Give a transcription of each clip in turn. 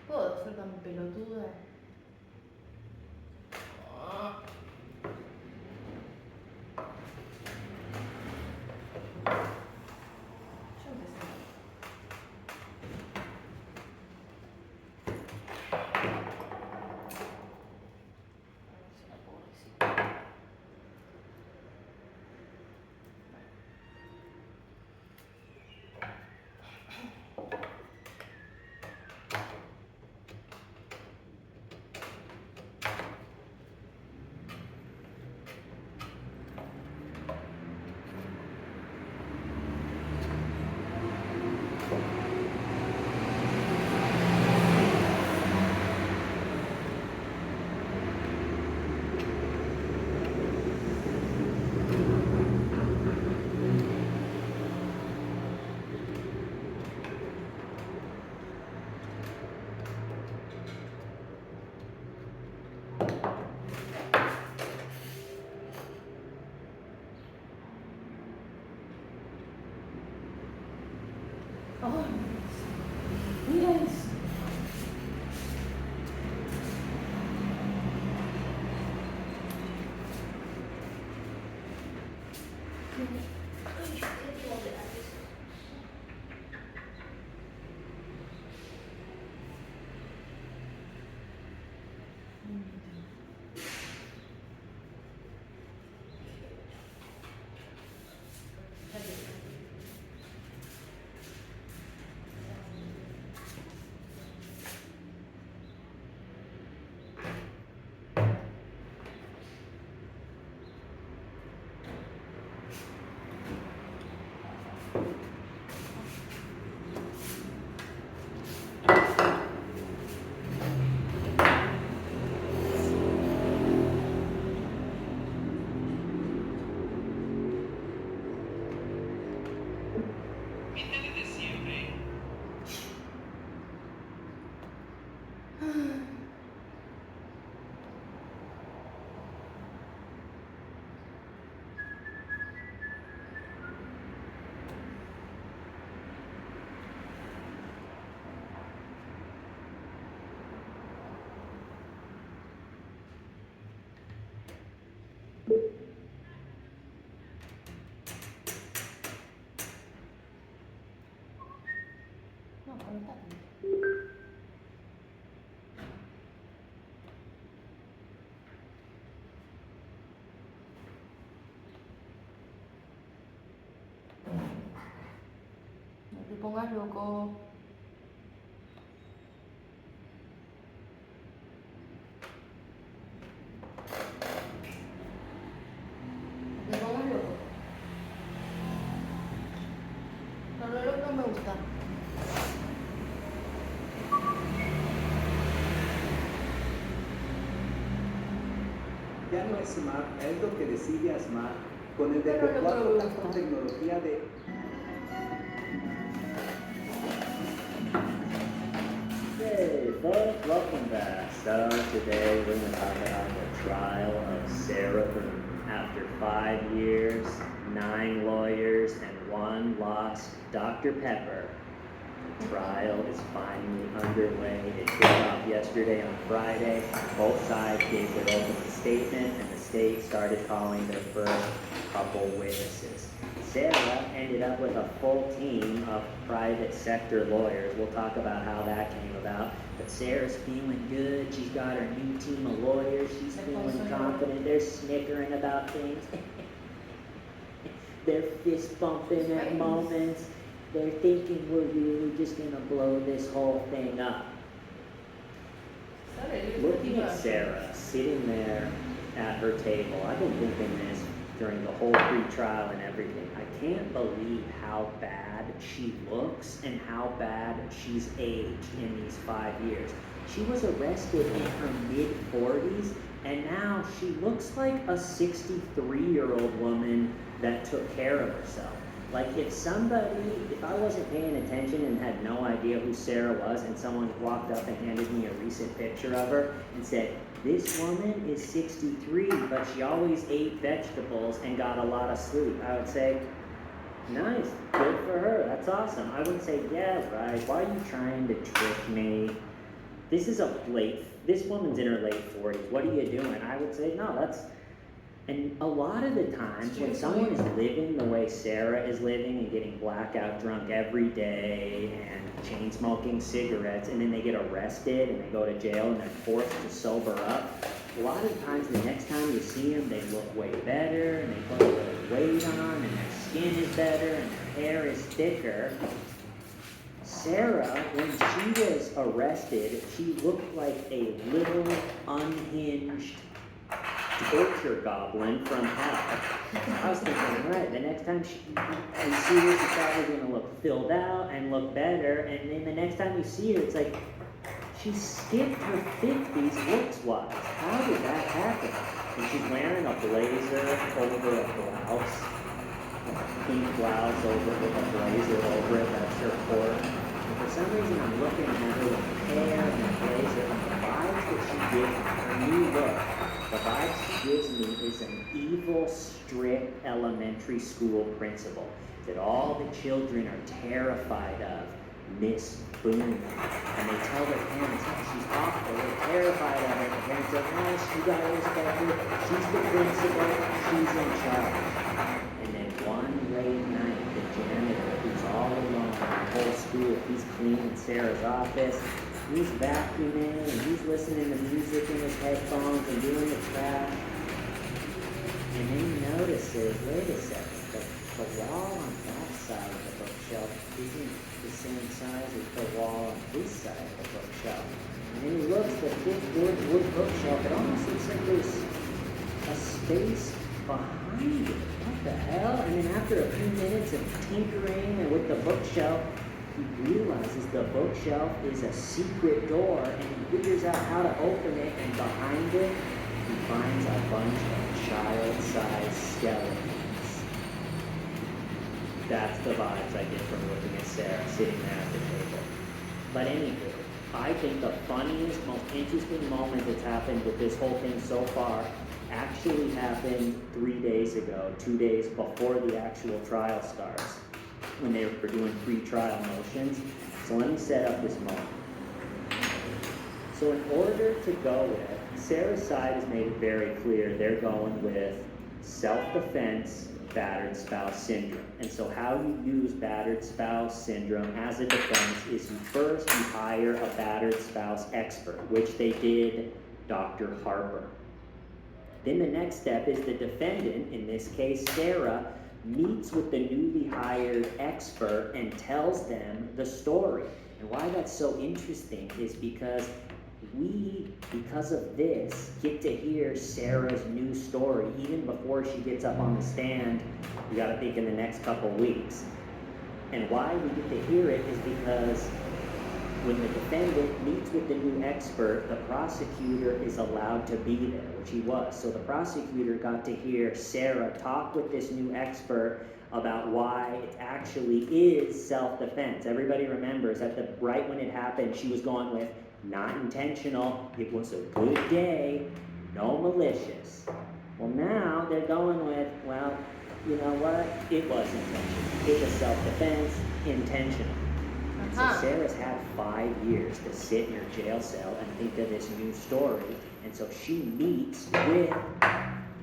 Puedo ser tan pelotuda. Yo empecé. Oh, mira eso. No, contate. No te pongas loco. No te pongas loco. No, lo loco no me gusta. Ya no es Smart, es lo que decide a Smart con el Pero lo DP4 que tan gusta. con tecnología de... Hey folks, welcome back. So today we're going to talk about the trial of Sarah Boone. After 5 years, 9 lawyers, and 1 lost Dr. Pepper, the trial is finally underway. It kicked off yesterday on Friday. Both sides gave their opening statement, and the state started calling their first couple witnesses. Sarah ended up with a full team of private sector lawyers. We'll talk about how that came about. But Sarah's feeling good. She's got her new team of lawyers. She's feeling confident. They're snickering about things. They're fist bumping at moments. They're thinking we're really just gonna blow this whole thing up. Looking at Sarah sitting there at her table, I've been thinking this during the whole pre-trial and everything. I can't believe how bad she looks and how bad she's aged in these 5 years. She was arrested in her mid-40s, and now she looks like a 63-year-old woman that took care of herself. Like if I wasn't paying attention and had no idea who Sarah was, and someone walked up and handed me a recent picture of her and said, "This woman is 63, but she always ate vegetables and got a lot of sleep," I would say, "Nice, good for her, that's awesome." I wouldn't say, "Yeah, right, why are you trying to trick me? This woman's in her late 40s, what are you doing?" I would say, "No, that's..." And a lot of the times when someone is living the way Sarah is living and getting blackout drunk every day and chain smoking cigarettes, and then they get arrested and they go to jail and they're forced to sober up, a lot of times the next time you see them, they look way better and they put a little weight on and their skin is better and their hair is thicker. Sarah, when she was arrested, she looked like a little unhinged torture goblin from hell. I was thinking, right, the next time we see her, she's probably going to look filled out and look better, and then the next time you see her, it's like, she skipped her 50s looks-wise. How did that happen? And she's wearing a blazer over a blouse, a pink blouse over with a blazer over it, that's her court. And for some reason, I'm looking at her with hair and a blazer, and the vibes that she gives me, her new look, the vibe she gives me is an evil, strict elementary school principal that all the children are terrified of, Miss Boone. And they tell their parents, "Oh, she's awful, they're terrified of her." The parents are, "No, you gotta respect her, she's the principal, she's in charge." And then one late night, the janitor, who's all alone in the whole school, he's cleaning Sarah's office, he's vacuuming and he's listening to music in his headphones and doing the trash. And then he notices, wait a second, the wall on that side of the bookshelf isn't the same size as the wall on this side of the bookshelf. And then he looks at the thick wood bookshelf, it almost looks like there's a space behind it. What the hell? And then after a few minutes of tinkering and with the bookshelf, he realizes the bookshelf is a secret door, and he figures out how to open it, and behind it, he finds a bunch of child-sized skeletons. That's the vibes I get from looking at Sarah sitting there at the table. But anyway, I think the funniest, most interesting moment that's happened with this whole thing so far actually happened 3 days ago, 2 days before the actual trial starts, when they were doing pre-trial motions. So let me set up this moment. So in order to go with, Sarah's side has made it very clear they're going with self-defense, battered spouse syndrome. And so how you use battered spouse syndrome as a defense is you hire a battered spouse expert, which they did, Dr. Harper. Then the next step is the defendant, in this case Sarah, meets with the newly hired expert and tells them the story. And why that's so interesting is because of this, get to hear Sarah's new story even before she gets up on the stand. You gotta think in the next couple weeks. And why we get to hear it is because when the defendant meets with the new expert, the prosecutor is allowed to be there, which he was. So the prosecutor got to hear Sarah talk with this new expert about why it actually is self-defense. Everybody remembers that right when it happened, she was going with, not intentional, it was a good day, no malicious. Well, now they're going with, well, you know what? It was intentional. It was self-defense, intentional. So Sarah's had 5 years to sit in her jail cell and think of this new story. And so she meets with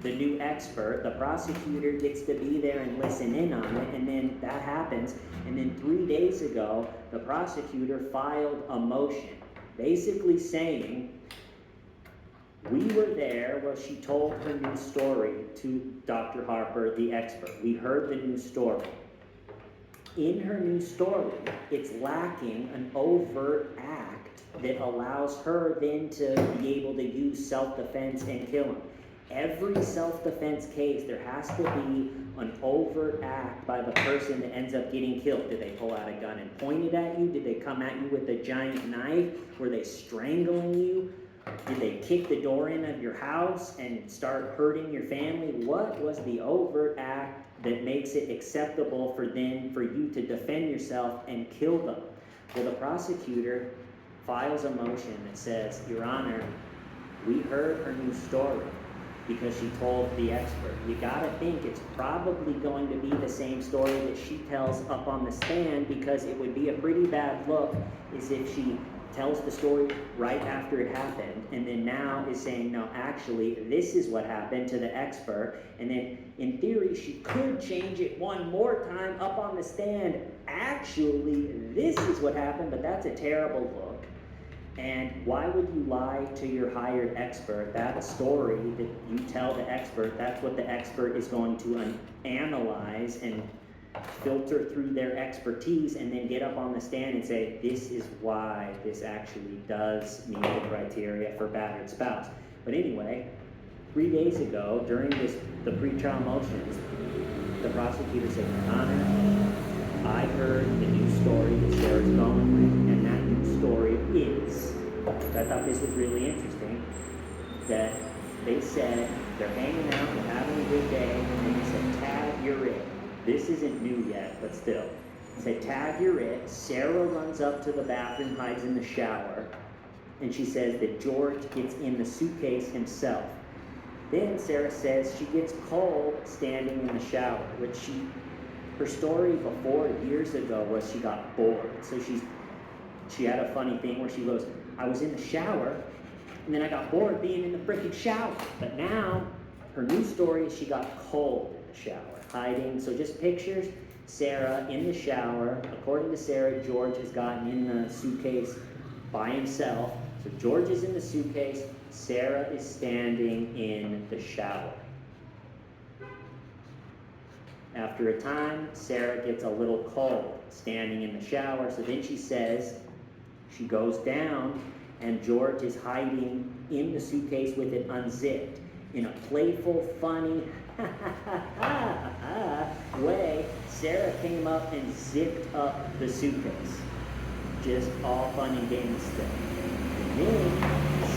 the new expert. The prosecutor gets to be there and listen in on it. And then that happens. And then 3 days ago, the prosecutor filed a motion basically saying, we were there where she told her new story to Dr. Harper, the expert. We heard the new story. In her new story, it's lacking an overt act that allows her then to be able to use self-defense and kill him. Every self-defense case, there has to be an overt act by the person that ends up getting killed. Did they pull out a gun and point it at you? Did they come at you with a giant knife? Were they strangling you? Did they kick the door in of your house and start hurting your family? What was the overt act that makes it acceptable for you to defend yourself and kill them? Well, the prosecutor files a motion that says, Your Honor, we heard her new story because she told the expert. You gotta think it's probably going to be the same story that she tells up on the stand, because it would be a pretty bad look as if she tells the story right after it happened and then now is saying, no, actually, this is what happened to the expert. And then in theory, she could change it one more time up on the stand. Actually, this is what happened, but that's a terrible look. And why would you lie to your hired expert? That story that you tell the expert, that's what the expert is going to analyze and filter through their expertise and then get up on the stand and say, this is why this actually does meet the criteria for battered spouse. But anyway, 3 days ago, during the pretrial motions, the prosecutor said, Your Honor, I heard the new story that Sarah's going with, and that new story is, I thought this was really interesting, that they said they're hanging out, they're having a good day, and they said, Tad, you're it. This isn't new yet, but still. They said, Tad, you're it. Sarah runs up to the bathroom, hides in the shower, and she says that George gets in the suitcase himself. Then Sarah says she gets cold standing in the shower, which her story before years ago was she got bored. So she had a funny thing where she goes, I was in the shower, and then I got bored being in the freaking shower. But now, her new story is she got cold in the shower, hiding. So just pictures Sarah in the shower. According to Sarah, George has gotten in the suitcase by himself. So George is in the suitcase, Sarah is standing in the shower. After a time, Sarah gets a little cold standing in the shower, so then she says, she goes down, and George is hiding in the suitcase with it unzipped. In a playful, funny, way, Sarah came up and zipped up the suitcase. Just all fun and games stuff. And then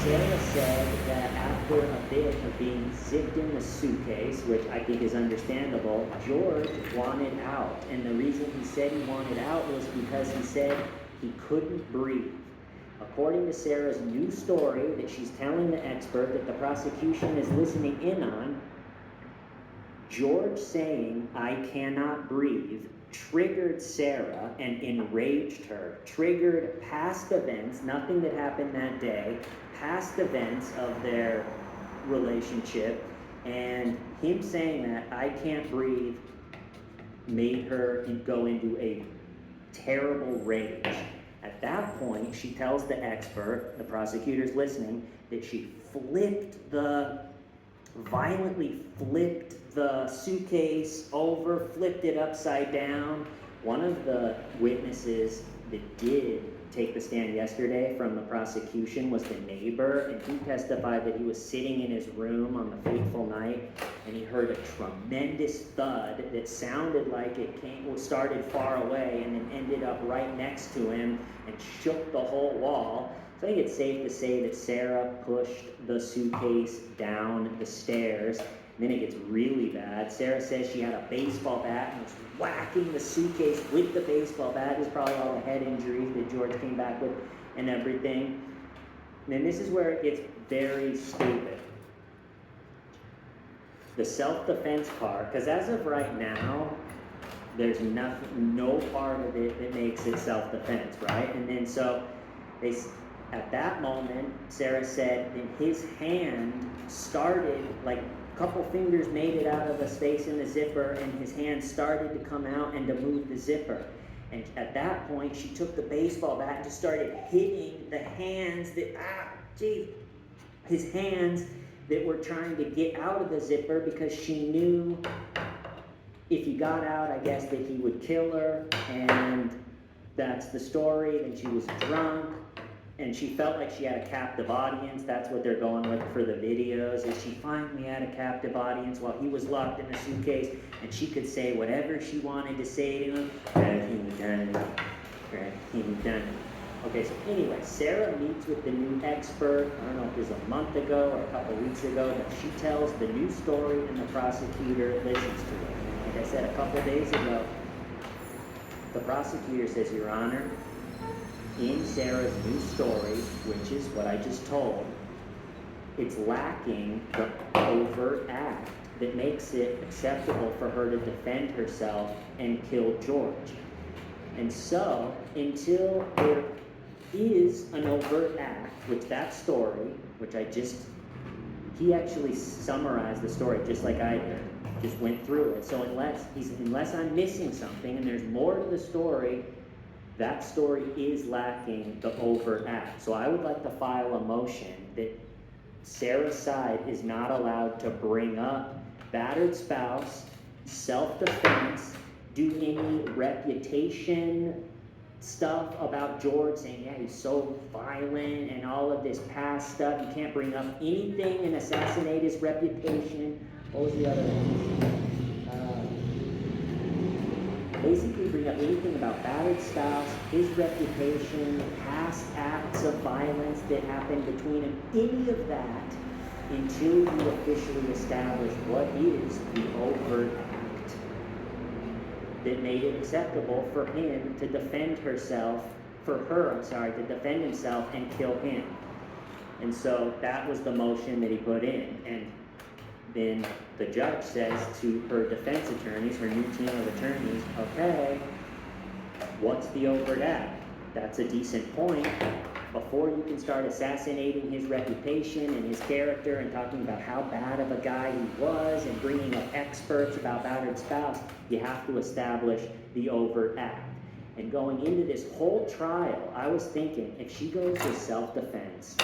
Sarah said that after a bit of being zipped in the suitcase, which I think is understandable, George wanted out. And the reason he said he wanted out was because he said he couldn't breathe. According to Sarah's new story that she's telling the expert that the prosecution is listening in on, George saying, I cannot breathe, triggered Sarah and enraged her, triggered past events, nothing that happened that day, past events of their relationship, and him saying that, I can't breathe, made her go into a terrible rage. At that point, she tells the expert, the prosecutor's listening, that she violently flipped the suitcase over, flipped it upside down. One of the witnesses that did take the stand yesterday from the prosecution was the neighbor, and he testified that he was sitting in his room on the fateful night, and he heard a tremendous thud that sounded like it started far away and then ended up right next to him and shook the whole wall. So I think it's safe to say that Sarah pushed the suitcase down the stairs. And then it gets really bad. Sarah says she had a baseball bat and was whacking the suitcase with the baseball bat. This is probably all the head injuries that George came back with and everything. And then this is where it gets very stupid. The self-defense part, because as of right now, there's no part of it that makes it self-defense, right? And then so at that moment, Sarah said that his hand started, like a couple fingers made it out of the space in the zipper, and his hand started to come out and to move the zipper. And at that point, she took the baseball bat and just started hitting the hands his hands that were trying to get out of the zipper, because she knew if he got out, I guess, that he would kill her, and that's the story. Then she was drunk, and she felt like she had a captive audience. That's what they're going with for the videos, is she finally had a captive audience while he was locked in a suitcase, and she could say whatever she wanted to say to him. Okay, so anyway, Sarah meets with the new expert. I don't know if it was a month ago or a couple weeks ago, but she tells the new story and the prosecutor listens to it. And like I said a couple days ago, the prosecutor says, Your Honor, in Sarah's new story, which is what I just told, it's lacking the overt act that makes it acceptable for her to defend herself and kill George. And so, until there is an overt act, which that story, which he actually summarized the story just like I did, just went through it. So unless I'm missing something and there's more to the story, that story is lacking the overt act. So I would like to file a motion that Sarah's side is not allowed to bring up battered spouse, self-defense, do any reputation stuff about George, saying, yeah, he's so violent and all of this past stuff. You can't bring up anything and assassinate his reputation. What was the other one? Basically bring up anything about battered spouse, his reputation, past acts of violence that happened between him, any of that, until you officially establish what is the overt act that made it acceptable for him to defend herself, to defend himself and kill him. And so that was the motion that he put in. And then the judge says to her defense attorneys, her new team of attorneys, okay, what's the overt act? That's a decent point. Before you can start assassinating his reputation and his character and talking about how bad of a guy he was and bringing up experts about battered spouse, you have to establish the overt act. And going into this whole trial, I was thinking, if she goes with self-defense,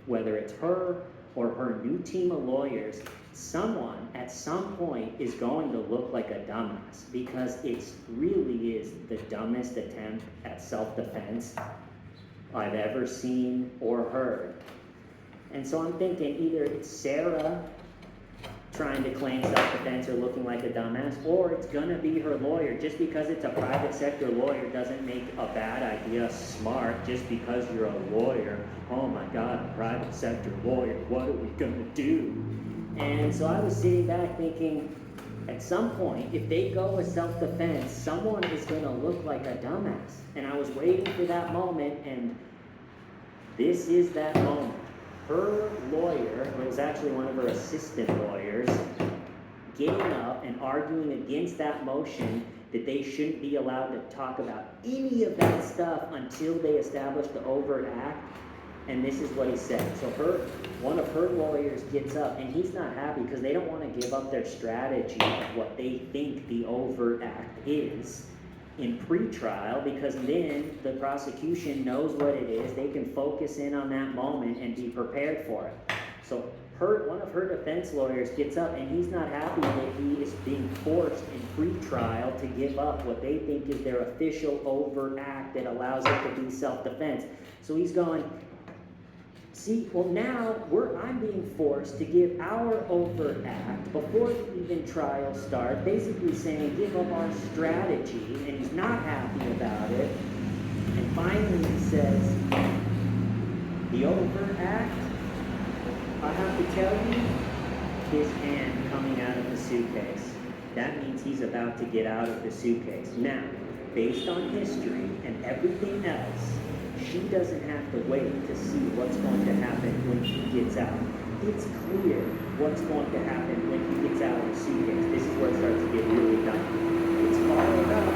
whether it's her or her new team of lawyers, someone at some point is going to look like a dumbass, because it really is the dumbest attempt at self-defense I've ever seen or heard. And so I'm thinking either it's Sarah trying to claim self-defense or looking like a dumbass, or it's gonna be her lawyer. Just because it's a private sector lawyer doesn't make a bad idea smart. Just because you're a lawyer, oh my God, a private sector lawyer, what are we gonna do? And so I was sitting back thinking, at some point, if they go with self-defense, someone is going to look like a dumbass. And I was waiting for that moment, and this is that moment. Her lawyer, it was actually one of her assistant lawyers, getting up and arguing against that motion that they shouldn't be allowed to talk about any of that stuff until they establish the overt act. And this is what he said. So one of her lawyers gets up, and he's not happy because they don't want to give up their strategy of what they think the overt act is in pre-trial, because then the prosecution knows what it is. They can focus in on that moment and be prepared for it. So one of her defense lawyers gets up, and he's not happy that he is being forced in pre-trial to give up what they think is their official overt act that allows it to be self-defense. So he's going, see, well now I'm being forced to give our overt act before even trial starts, basically saying give up our strategy, and he's not happy about it. And finally he says, the overt act, I have to tell you, his hand coming out of the suitcase. That means he's about to get out of the suitcase. Now, based on history and everything else, she doesn't have to wait to see what's going to happen when he gets out. It's clear what's going to happen when he gets out of the suitcase. This is where it starts to get really dumb. It's followed up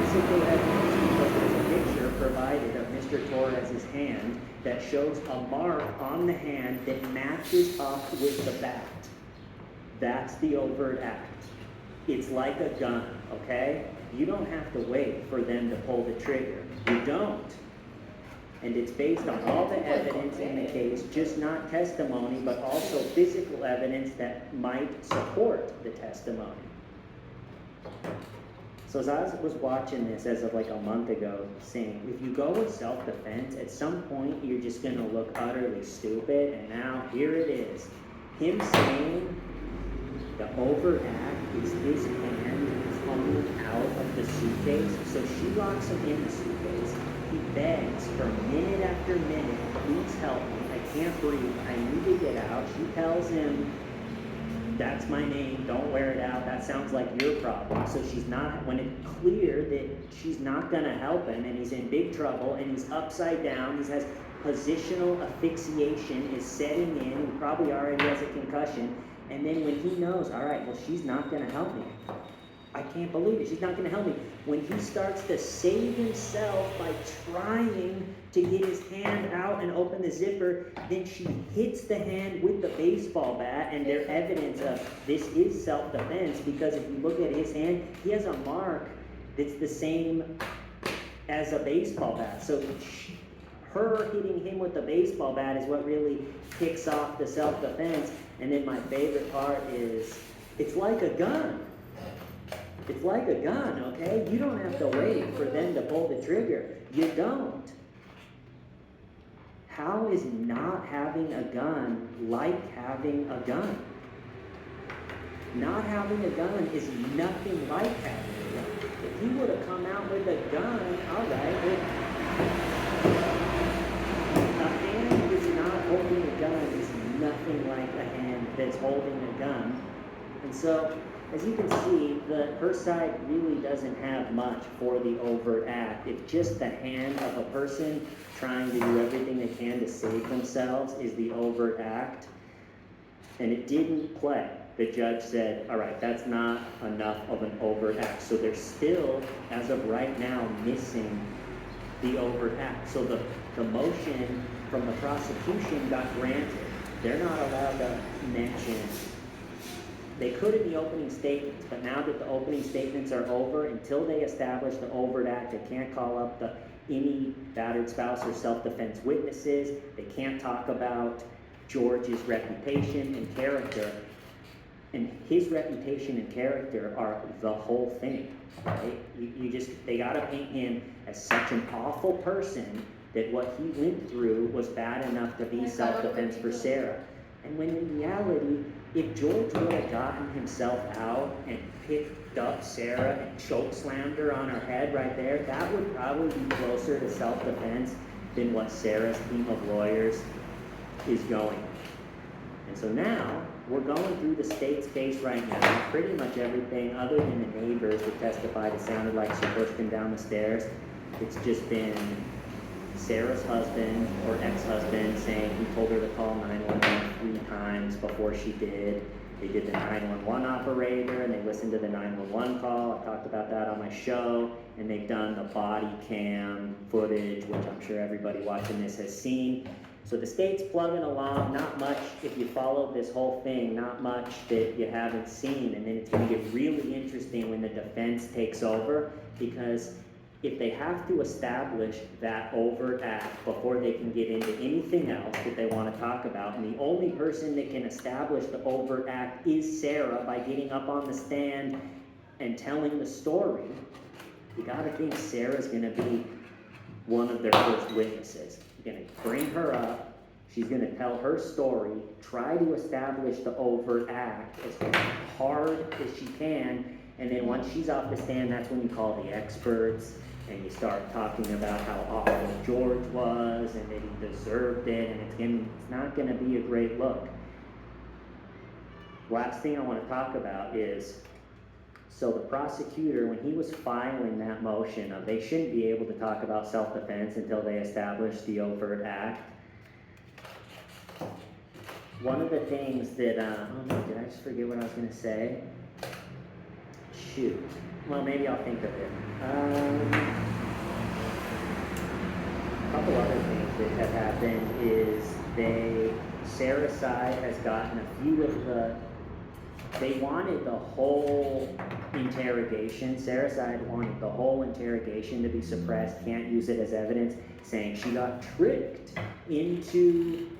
physical evidence, because there's a picture provided of Mr. Torres's hand that shows a mark on the hand that matches up with the bat. That's the overt act. It's like a gun, okay? You don't have to wait for them to pull the trigger. You don't. And it's based on all the evidence in the case, just not testimony, but also physical evidence that might support the testimony. So as I was watching this as of like a month ago, saying if you go with self-defense, at some point you're just gonna look utterly stupid, and now here it is. Him saying the overt act is his hand coming out of the suitcase, so she locks him in the suitcase. He begs for minute after minute, please help me, I can't breathe, I need to get out. She tells him, that's my name, don't wear it out, that sounds like your problem. So she's not, when it's clear that she's not gonna help him and he's in big trouble and he's upside down, he has positional asphyxiation is setting in, he probably already has a concussion, and then when he knows, all right, well, she's not gonna help me, I can't believe it, she's not gonna help me. When he starts to save himself by trying to get his hand out and open the zipper, then she hits the hand with the baseball bat, and there's evidence of this is self-defense, because if you look at his hand, he has a mark that's the same as a baseball bat. So her hitting him with the baseball bat is what really kicks off the self-defense. And then my favorite part is, it's like a gun. It's like a gun, okay? You don't have to wait for them to pull the trigger. You don't. How is not having a gun like having a gun? Not having a gun is nothing like having a gun. If he would have come out with a gun, all right. A hand that's not holding a gun is nothing like a hand that's holding a gun. And so, as you can see, her side really doesn't have much for the overt act. It's just the hand of a person trying to do everything they can to save themselves is the overt act. And it didn't play. The judge said, all right, that's not enough of an overt act. So they're still, as of right now, missing the overt act. So the motion from the prosecution got granted. They're not allowed to mention. They could in the opening statements, but now that the opening statements are over, until they establish the overt act, they can't call up any battered spouse or self-defense witnesses. They can't talk about George's reputation and character. And his reputation and character are the whole thing, right? They gotta paint him as such an awful person that what he went through was bad enough to be self-defense for Sarah. And when in reality, if George would have gotten himself out and picked up Sarah and choke slammed her on her head right there, that would probably be closer to self-defense than what Sarah's team of lawyers is going. And so now, we're going through the state's case right now. Pretty much everything other than the neighbors that testified, it sounded like she pushed him down the stairs. It's just been Sarah's husband or ex-husband saying he told her to call 911 3 times before she did. They did the 911 operator and they listened to the 911 call. I talked about that on my show. And they've done the body cam footage, which I'm sure everybody watching this has seen. So the state's plugging along, not much, if you followed this whole thing, not much that you haven't seen. And then it's going to get really interesting when the defense takes over, because if they have to establish that overt act before they can get into anything else that they want to talk about, and the only person that can establish the overt act is Sarah by getting up on the stand and telling the story, you got to think Sarah's going to be one of their first witnesses. You're going to bring her up, she's going to tell her story, try to establish the overt act as hard as she can, and then once she's off the stand, that's when you call the experts, and you start talking about how awful George was, and that he deserved it, and it's not going to be a great look. Last thing I want to talk about is, so the prosecutor, when he was filing that motion of they shouldn't be able to talk about self-defense until they establish the overt act, one of the things that, oh no, did I just forget what I was going to say? Shoot. Well, maybe I'll think of it. A couple other things that have happened is Sarah's side has gotten a few of they wanted the whole interrogation. Sarah's side wanted the whole interrogation to be suppressed, can't use it as evidence, saying she got tricked into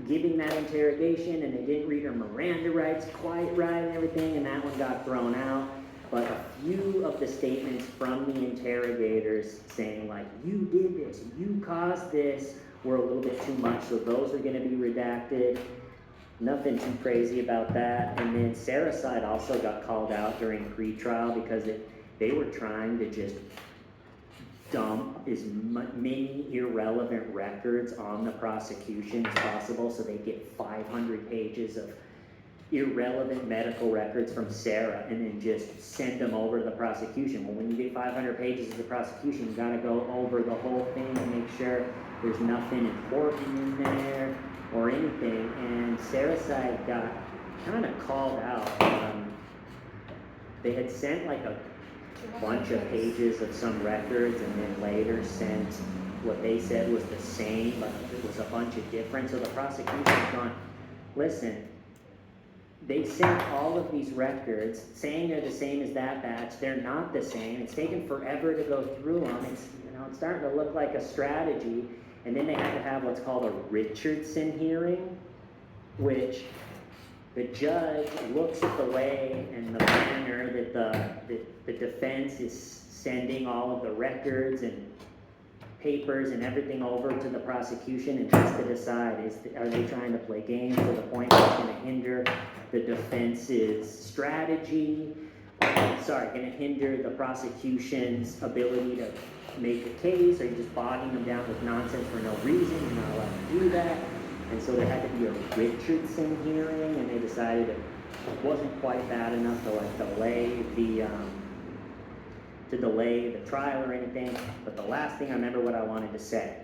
giving that interrogation and they didn't read her Miranda rights quite right and everything, and that one got thrown out. but a few of the statements from the interrogators saying like, you did this, you caused this, were a little bit too much, so those are gonna be redacted. Nothing too crazy about that. And then Sarah's side also got called out during pre-trial because they were trying to just dump as many irrelevant records on the prosecution as possible so they get 500 pages of irrelevant medical records from Sarah and then just send them over to the prosecution. Well, when you get 500 pages of the prosecution, you gotta go over the whole thing and make sure there's nothing important in there or anything. And Sarah's side got kind of called out. They had sent like a bunch of pages of some records and then later sent what they said was the same, but it was a bunch of different. So the prosecution's gone, listen, they sent all of these records saying they're the same as that batch. They're not the same. It's taken forever to go through them. It's starting to look like a strategy. And then they had to have what's called a Richardson hearing, which the judge looks at the way and the manner that the defense is sending all of the records and papers and everything over to the prosecution and tries to decide, are they trying to play games to the point where it's going to hinder the defense's strategy, going to hinder the prosecution's ability to make a case? Are you just bogging them down with nonsense for no reason? You're not allowed to do that. And so there had to be a Richardson hearing, and they decided it wasn't quite bad enough to like delay the trial or anything. But the last thing I remember what I wanted to say.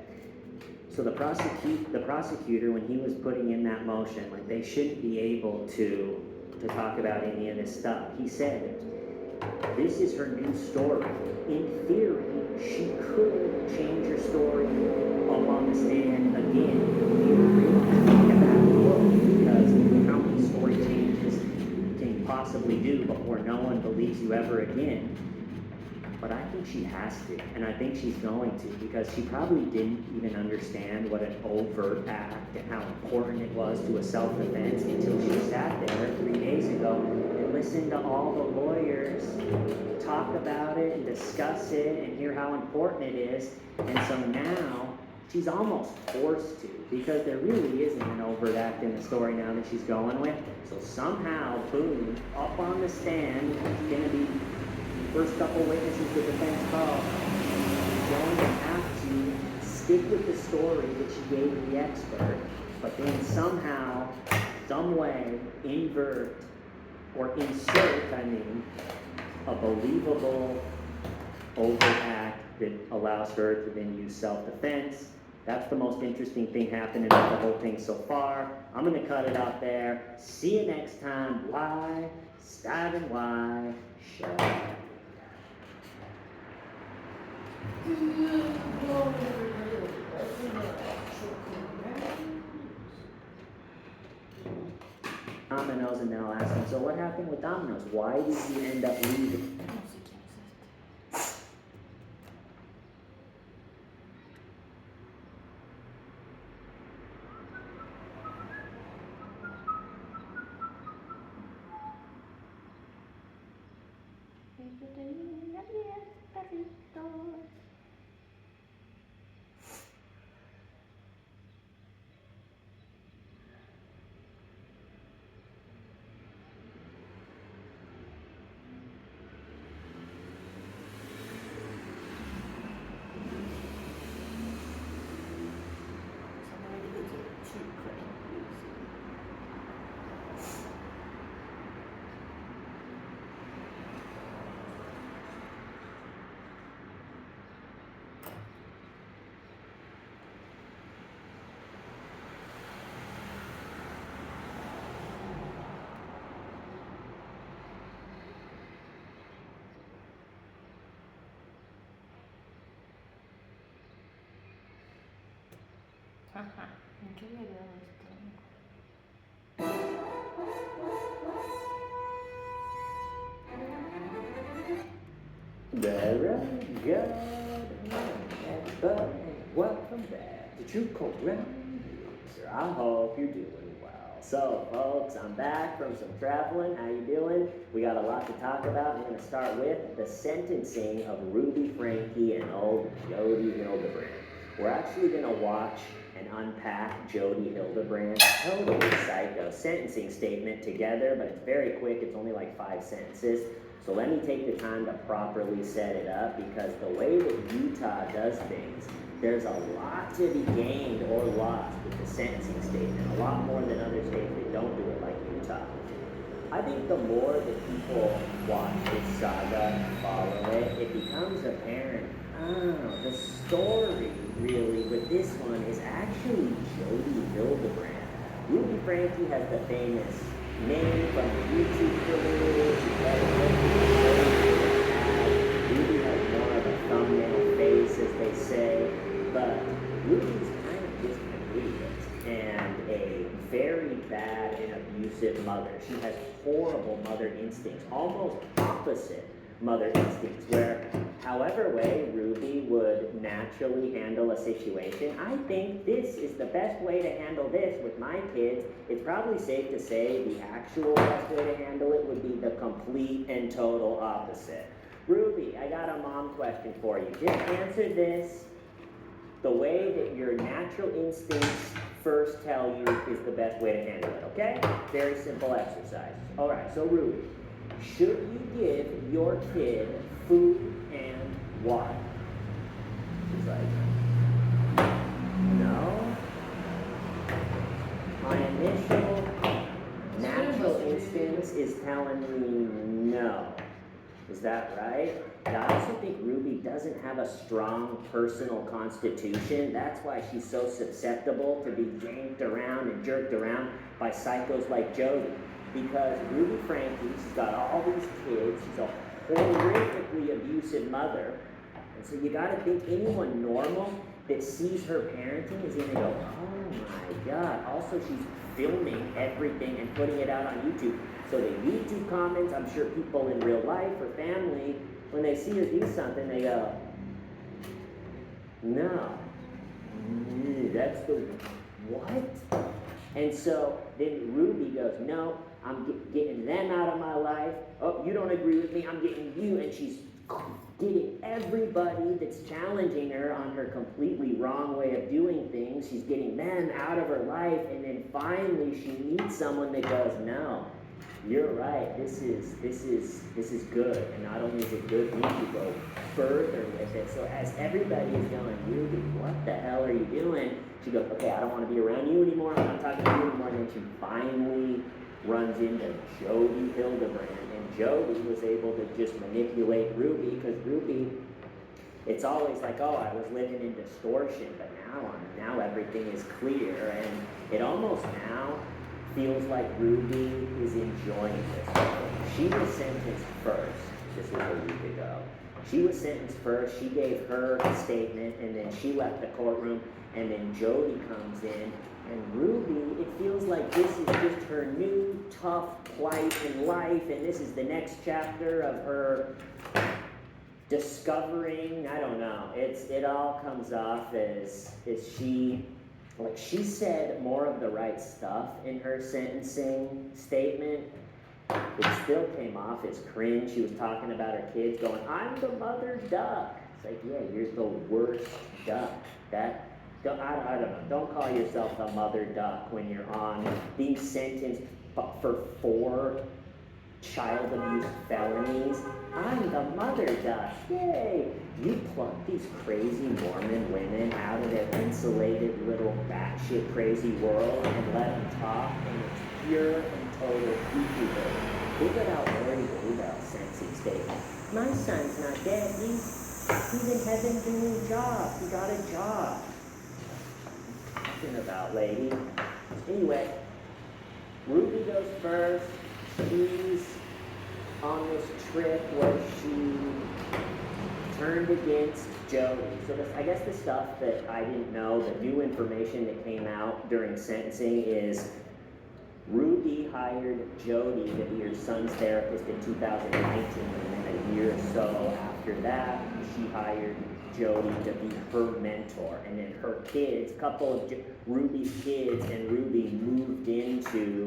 So the prosecutor, when he was putting in that motion, like they shouldn't be able to talk about any of this stuff. He said, this is her new story. In theory, she could change her story up on the stand again. You really think about it, because how many story changes can you possibly do before no one believes you ever again? But I think she has to, and I think she's going to, because she probably didn't even understand what an overt act and how important it was to a self-defense until she sat there 3 days ago and listened to all the lawyers talk about it and discuss it and hear how important it is. And so now she's almost forced to, because there really isn't an overt act in the story now that she's going with. So somehow, boom, up on the stand, it's going to be first couple witnesses the defense called, going to have to stick with the story that she gave the expert, but then somehow, some way, insert, a believable overt act that allows her to then use self-defense. That's the most interesting thing happening with the whole thing so far. I'm going to cut it out there. See you next time. Why? Starving why? Shut up. Domino's, and then I'll ask him, so what happened with Domino's? Why did you end up leaving? Ajá, ¿en qué había quedado esto? Very good. Everybody, welcome back to True Crime News. I hope you're doing well. So, folks, I'm back from some traveling. How you doing? We got a lot to talk about. We're going to start with the sentencing of Ruby Franke and old Jodi Hildebrandt. We're actually going to watch and unpack Jodi Hildebrandt totally psycho sentencing statement together, but it's very quick. It's only like 5 sentences. So let me take the time to properly set it up, because the way that Utah does things, there's a lot to be gained or lost with the sentencing statement, a lot more than other states that don't do it like Utah. I think the more that people watch this saga and follow it, it becomes apparent, oh, the story really with this one is actually Jodi Hildebrandt. Ruby Franke has the famous name from the YouTube career. Ruby has more of a thumbnail face, as they say, but Ruby's kind of just an idiot and a very bad and abusive mother. She has horrible mother instincts, almost opposite mother instincts, where however way Ruby would naturally handle a situation, I think this is the best way to handle this with my kids. It's probably safe to say the actual best way to handle it would be the complete and total opposite. Ruby, I got a mom question for you. Just answer this the way that your natural instincts first tell you is the best way to handle it, okay? Very simple exercise. All right, so Ruby, should you give your kid food and water? She's like, no. My initial natural instincts is telling me no. Is that right? I also think Ruby doesn't have a strong personal constitution. That's why she's so susceptible to be yanked around and jerked around by psychos like Jodi. Because Ruby Franke, she's got all these kids, she's a horrifically abusive mother, and so you gotta think anyone normal that sees her parenting is gonna go, oh my God. Also, she's filming everything and putting it out on YouTube. So the YouTube comments, I'm sure people in real life or family, when they see her do something, they go, no, that's the, what? And so then Ruby goes, no, I'm getting them out of my life. Oh, you don't agree with me, I'm getting you. And she's getting everybody that's challenging her on her completely wrong way of doing things. She's getting them out of her life. And then finally she meets someone that goes, no, you're right, this is good. And not only is it good, we need to go further with it. So as everybody is going, Ruby, what the hell are you doing? She goes, okay, I don't want to be around you anymore, I'm not talking to you anymore. And then she finally runs into Jodi Hildebrandt. And Jodi was able to just manipulate Ruby, because Ruby, it's always like, oh, I was living in distortion, but now everything is clear. And it almost now feels like Ruby is enjoying this. She was sentenced first. This was a week ago. She was sentenced first. She gave her statement, and then she left the courtroom, and then Jodi comes in. And Ruby, it feels like this is just her new tough plight in life, and this is the next chapter of her discovering, I don't know, it all comes off as she said more of the right stuff in her sentencing statement. It still came off as cringe. She was talking about her kids going, I'm the mother duck. It's like, yeah, you're the worst duck. I don't know, don't call yourself the mother duck when you're on being sentenced for 4 child abuse felonies. I'm the mother duck, yay! You pluck these crazy Mormon women out of their insulated little batshit crazy world and let them talk, and it's pure and total poo-poo. Think about Larry Daybell's sentencing statement. My son's not dead, he's in heaven doing a job, he got a job. Talking about, lady. Anyway, Ruby goes first. She's on this trip where she turned against Jodi. So I guess the stuff that I didn't know, the new information that came out during sentencing is Ruby hired Jodi to be her son's therapist in 2019, and then a year or so after that, she hired Jodi to be her mentor. And then her kids, a couple of Ruby's kids and Ruby moved into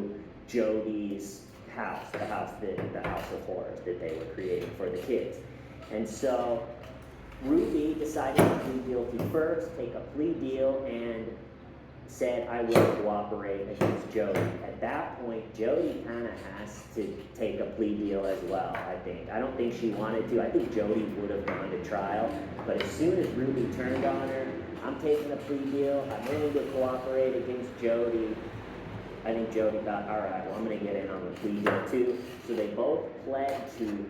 Jody's house, the house of horrors that they were creating for the kids. And so Ruby decided to plead guilty first, take a plea deal, and said, I will cooperate against Jody. At that point, Jody kind of has to take a plea deal as well, I think. I don't think she wanted to. I think Jody would have gone to trial. But as soon as Ruby turned on her, I'm taking a plea deal, I'm willing to cooperate against Jody. I think Jody thought, all right, well, I'm going to get in on the plea deal too. So they both pled to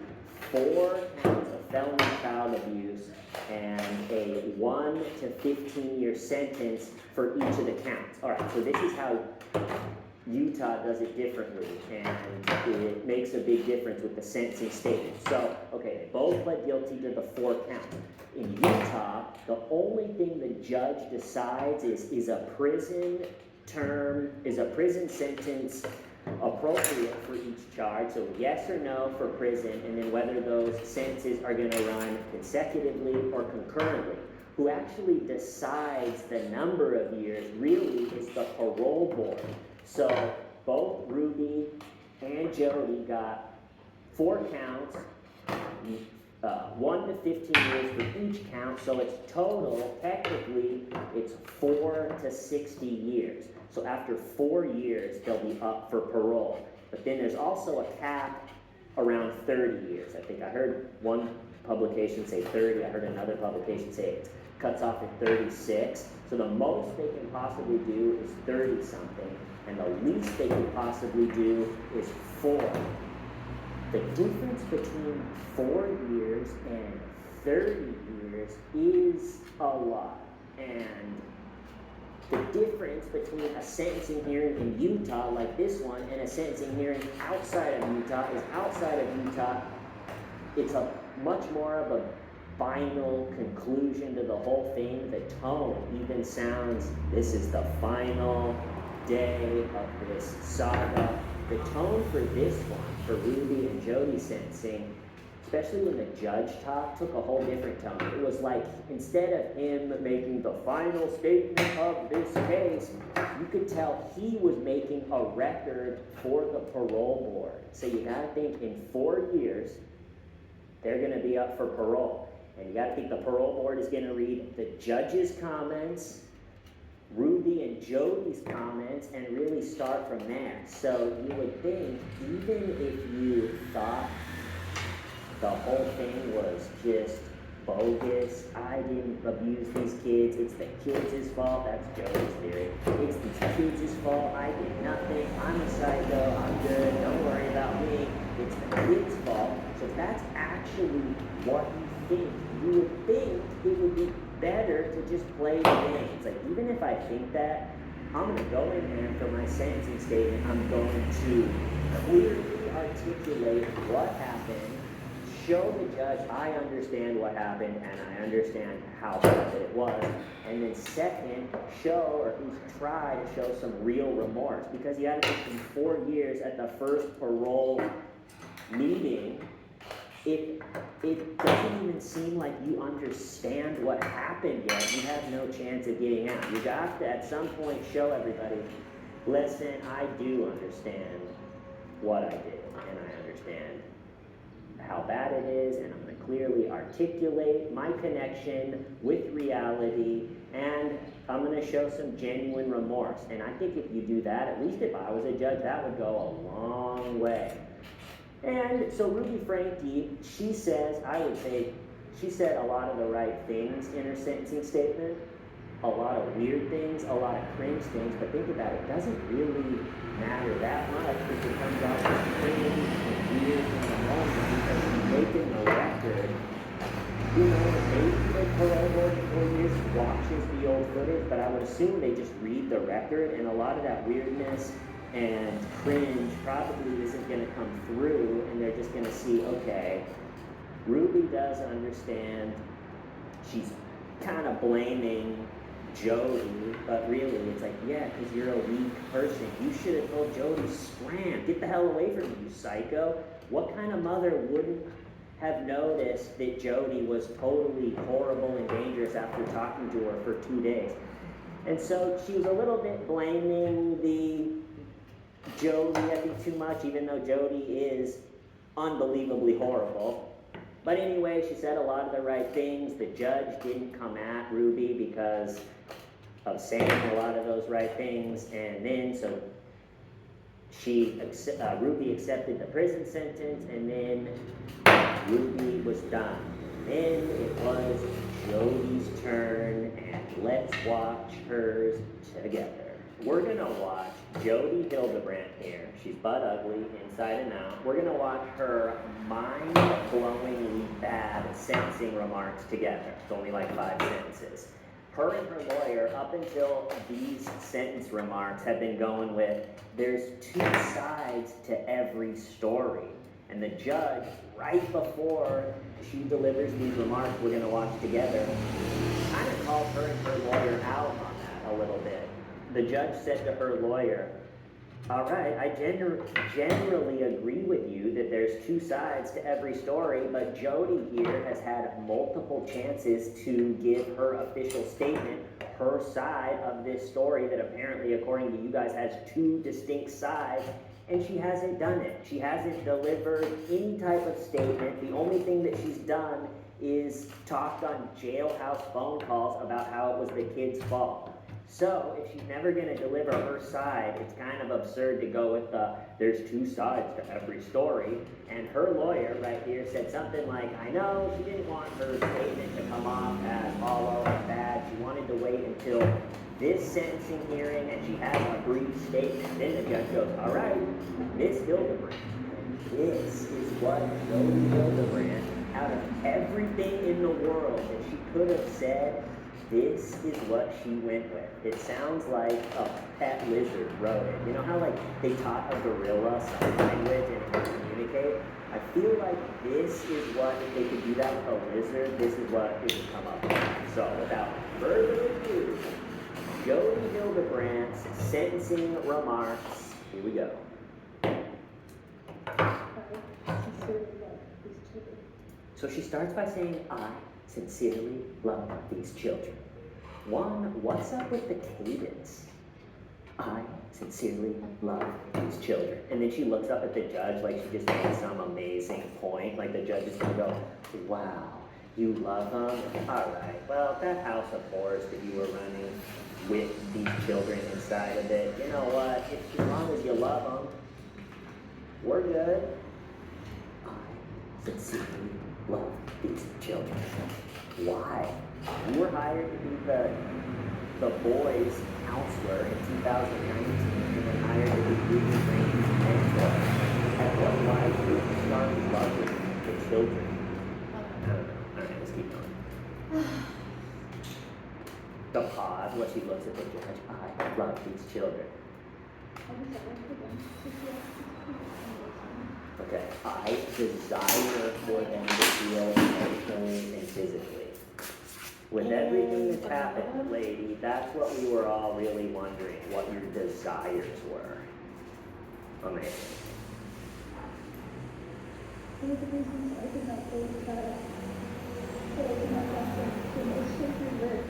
4 counts of felony child abuse and a 1 to 15-year sentence for each of the counts. All right, so this is how Utah does it differently, and it makes a big difference with the sentencing statement. So, okay, they both pled guilty to the 4 counts. In Utah, the only thing the judge decides is a prison sentence appropriate for each charge, so yes or no for prison, and then whether those sentences are going to run consecutively or concurrently. Who actually decides the number of years really is the parole board. So both Ruby and Jody got 4 counts, 1 to 15 years for each count, so it's total, technically, it's 4 to 60 years. So after 4 years, they'll be up for parole. But then there's also a cap around 30 years. I think I heard one publication say 30, I heard another publication say it cuts off at 36. So the most they can possibly do is 30-something, and the least they can possibly do is 4. The difference between 4 years and 30 years is a lot. And the difference between a sentencing hearing in Utah like this one and a sentencing hearing outside of Utah is outside of Utah, it's a much more of a final conclusion to the whole thing. The tone even sounds, this is the final day of this saga. The tone for this one, for Ruby and Jody sentencing, especially when the judge talked, took a whole different tone. It was like, instead of him making the final statement of this case, you could tell he was making a record for the parole board. So you gotta think in 4 years, they're gonna be up for parole. And you gotta think the parole board is gonna read the judge's comments, Ruby and Jody's comments, and really start from there. So you would think, even if you thought the whole thing was just bogus, I didn't abuse these kids, it's the kids' fault, that's Jody's theory. It's these kids' fault, I did nothing, I'm a psycho, I'm good, don't worry about me, it's the kids' fault. So if that's actually what you think, you would think it would be better to just play the game. It's like, even if I think that, I'm going to go in there for my sentencing statement, I'm going to clearly articulate what happened, show the judge I understand what happened and I understand how bad it was, and then second, show, or at least try to show some real remorse, because you got to think in 4 years at the first parole meeting, it doesn't even seem like you understand what happened yet. You have no chance of getting out. You have to, at some point, show everybody, listen, I do understand what I did, and I understand how bad it is, and I'm going to clearly articulate my connection with reality, and I'm going to show some genuine remorse. And I think if you do that, at least if I was a judge, that would go a long way. And so Ruby Franke, she says, I would say, she said a lot of the right things in her sentencing statement, a lot of weird things, a lot of cringe things, but think about it, it doesn't really matter that much if it comes out as cringe and weird in the moment, because you're making the record. You know, maybe the parole board in 4 years watches the old footage, but I would assume they just read the record, and a lot of that weirdness and cringe probably isn't going to come through, and they're just going to see, okay, Ruby does understand, she's kind of blaming Jody, but really it's like, yeah, because you're a weak person. You should have told Jody, scram, get the hell away from me, you psycho. What kind of mother wouldn't have noticed that Jody was totally horrible and dangerous after talking to her for 2 days? And so she was a little bit blaming the Jody, I think, too much, even though Jody is unbelievably horrible. But anyway, she said a lot of the right things. The judge didn't come at Ruby because of saying a lot of those right things, and then so Ruby accepted the prison sentence, and then Ruby was done. Then it was Jody's turn, and let's watch hers together. We're gonna watch Jody Hildebrandt here. She's butt ugly, inside and out. We're gonna watch her mind-blowingly bad sentencing remarks together. It's only like 5 sentences. Her and her lawyer, up until these sentence remarks, have been going with, there's 2 sides to every story. And the judge, right before she delivers these remarks we're going to watch together, kind of called her and her lawyer out on that a little bit. The judge said to her lawyer, all right, I generally agree with you that there's 2 sides to every story, but Jody here has had multiple chances to give her official statement, her side of this story that apparently, according to you guys, has 2 distinct sides, and she hasn't done it. She hasn't delivered any type of statement. The only thing that she's done is talked on jailhouse phone calls about how it was the kid's fault. So, if she's never going to deliver her side, it's kind of absurd to go with there's 2 sides to every story. And her lawyer right here said something like, I know she didn't want her statement to come off as hollow and bad. She wanted to wait until this sentencing hearing, and she had a brief statement. Then the judge goes, all right, Miss Hildebrandt, this is what Jody Hildebrandt, out of everything in the world that she could have said, this is what she went with. It sounds like a pet lizard wrote it. You know how like they taught a gorilla sign language and it could communicate? I feel like this is what, if they could do that with a lizard, this is what it would come up with. So without further ado, Jody Hildebrandt's sentencing remarks. Here we go. So she starts by saying, I sincerely love these children. 1, what's up with the cadence? I sincerely love these children. And then she looks up at the judge like she just made some amazing point. Like the judge is going to go, wow, you love them? All right, well, that house of horrors that you were running with these children inside of it, you know what? As long as you love them, we're good. I sincerely love these children. Why? You were hired to be the boys' counselor in 2019, and then hired to be Ruby Rain's mentor. At what why did you start loving the children? I don't know. All right, let's keep going. The pause, what she looks at the judge. I love these children. Okay, I desire for them to feel emotionally and physically. With everything that's happened, lady, that's what we were all really wondering, what your desires were. Amazing. One of the reasons I did not go to trial, but I did not want them to emotionally live.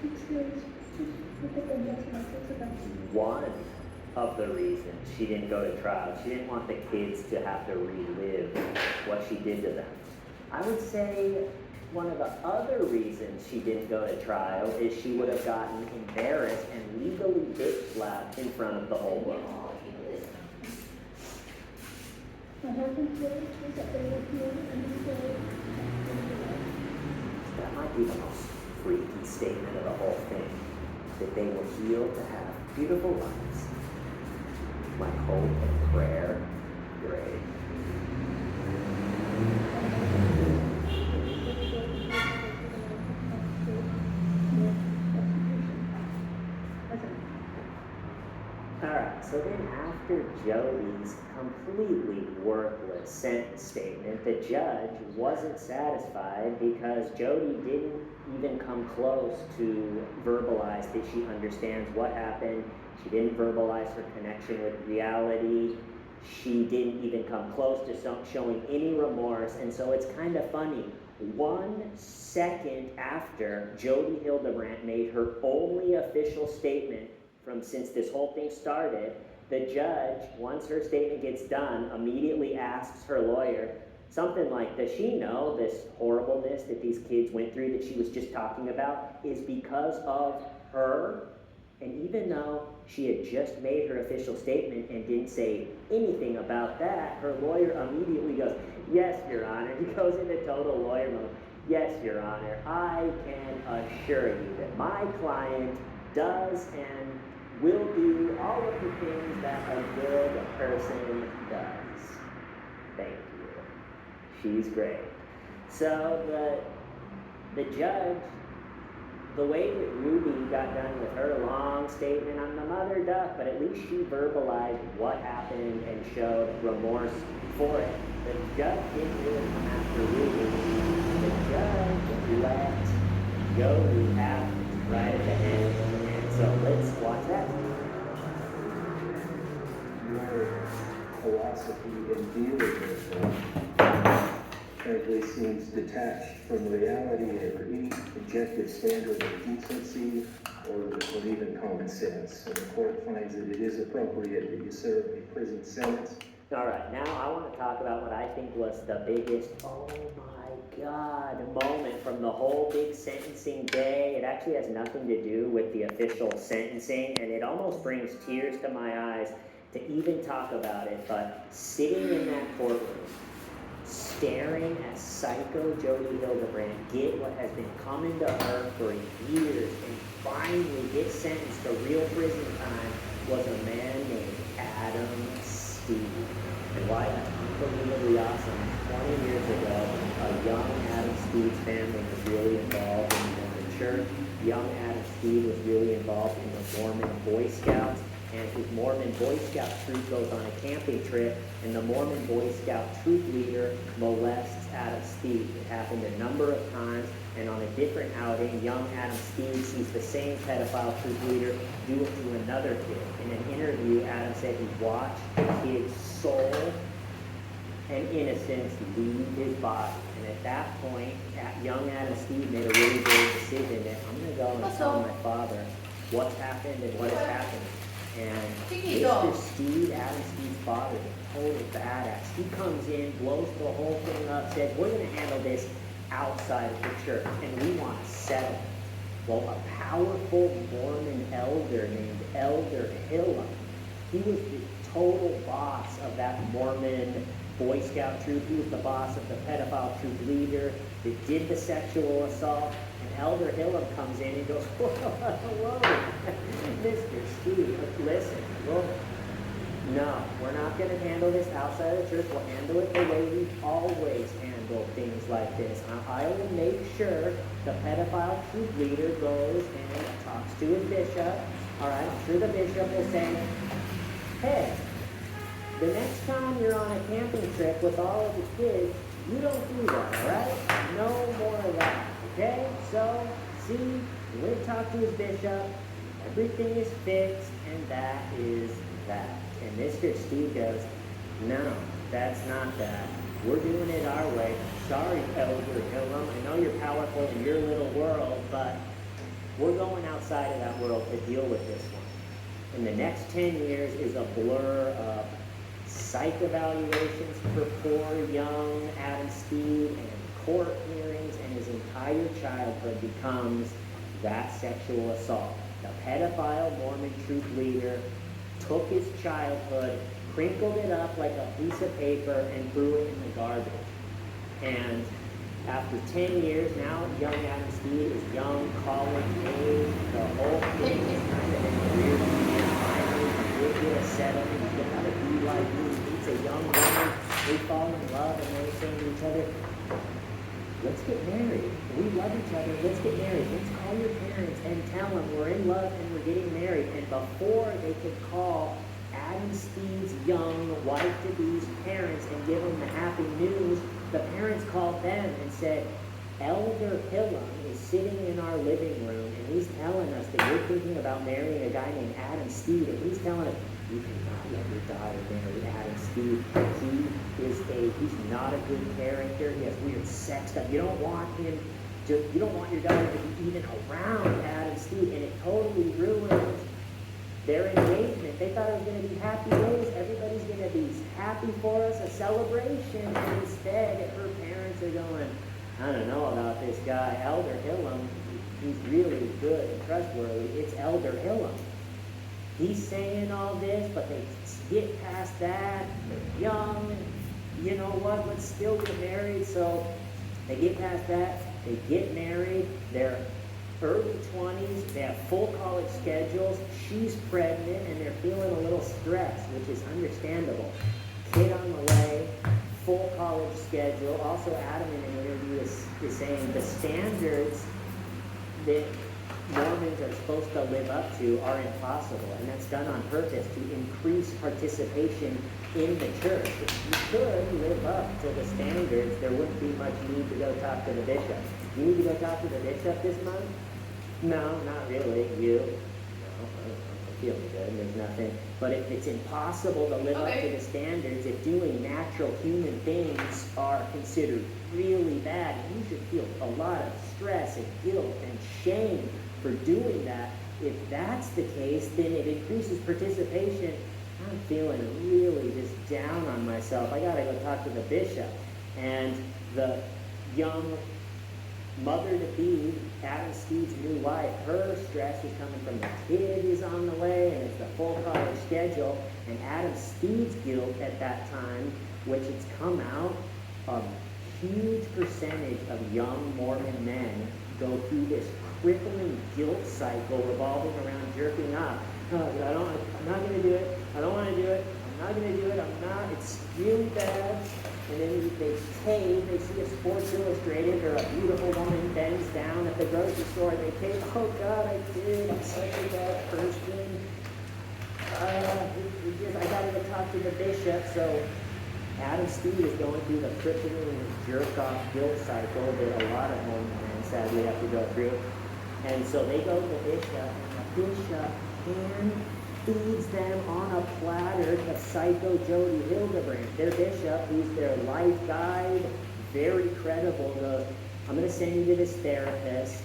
Experience, look at them, that's my kids about. One of the reasons she didn't go to trial, she didn't want the kids to have to relive what she did to them. I would say one of the other reasons she didn't go to trial is she would have gotten embarrassed and legally bitch slapped in front of the whole world. My husband said was that they were healed and he said, That might be the most freaky statement of the whole thing. That they were healed to have beautiful lives. My hope and prayer, great. Alright, so then after Jody's completely worthless sentence statement, the judge wasn't satisfied because Jody didn't even come close to verbalize that she understands what happened. She didn't verbalize her connection with reality. She didn't even come close to showing any remorse, and so it's kind of funny. 1 second after Jody Hildebrandt made her only official statement from since this whole thing started. The judge, once her statement gets done, immediately asks her lawyer something like, does she know this horribleness that these kids went through that she was just talking about is because of her? And even though she had just made her official statement and didn't say anything about that, her lawyer immediately goes, yes, Your Honor. He goes into total lawyer mode. Yes, Your Honor, I can assure you that my client does and will do all of the things that a good person does. Thank you. She's great. So the judge, the way that Ruby got done with her long statement, I'm the mother duck, but at least she verbalized what happened and showed remorse for it. The judge didn't really come after Ruby. The judge let Jody have it right at the end. And so let's watch that. Your philosophy in dealing with them frankly seems detached from reality or any objective standard of decency or even common sense. And the court finds that it is appropriate that you serve a prison sentence. All right, now I want to talk about what I think was the biggest, oh my God, moment from the whole big sentencing day. It actually has nothing to do with the official sentencing, and it almost brings tears to my eyes to even talk about it, but sitting in that courtroom, staring at psycho Jodi Hildebrandt get what has been coming to her for years and finally get sentenced to real prison time was a man named Adam Steed. And why that's unbelievably awesome, 20 years ago, a young Adam Steed's family was really involved in the Mormon church. Young Adam Steed was really involved in the Mormon Boy Scouts. And his Mormon Boy Scout troop goes on a camping trip, and the Mormon Boy Scout troop leader molests Adam Steed. It happened a number of times, and on a different outing, young Adam Steed sees the same pedophile troop leader do it to another kid. In an interview, Adam said he watched the kid's soul and innocence leave his body. And at that point, young Adam Steed made a really bold decision that I'm going to go and tell my father what's happened and what has happened. And Mr. Steed, Adam Steed's father, is a total badass. He comes in, blows the whole thing up, says, we're going to handle this outside of the church, and we want to settle. Well, a powerful Mormon elder named Elder Hillam, he was the total boss of that Mormon Boy Scout troop. He was the boss of the pedophile troop leader that did the sexual assault. And Elder Hillam comes in and goes, whoa, whoa, Mr. Steed, listen, look, no, we're not going to handle this outside of the church. We'll handle it the way we've always handled things like this. I will make sure the pedophile troop leader goes and talks to his bishop. All right, I'm sure the bishop will say, hey, the next time you're on a camping trip with all of the kids, you don't do that, all right? No more of that, okay? So, see, he went to talk to his bishop, everything is fixed, and that is that. And Mr. Steed goes, no, that's not that. We're doing it our way. Sorry, Elder Hillam, I know you're powerful in your little world, but we're going outside of that world to deal with this one. And the next 10 years is a blur of psych evaluations for poor young Adam Steed and court hearings, and his entire childhood becomes that sexual assault. The pedophile Mormon troop leader took his childhood, crinkled it up like a piece of paper, and threw it in the garbage. And after 10 years, now young Adam Steed is young, college age, the whole thing is kind of in the rear view. Finally, he did get a settlement, he's getting out of BYU, he meets a young woman, they fall in love, and they're saying to each other, let's get married. We love each other, let's get married. Let's call your parents and tell them we're in love and we're getting married. And before they could call Adam Steed's young wife-to-be's parents and give them the happy news, the parents called them and said, Elder Hillam is sitting in our living room and he's telling us that you're thinking about marrying a guy named Adam Steed, and he's telling us, you cannot let your daughter marry Adam Steed. He's not a good character. He has weird sex stuff. You don't want your daughter to be even around Adam Steed, and it totally ruins their engagement. They thought it was going to be happy days. Everybody's going to be happy for us, a celebration. And instead, her parents are going, I don't know about this guy, Elder Hillam. He's really good and trustworthy. It's Elder Hillam. He's saying all this, but they get past that. They're young. You know what? Let's still get married. So they get past that. They get married. They're early 20s. They have full college schedules. She's pregnant, and they're feeling a little stressed, which is understandable. Kid on the way. Full college schedule. Also, Adam in an interview is saying the standards that Mormons are supposed to live up to are impossible, and that's done on purpose to increase participation in the church. If you could live up to the standards, there wouldn't be much need to go talk to the bishop. You need to go talk to the bishop this month? No, not really. You? No, I'm feeling good. There's nothing. But if it's impossible to live up to the standards, if doing natural human things are considered really bad, you should feel a lot of stress and guilt and shame for doing that. If that's the case, then it increases participation. I'm feeling really just down on myself. I gotta go talk to the bishop. And the young mother-to-be, Adam Steed's new wife, her stress is coming from the kid is on the way, and it's the full college schedule. And Adam Steed's guilt at that time, which it's come out, a huge percentage of young Mormon men go through this crippling guilt cycle revolving around jerking off. Oh, I'm not going to do it. I don't want to do it. I'm not going to do it. I'm not. It's really bad. And then they see a Sports Illustrated or a beautiful woman bends down at the grocery store. They tape, oh God, I did. I'm such a bad person. I got to go talk to the bishop. So Adam Steed is going through the crippling jerk-off guilt cycle that a lot of Mormon men sadly have to go through. And so they go to the bishop, and the bishop hand feeds them on a platter to Psycho Jody Hildebrandt, their bishop, who's their life guide, very credible. I'm going to send you to this therapist.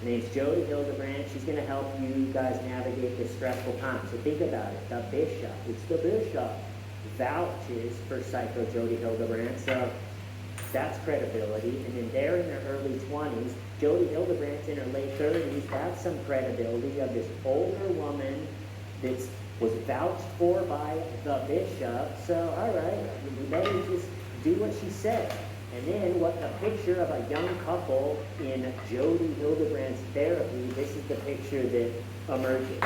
Her name's Jody Hildebrandt. She's going to help you guys navigate this stressful time. So think about it. The bishop, it's the bishop, vouches for Psycho Jody Hildebrandt. So that's credibility. And then they're in their early 20s. Jody Hildebrandt's in her late 30s. That's some credibility of this older woman that was vouched for by the bishop. So, all right, we better just do what she said. And then what the picture of a young couple in Jody Hildebrandt's therapy, this is the picture that emerges.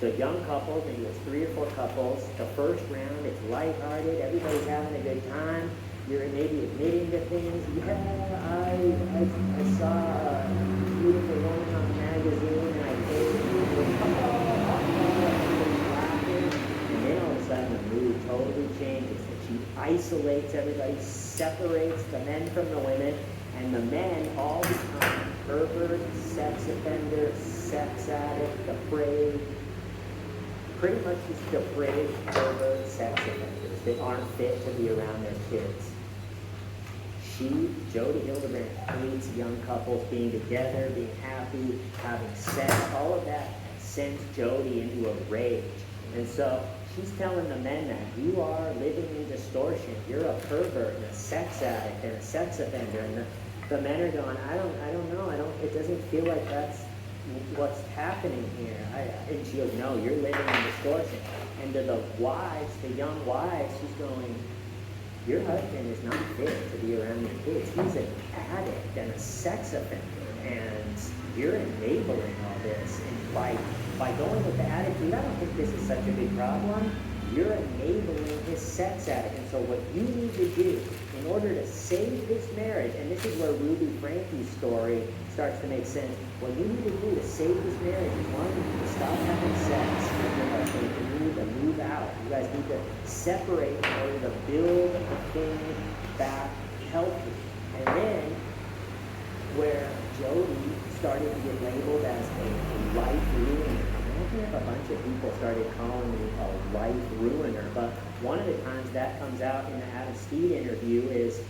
The young couple, maybe it's 3 or 4 couples. The first round, it's lighthearted. Everybody's having a good time. You're maybe admitting to things. Yeah, I saw a beautiful woman on the magazine, and I paid and then all of a sudden the mood totally changes. And she isolates everybody, separates the men from the women, and the men all become pervert, sex offender, sex addict, depraved, pretty much just depraved, pervert, sex offenders that aren't fit to be around their kids. Jody Hildebrandt, hates young couples being together, being happy, having sex. All of that sends Jody into a rage. And so she's telling the men that you are living in distortion. You're a pervert and a sex addict and a sex offender. And the men are going, I don't know. It doesn't feel like that's what's happening here. And she goes, no, you're living in distortion. And to the wives, the young wives, she's going, your husband is not fit to be around your kids. He's an addict and a sex offender, and you're enabling all this. And by going with the attitude, I don't think this is such a big problem, you're enabling his sex addict. And so what you need to do in order to save this marriage, and this is where Ruby Frankie's story starts to make sense, what you need to do to save this marriage is, one, you need to stop having sex with your husband. You need to move out. You guys need to separate in order to build the thing back healthy. And then, where Jody started to get labeled as a life ruiner. Imagine if a bunch of people started calling me a life ruiner. But one of the times that comes out in the Adam Steed interview is,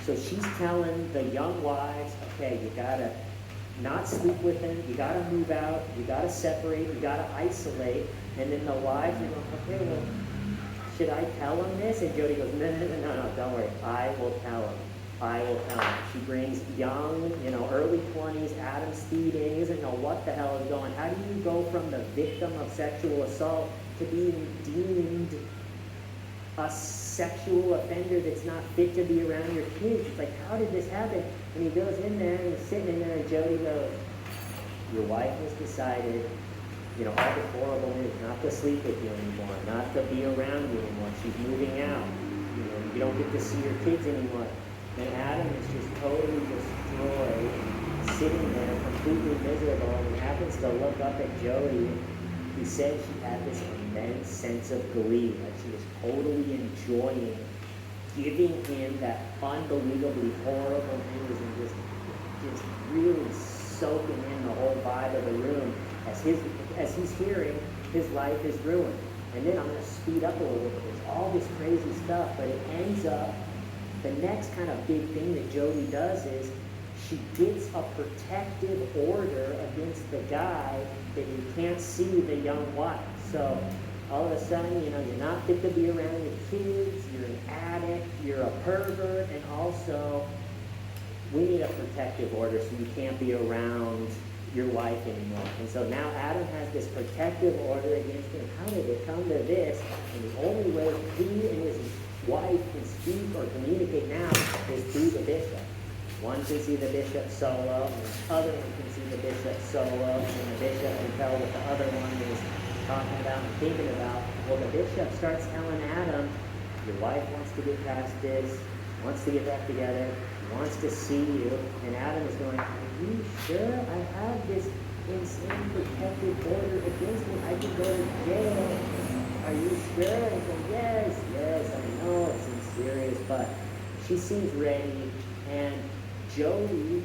so she's telling the young wives, okay, you gotta not sleep with him, you gotta move out, you gotta separate, you gotta isolate. And then the wives are going, okay, well, should I tell him this? And Jody goes, no, don't worry, I will tell him. I will tell him. She brings young, early 20s Adam Steed in. He doesn't know what the hell is going. How do you go from the victim of sexual assault to being deemed a sexual offender that's not fit to be around your kids? It's like, how did this happen? And he goes in there and he's sitting in there and Jody goes, your wife has decided, all the horrible news, not to sleep with you anymore, not to be around you anymore. She's moving out. You don't get to see your kids anymore. And Adam is just totally destroyed, sitting there completely miserable, and he happens to look up at Jody. He said she had this immense sense of glee, like she was totally enjoying giving him that unbelievably horrible news and just really soaking in the whole vibe of the room as he's hearing his life is ruined. And then I'm going to speed up a little bit. There's all this crazy stuff, but it ends up, the next kind of big thing that Jody does is she gets a protective order against the guy that you can't see the young wife. So all of a sudden, you're not fit to be around your kids, you're an addict, you're a pervert, and also we need a protective order so you can't be around your wife anymore. And so now Adam has this protective order against him. How did it come to this? And the only way he and his wife can speak or communicate now is through the bishop. One can see the bishop solo, and the other one can see the bishop solo, and the bishop can tell what the other one is talking about and thinking about. Well, the bishop starts telling Adam, your wife wants to get past this, wants to get back together, wants to see you. And Adam is going, are you sure I have this insane protective order against me? I could go to jail. Are you sure? And he goes, yes, I know it seems serious, but she seems ready. And Jody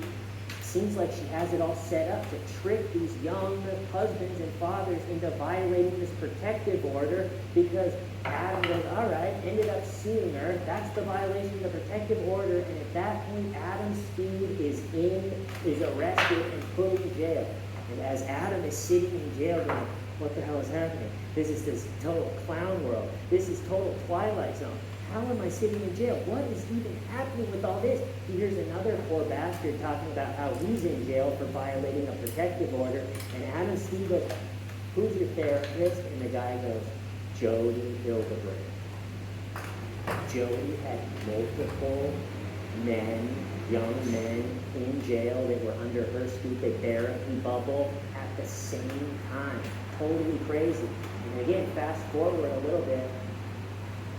seems like she has it all set up to trick these young husbands and fathers into violating this protective order, because Adam goes, all right, ended up suing her. That's the violation of the protective order. And at that point, Adam Steed is arrested and put in jail. And as Adam is sitting in jail going, what the hell is happening? This is this total clown world. This is total Twilight Zone. How am I sitting in jail? What is even happening with all this? He hears another poor bastard talking about how he's in jail for violating a protective order. And Adam Steed goes, who's your therapist? And the guy goes, Jody Hildebrand. Jody had multiple men, young men, in jail that were under her stupid therapy bubble at the same time. Totally crazy. And again, fast forward a little bit.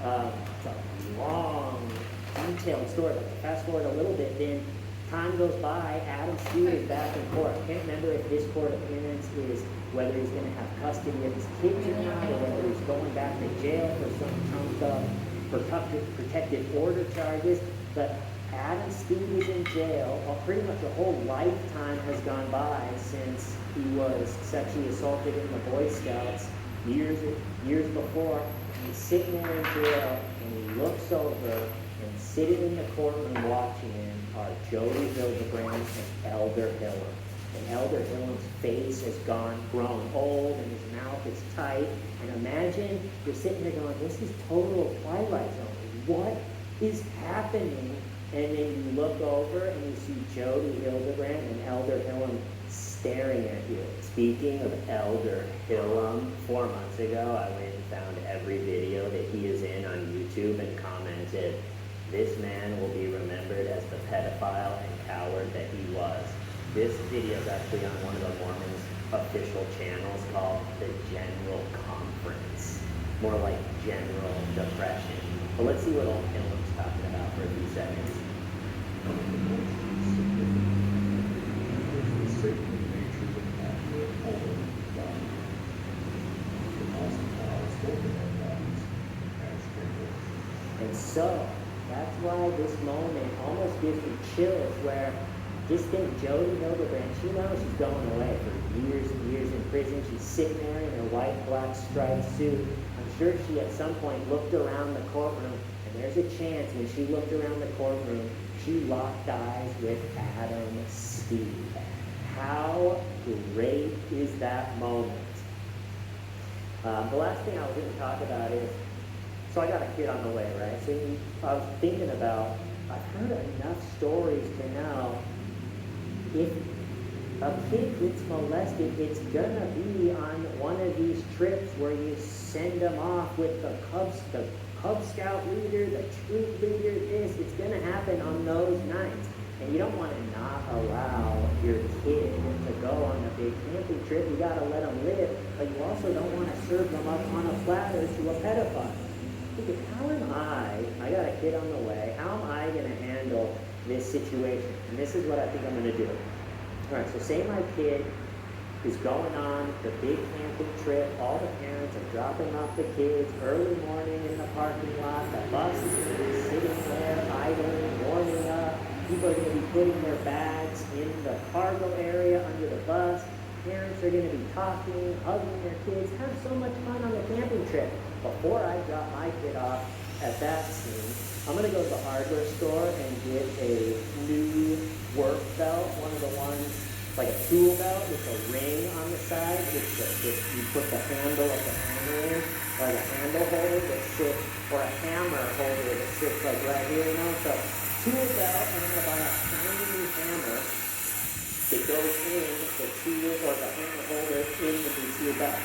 It's a long, detailed story, but fast forward a little bit, then time goes by, Adam Steed is back in court. I can't remember if his court appearance is whether he's going to have custody of his kids or not, or whether he's going back to jail for some chunk of protective order charges, but Adam Steed is in jail. Well, pretty much a whole lifetime has gone by since he was sexually assaulted in the Boy Scouts years before. He's sitting there in jail, and he looks over, and sitting in the courtroom watching him are Jody Hildebrand and Elder Hillam. And Elder Hillam's face has grown old, and his mouth is tight. And imagine you're sitting there going, this is total Twilight Zone. What is happening? And then you look over, and you see Jody Hildebrand and Elder Hillam staring at you. Speaking of Elder Hillam, 4 months ago, I went and found every video that he is in on YouTube and commented, this man will be remembered as the pedophile and coward that he was. This video is actually on one of the Mormons' official channels called the General Conference. More like General Depression. But let's see what old Hillam's talking about for a few seconds. And so, that's why this moment almost gives me chills, where just think Jody Hildebrand, she knows she's going away for years and years in prison. She's sitting there in her white, black striped suit. I'm sure she at some point looked around the courtroom, and there's a chance when she looked around the courtroom, she locked eyes with Adam Steed. How great is that moment? The last thing I was going to talk about is, so I got a kid on the way, right? So I was thinking about, I've heard enough stories to know if a kid gets molested, it's gonna be on one of these trips where you send them off with the Cub Scout leader, the troop leader, this. It's gonna happen on those nights. And you don't want to not allow your kid to go on a big camping trip. You gotta let them live, but you also don't want to serve them up on a platter to a pedophile. Because how am I got a kid on the way, how am I gonna handle this situation? And this is what I think I'm gonna do. All right, so say my kid is going on the big camping trip. All the parents are dropping off the kids early morning in the parking lot. The bus is going to be sitting there idling, warming up. People are going to be putting their bags in the cargo area under the bus. Parents are going to be talking, hugging their kids, have so much fun on the camping trip. Before I drop my kid off at that scene, I'm going to go to the hardware store and get a new work belt, one of the ones like a tool belt with a ring on the side, you put the handle of the hammer in, like a handle holder that sits, or a hammer holder that sits like right here, you know? So tool belt, and I'm going to buy a tiny new hammer that goes in the tool or the hammer holder in the new tool belt.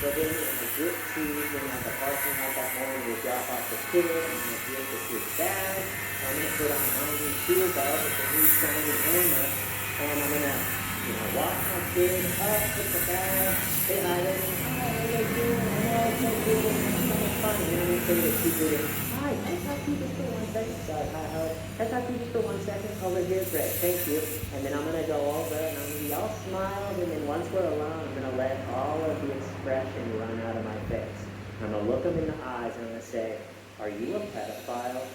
So then when I get to, at the parking lot that morning, we drop off the kid, I'm going to get the kid's bag, I'm going to put on my new tool belt with the new shiny hammer, and I'm going to walk my kid up, put the bag, say hi to them, hi, how are you doing? Oh, so good, so much fun. And then I'm going to say to the kid, hi, can I talk to you just for 1 second? Sorry, hi, how? Can I talk to you just for 1 second? Over here, great, thank you. And then I'm going to go over and I'm going to be all smiles, and then once we're alone, I'm going to let all of the expression run out of my face. I'm going to look them in the eyes and I'm going to say, are you a pedophile?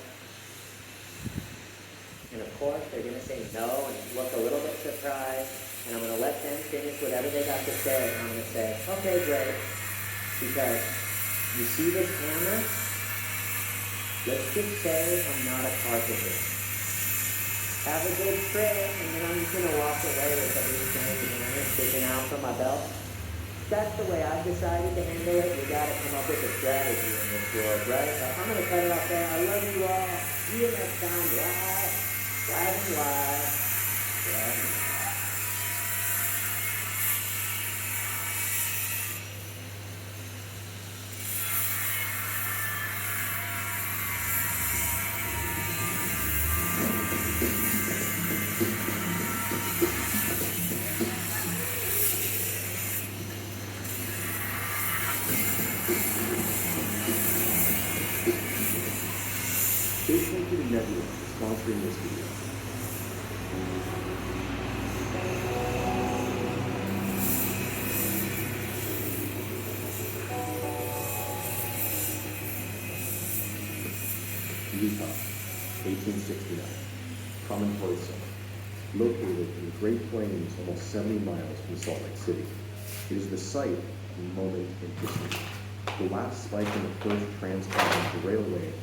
And of course, they're going to say no and look a little bit surprised. And I'm going to let them finish whatever they got to say. And I'm going to say, okay, great. Because you see this hammer? Let's just say I'm not a part of it. Have a good trip. And then I'm just going to walk away with a loose hammer sticking out from my belt. That's the way I've decided to handle it. You got to come up with a strategy in this world, right? So I'm going to cut it off there. I love you all. See you next time. Bye. Live and live. Yeah. Big thank you to Nebula for sponsoring this video. Utah, 1869. Promontory Summit. Located in the Great Plains, almost 70 miles from Salt Lake City. It is the site of a moment in history. The last spike in the first transcontinental railway is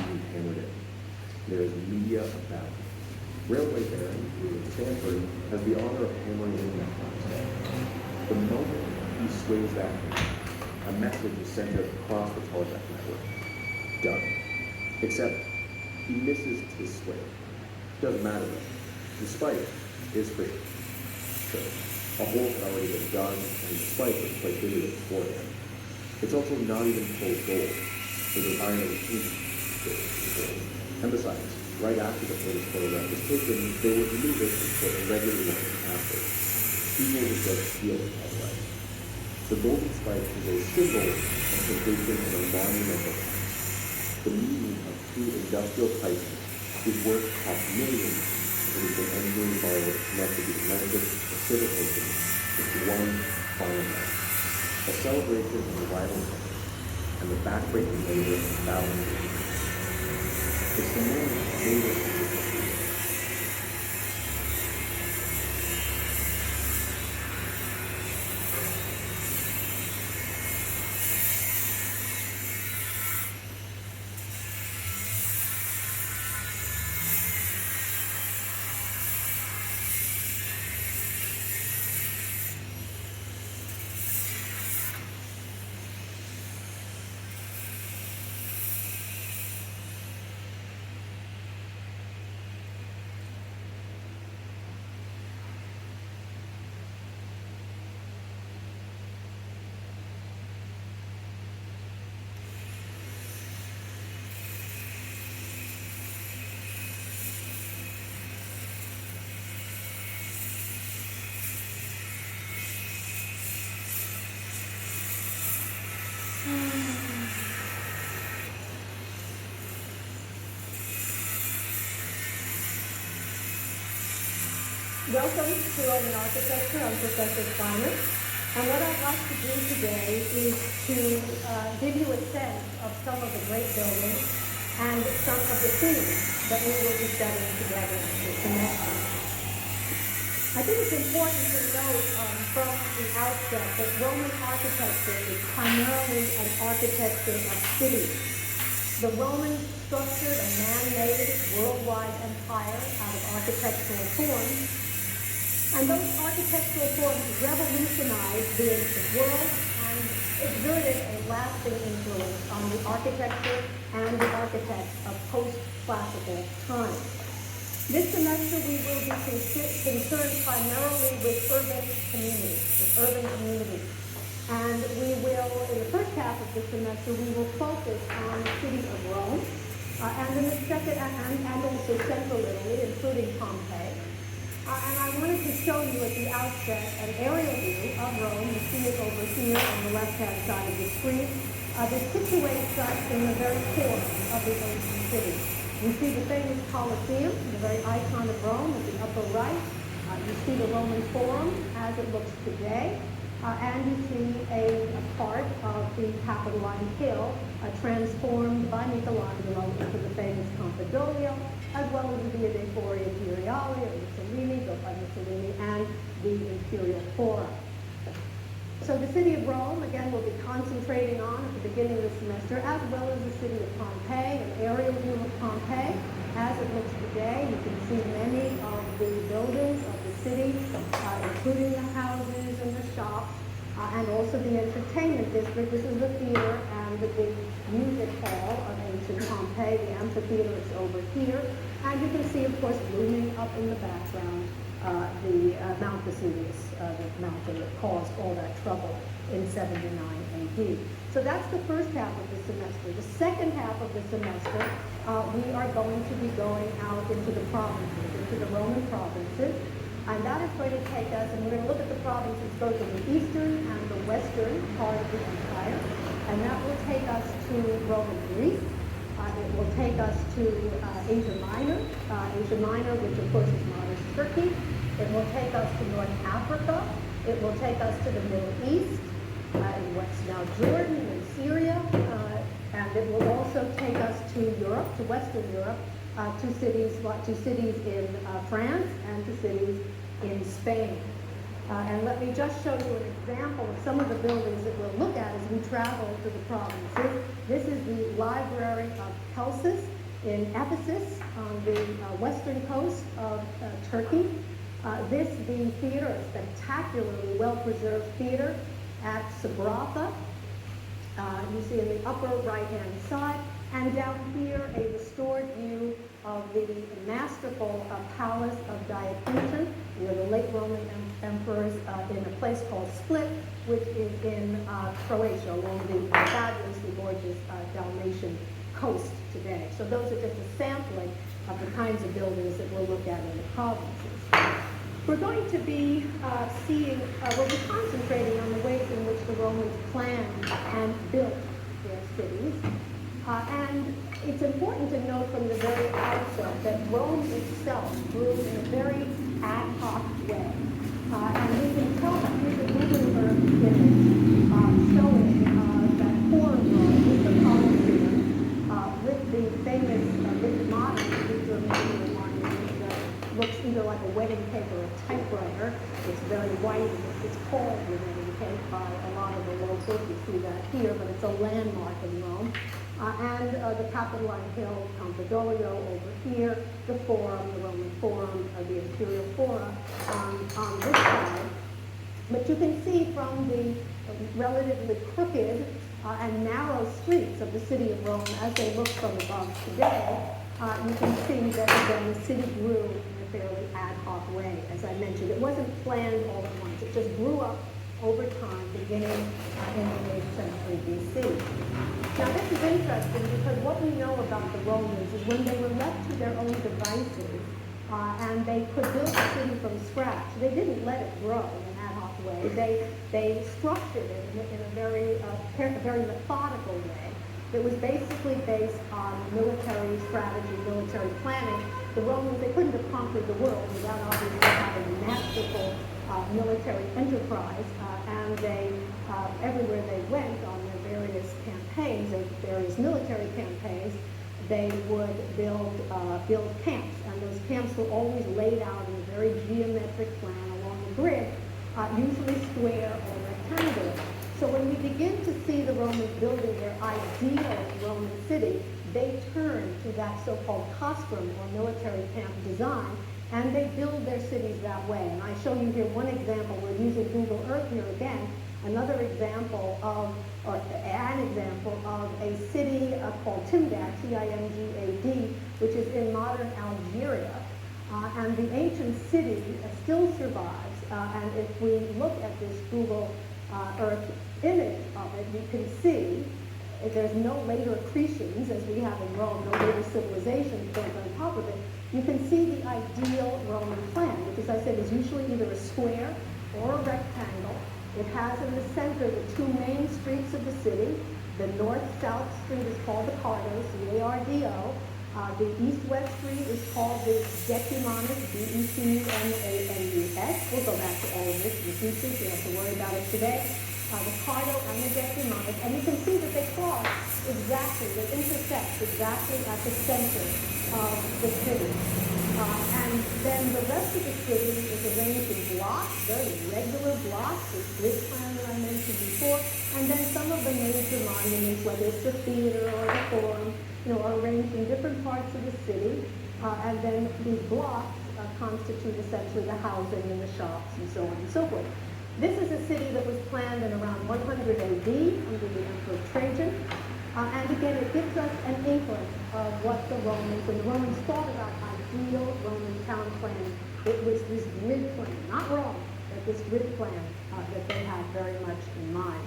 being hammered in. There is media about. Railway Baron William Stanford has the honor of hammering in that concept. The moment he sways that hammer, a message is sent out across the telegraph network. Done. Except he misses his sway. Doesn't matter though. The spike is free. So a hole had already been done, and the spike was placed into it beforehand. It's also not even full gold. It was iron gold. And besides, right after the first photograph was taken, they would remove it and put a regular one after. People would just steal it outright. The golden spike is a symbol of completion of a monumental act. The meaning of two industrial pipes whose work cost millions, and has been engineered by connected the Atlantic Pacific Ocean with one final night. A celebration of the rival company and the backbreaking labor of thousands of years. It's the moment later of the history. Welcome to Roman Architecture. I'm Professor Kleiner. And what I'd like to do today is to give you a sense of some of the great buildings and some of the themes that we will be studying together this semester. I think it's important to note from the outset that Roman architecture is primarily an architecture of cities. The Romans structured a man-made worldwide empire out of architectural forms, and those architectural forms revolutionized the ancient world and exerted a lasting influence on the architecture and the architects of post-classical times. This semester we will be concerned primarily with urban communities. And we will, in the first half of the semester, we will focus on the city of Rome, and in the second, and also central Italy, including Pompeii. And I wanted to show you at the outset an aerial view of Rome. You see it over here on the left-hand side of the screen. This situates us in the very core of the ancient city. You see the famous Colosseum, the very icon of Rome, at the upper right. You see the Roman Forum as it looks today. And you see a part of the Capitoline Hill transformed by Michelangelo into the famous Campidoglio, as well as the Via dei Fori Imperiali of Mussolini, built by Mussolini, and the Imperial Forum. So the city of Rome, again, we'll be concentrating on at the beginning of the semester, as well as the city of Pompeii, an aerial view of Pompeii. As it looks today, you can see many of the buildings of the city, including the houses and the shops, and also the entertainment district. This is the theater and the big music hall of ancient Pompeii. The amphitheater is over here. And you can see, of course, looming up in the background, the Mount Vesuvius, the mountain that caused all that trouble in 79 AD. So that's the first half of the semester. The second half of the semester, we are going to be going out into the provinces, into the Roman provinces, and that is going to take us, and we're going to look at the provinces both in the eastern and the western part of the empire, and that will take us to Roman Greece. It will take us to Asia Minor, which of course is modern Turkey. It will take us to North Africa. It will take us to the Middle East, in what's now Jordan and Syria, and it will also take us to Europe, to Western Europe, to cities in France and to cities in Spain. And let me just show you an example of some of the buildings that we'll look at as we travel to the provinces. This is the Library of Celsus in Ephesus on the western coast of Turkey. The theater, a spectacularly well-preserved theater at Sabratha. You see in the upper right-hand side. And down here, a restored view of the masterful palace of Diocletian, where the late Roman emperors in a place called Split, which is in Croatia, along the fabulously gorgeous Dalmatian coast today. So those are just a sampling of the kinds of buildings that we'll look at in the provinces. We're going to be we'll be concentrating on the ways in which the Romans planned and built their cities. And it's important to note from the very outset that Rome itself grew in a very ad hoc way. And we can tell that here's a Gutenberg image showing that core of Rome with the Colosseum, with the famous big modern German monument that looks either like a wedding cake or a typewriter. It's very white. It's called the wedding cake by a lot of the locals. You see that here, but it's a landmark in Rome. And the Capitoline Hill, Campidoglio over here, the Forum, the Roman Forum, the Imperial Forum on this side. But you can see from the relatively crooked and narrow streets of the city of Rome as they look from above today, you can see that again the city grew in a fairly ad hoc way. As I mentioned, it wasn't planned all at once. It just grew up over time, beginning in the 8th century BC. Now this is interesting because what we know about the Romans is when they were left to their own devices and they could build a city from scratch, they didn't let it grow in an ad hoc way. They structured it in a very methodical way. It was basically based on military strategy, military planning. The Romans, they couldn't have conquered the world without obviously having a masterful military enterprise, and they, everywhere they went on their various campaigns, their various military campaigns, they would build camps, and those camps were always laid out in a very geometric plan along the grid, usually square or rectangular. So when we begin to see the Romans building their ideal Roman city, they turn to that so-called castrum, or military camp design, and they build their cities that way. And I show you here one example. We're using Google Earth here again. Another example of, or an example of a city called Timgad, Timgad, which is in modern Algeria. And the ancient city still survives. And if we look at this Google Earth image of it, you can see there's no later accretions, as we have in Rome, no later civilizations built on top of it. You can see the ideal Roman plan, which, as I said, is usually either a square or a rectangle. It has in the center the two main streets of the city. The north-south street is called the Cardo, C-A-R-D-O. The east-west street is called the Decumanus, D-E-C-U-M-A-N-U-S. We'll go back to all of this in the future, so you don't have to worry about it today. The Cardo and the Decumanus, and you can see that they cross exactly, they intersect exactly at the center of the city. And then the rest of the city is arranged in blocks, very regular blocks, this grid plan that I mentioned before, and then some of the major monuments, whether it's the theater or the forum, are arranged in different parts of the city, and then these blocks constitute essentially the housing and the shops and so on and so forth. This is a city that was planned in around 100 AD under the Emperor Trajan. And again, it gives us an inkling of what the Romans, when the Romans thought about ideal Roman town plan, it was this grid plan, not Rome, but this grid plan that they had very much in mind.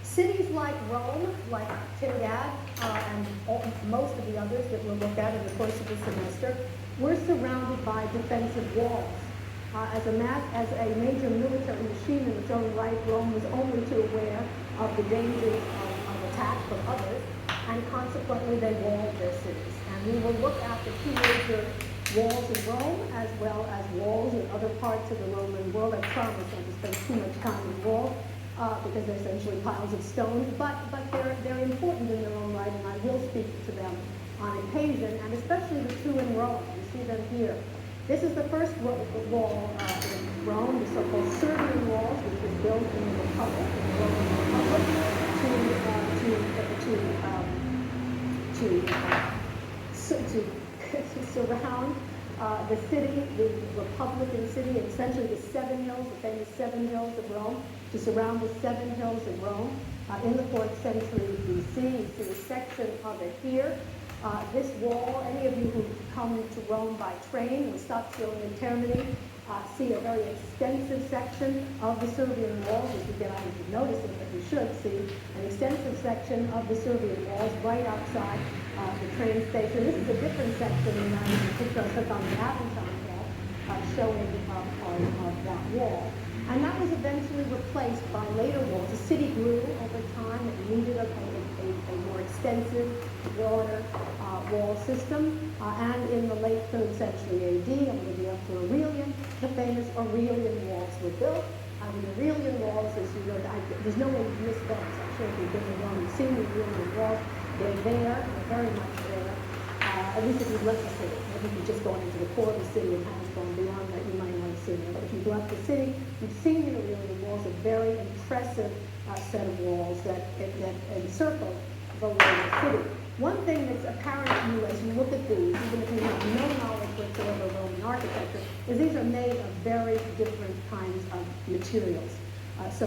Cities like Rome, like Timgad, and most of the others that we'll look at in the course of the semester, were surrounded by defensive walls. As a major military machine in its own right, Rome was only too aware of the dangers of attack from others, and consequently they walled their cities. And we will look at the two major walls in Rome, as well as walls in other parts of the Roman world. I promise not to spend too much time on walls, because they're essentially piles of stone, but they're important in their own right, and I will speak to them on occasion, and especially the two in Rome. You see them here. This is the first wall in Rome, the so-called Servian walls, which was built in the Republic, in the Roman Republic, to surround the city, the Republican city, essentially the Seven Hills, the famous Seven Hills of Rome, to surround the Seven Hills of Rome. In the 4th century BC, you see a section of it here. This wall, any of you who come to Rome by train, Stazio and Termini, see a very extensive section of the Servian walls. As you get out, you should notice it, but you should see an extensive section of the Servian walls right outside the train station. This is a different section than I picture I took on the Aventine wall, showing part of that wall. And that was eventually replaced by later walls. The city grew over time. It needed a more extensive, broader wall system. And in the late 3rd century AD, under the Emperor Aurelian, the famous Aurelian walls were built. The Aurelian walls, as you know, there's no way to miss those. I'm sure if you've been in Rome and seen the Aurelian walls, they're there, they're very much there. At least if you've left the city. Maybe if you've just gone into the core of the city and haven't gone beyond that, you might not have seen them. But if you've left the city, you've seen the Aurelian walls, a very impressive set of walls that encircle the Roman city. One thing that's apparent to you as you look at these, even if you have no knowledge whatsoever of Roman architecture, is these are made of very different kinds of materials. So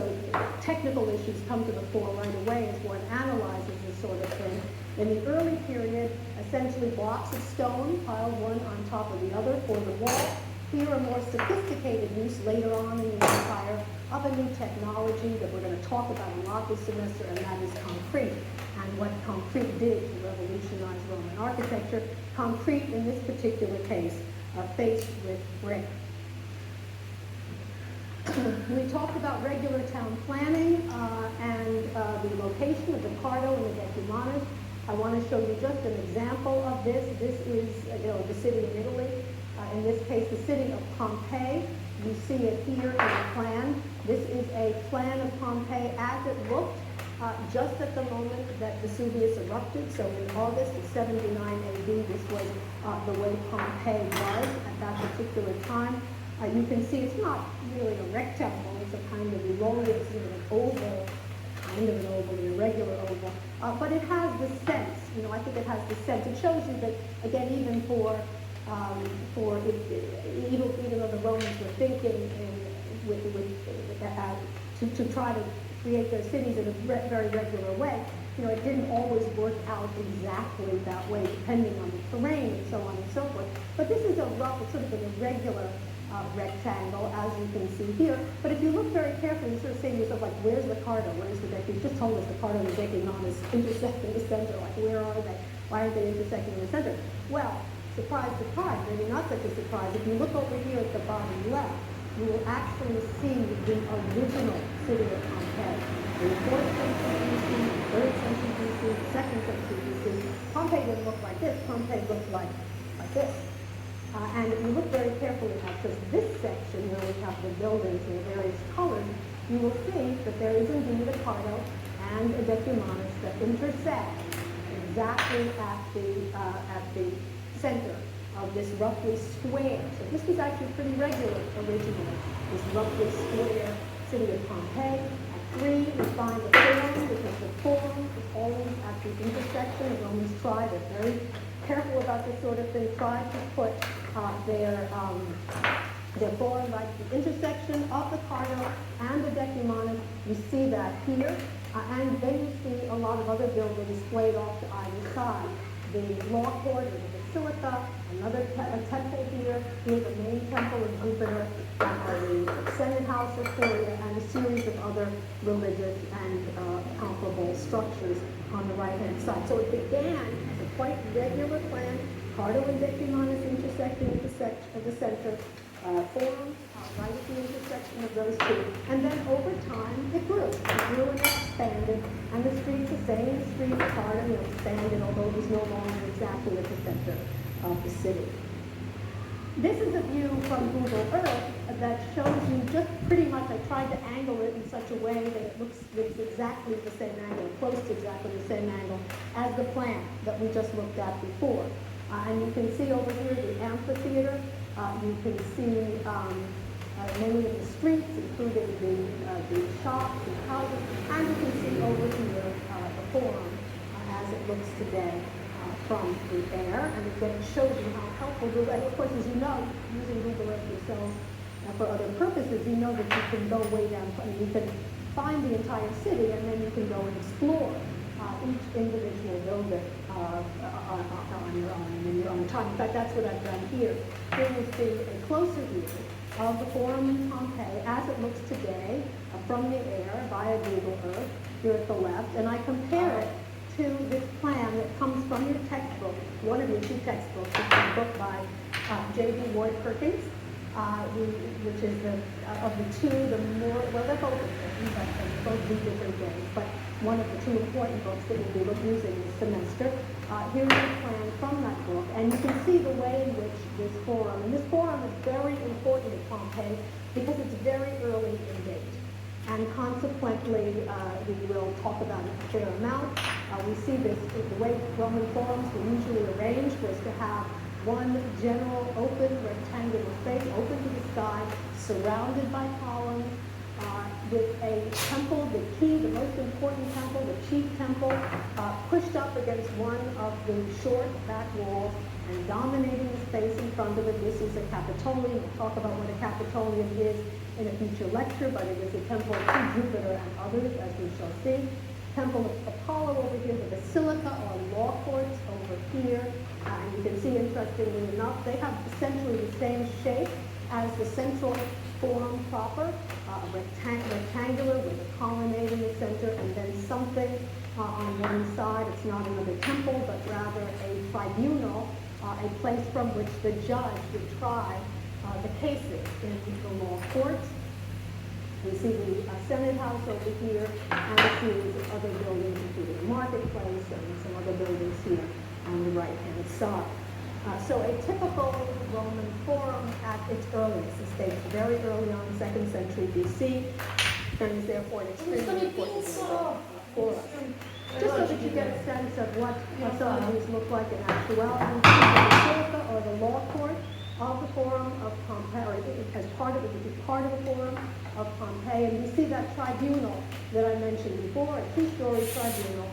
technical issues come to the fore right away as one analyzes this sort of thing. In the early period, essentially blocks of stone piled one on top of the other for the wall. Here a more sophisticated use later on in the empire of a new technology that we're going to talk about a lot this semester, and that is concrete, and what concrete did to revolutionize Roman architecture. Concrete, in this particular case, faced with brick. We talked about regular town planning and the location of the Cardo and the Decumanos. I want to show you just an example of this. This is, the city in Italy. In this case, the city of Pompeii. You see it here in the plan. This is a plan of Pompeii as it looked just at the moment that Vesuvius erupted. So in August of 79 AD, this was the way Pompeii was at that particular time. You can see it's not really a rectangle, it's a kind of elongated, sort of an oval, kind of an oval, an irregular oval. But it has the sense, I think it has the sense. It shows you that, again, even even though the Romans were thinking to try to create their cities in a very regular way, it didn't always work out exactly that way, depending on the terrain and so on and so forth. But this is a rough, it's sort of an irregular rectangle, as you can see here. But if you look very carefully, you sort of say to yourself, like, where's the Cardo? Where's the Decumanus? You just told us the Cardo and the Decumanus intersect in the center. Like, where are they? Why aren't they intersecting in the center? Well, surprise, surprise, maybe not such a surprise. If you look over here at the bottom left, you will actually see the original city of Pompeii. In the 4th century BC, 3rd century BC, 2nd century BC, Pompeii didn't look like this. Pompeii looked like this. And if you look very carefully at just this section where we have the buildings in various colors, you will see that there is indeed a Cardo and a Decumanus that intersect exactly at the center of this roughly square. So this was actually pretty regular originally, this roughly square city of Pompeii. At 3, we find the Forum, because the Forum is always at the intersection. The Romans tried, they're very careful about this sort of thing, tried to put their Forum right at the intersection of the Cardo and the Decumanus. You see that here. And then you see a lot of other buildings splayed off to either side. The law court or the basilica, another temple here, here's the main temple of Jupiter, the Senate House of Curia, and a series of other religious and comparable structures on the right-hand side. So it began as a quite regular plan, Cardo and Decumanus intersecting at the center, Forum right at the intersection of those two. And then over time, it grew. It grew and expanded, and the streets, the same street, Cardo, expanded, although it was no longer exactly at the center of the city. This is a view from Google Earth that shows you just pretty much, I tried to angle it in such a way that it looks exactly the same angle, close to exactly the same angle as the plan that we just looked at before. And you can see over here the amphitheater. You can see many of the streets, including the shops and houses, and you can see over here the Forum as it looks today from the air. And again, it shows you how helpful Google, and of course, as you know, using Google Earth yourself for other purposes, you know that you can go way down, you can find the entire city, and then you can go and explore each individual building in your own time. In fact, that's what I've done here. Here you see a closer view of the Forum in Pompeii as it looks today from the air via Google Earth here at the left, and I compare it to this plan that comes from your textbook, one of your two textbooks, which is a book by J.B. Ward Perkins, which is of the two, the more, well, they're both important, but they both do different things, but one of the two important books that we'll be using this semester. Here's the plan from that book, and you can see the way in which this Forum, and this Forum is very important at Pompeii because it's very early in date. And consequently, we will talk about it a fair amount. We see this, the way Roman forums were usually arranged was to have one general open rectangular space, open to the sky, surrounded by columns, with a temple, the key, the most important temple, the chief temple, pushed up against one of the short back walls and dominating the space in front of it. This is a Capitolium. We'll talk about what a Capitolium is in a future lecture, but it is a temple to Jupiter and others, as we shall see. Temple of Apollo over here, the Basilica or law courts over here. And you can see, interestingly enough, they have essentially the same shape as the central Forum proper, rectangular with a colonnade in the center, and then something on one side. It's not another temple, but rather a tribunal, a place from which the judge would try the cases in the law courts. We see the Senate House over here, and a series of other buildings, including the Marketplace and some other buildings here on the right-hand side. So a typical Roman forum at its earliest is dated very early on, 2nd century BC, and is therefore an extremely important building for us. Just so that you get a sense of what some of these look like in actuality, the basilica or the law court of the Forum of Pompeii, or as part of it would be part of the Forum of Pompeii, and you see that tribunal that I mentioned before, a two-story tribunal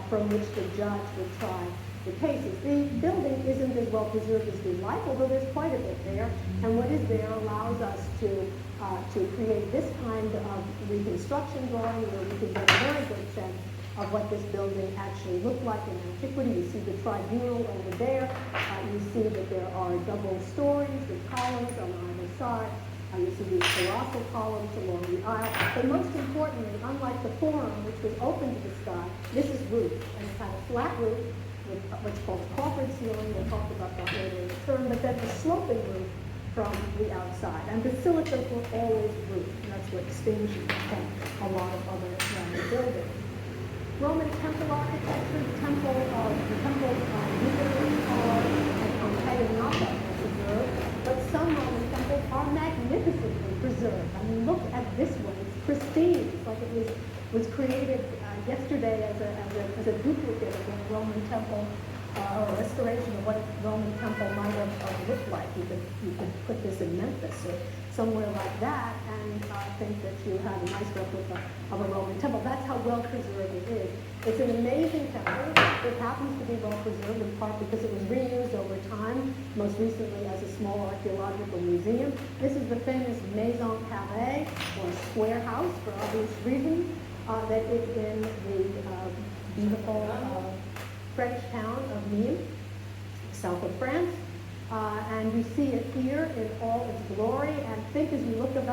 from which the judge would try the cases. The building isn't as well preserved as we'd like, although there's quite a bit there, and what is there allows us to create this kind of reconstruction drawing where we can get a very good sense of what this building actually looked like in antiquity. You see the tribunal over there. You see that there are double stories with columns on either side. You see these colossal columns along the aisle. But most importantly, unlike the Forum, which was open to the sky, this is roofed, and it had a flat roof with what's called a coffered ceiling. We'll talk about that later in the term, but then a sloping roof from the outside. And basilicas were always roofed, and that's what distinguishes them from a lot of other Roman buildings. Roman temple architecture, the temple of Jupiter and Pompeii are not that well preserved, but some Roman temples are magnificently preserved. I mean, look at this one; it's pristine. It's like it was created yesterday as a duplicate of a Roman temple or a restoration of what a Roman temple might have looked like. You could put this in Memphis or somewhere like that, and think that you have a nice replica of a Roman temple. That's how well preserved it is. It's an amazing temple. It happens to be well preserved in part because it was reused over time, most recently as a small archaeological museum. This is the famous Maison Carrée, or square house, for obvious reasons, that is in the beautiful French town of Nîmes, south of France. And you see it here in all its glory, and think as you look at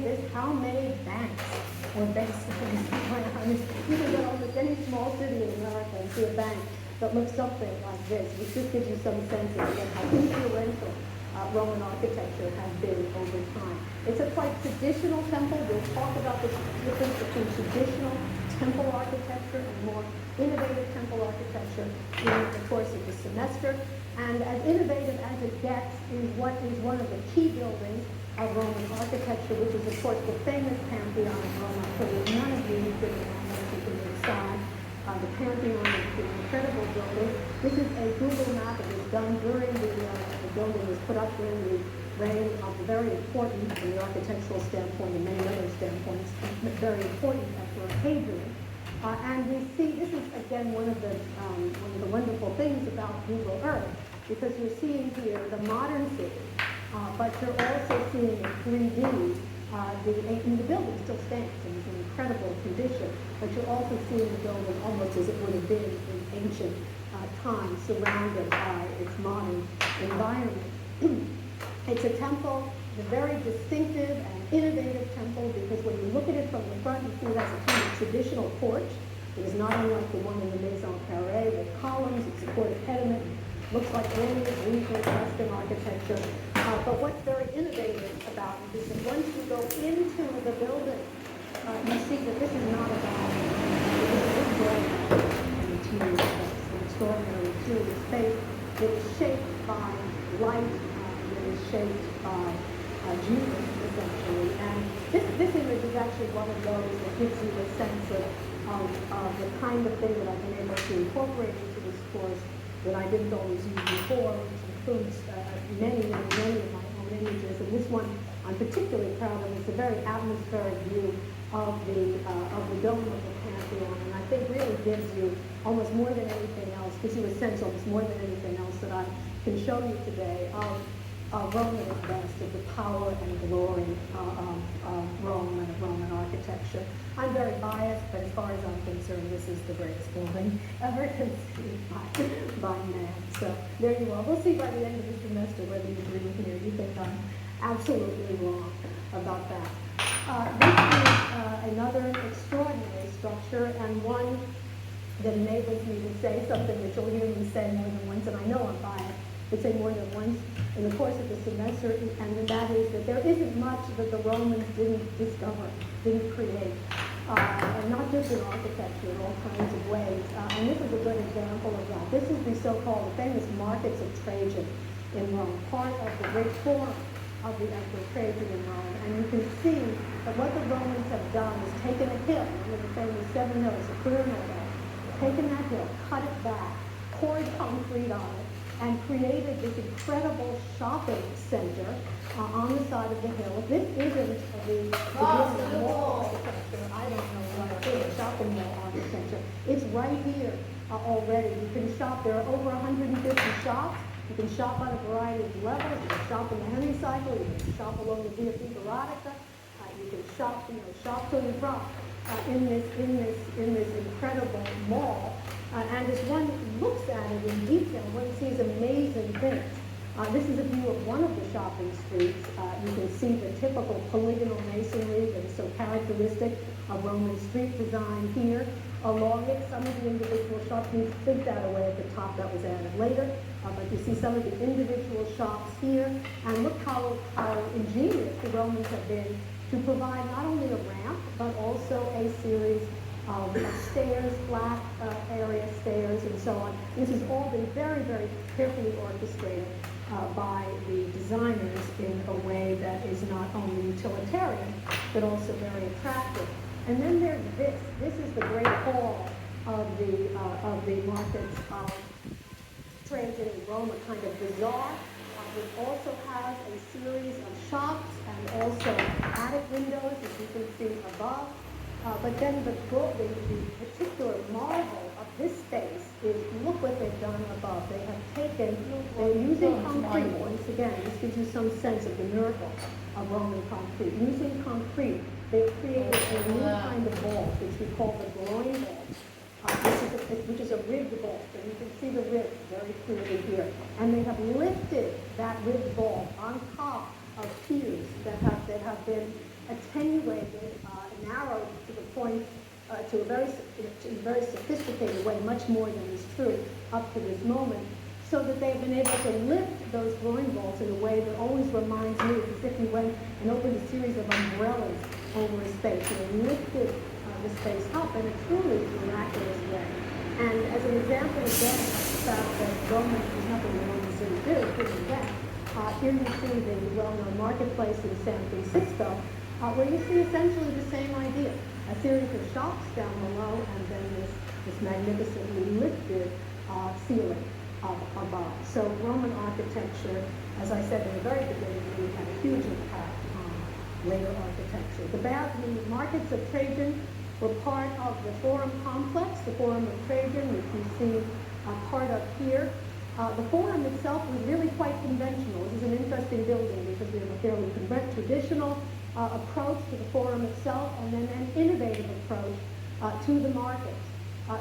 this, how many banks or banks you can go to almost any small city in America and see a bank that looks something like this, which just gives you some sense of again, how influential Roman architecture has been over time. It's a quite traditional temple. We'll talk about the difference between traditional temple architecture and more innovative temple architecture in the course of the semester. And as innovative as it gets is what is one of the key buildings of Roman architecture, which is, of course, the famous Pantheon of Rome. I'm sure none of you have been around there to the side. The Pantheon is an incredible building. This is a Google map. It was done during the building was put up during the reign of the very important, from the architectural standpoint and many other standpoints, very important Emperor Hadrian. And we see, this is again one of the wonderful things about Google Earth, because you're seeing here the modern city, but you're also seeing in 3D, the building still stands and is in incredible condition, but you're also seeing the building almost as it would have been in ancient times, surrounded by its modern environment. It's a temple, a very distinctive and innovative temple, because when you look at it from the front, you see it has a kind of traditional porch. It is not unlike the one in the Maison Carrée with columns and supported pediment. Looks like early Greek or Tuscan architecture. But what's very innovative about it is that once you go into the building, you see that this is not about an extraordinary interior space. It is shaped by light. It is shaped by Jesus, essentially. And this image is actually one of those that gives you a sense of the kind of thing that I've been able to incorporate into this course that I didn't always use before, which includes many of my own images. And this one I'm particularly proud of. It's a very atmospheric view of the dome of the Pantheon, and I think really gives you almost more than anything else, gives you a sense almost more than anything else that I can show you today of Rome at its best, of the power and glory of Rome and of Roman architecture. I'm very biased, but as far as I'm concerned, this is the greatest building ever conceived by man. So there you are. We'll see by the end of the semester whether you agree with me or you think I'm absolutely wrong about that. This is another extraordinary structure, and one that enables me to say something that you'll hear me say more than once, and I know I'm biased. would say more than once in the course of the semester, and that is that there isn't much that the Romans didn't discover, didn't create, and not just in architecture, in all kinds of ways. And this is a good example of that. This is the so-called famous markets of Trajan in Rome, part of the great forum of the Emperor Trajan in Rome. And you can see that what the Romans have done is taken a hill, one of the famous 7 hills, the Quirinal Hill, taken that hill, cut it back, poured concrete on it, and created this incredible shopping center on the side of the hill. If this isn't the mall architecture, I don't know what it is, shopping mall architecture. It's right here already. You can shop. There are over 150 shops. You can shop on a variety of levels. You can shop in the Henry Cycle. You can shop along the Via Fieratica. You can shop, shop till you drop in this incredible mall. And as one looks at it in detail, one sees amazing things. This is a view of one of the shopping streets. You can see the typical polygonal masonry that is so characteristic of Roman street design here. Along it, some of the individual shops, you think that away at the top, that was added later, but you see some of the individual shops here, and look how ingenious the Romans have been to provide not only a ramp, but also a series of stairs, flat area stairs, and so on. This has all been very, very carefully orchestrated by the designers in a way that is not only utilitarian, but also very attractive. And then there's this. This is the great hall of the markets of Trajan in Rome, a kind of bazaar, which also has a series of shops and also attic windows, as you can see above. But then the particular marvel of this space is, look what they've done above. They have taken, they're using concrete, once again, this gives you some sense of the miracle of Roman concrete. Using concrete, they've created a new kind of vault, which we call the groin vault, which is a ribbed vault, and you can see the ribs very clearly here. And they have lifted that ribbed vault on top of piers that have been attenuated, narrowed to the point, to a very sophisticated way, much more than is true up to this moment, so that they've been able to lift those groin vaults in a way that always reminds me, as if you went and opened a series of umbrellas over a space, and lifted the space up in a truly miraculous way. And as an example, again, of the fact that Romans, there's nothing the Romans didn't do, couldn't invent. Here you see the well-known marketplace in San Francisco, where you see essentially the same idea. A series of shops down below, and then this magnificently lifted ceiling up above. So Roman architecture, as I said in the very beginning, really had a huge impact on later architecture. The markets of Trajan were part of the Forum complex, the Forum of Trajan, which you see part of here. The Forum itself was really quite conventional. This is an interesting building because we have a fairly traditional approach to the Forum itself, and then an innovative approach to the market.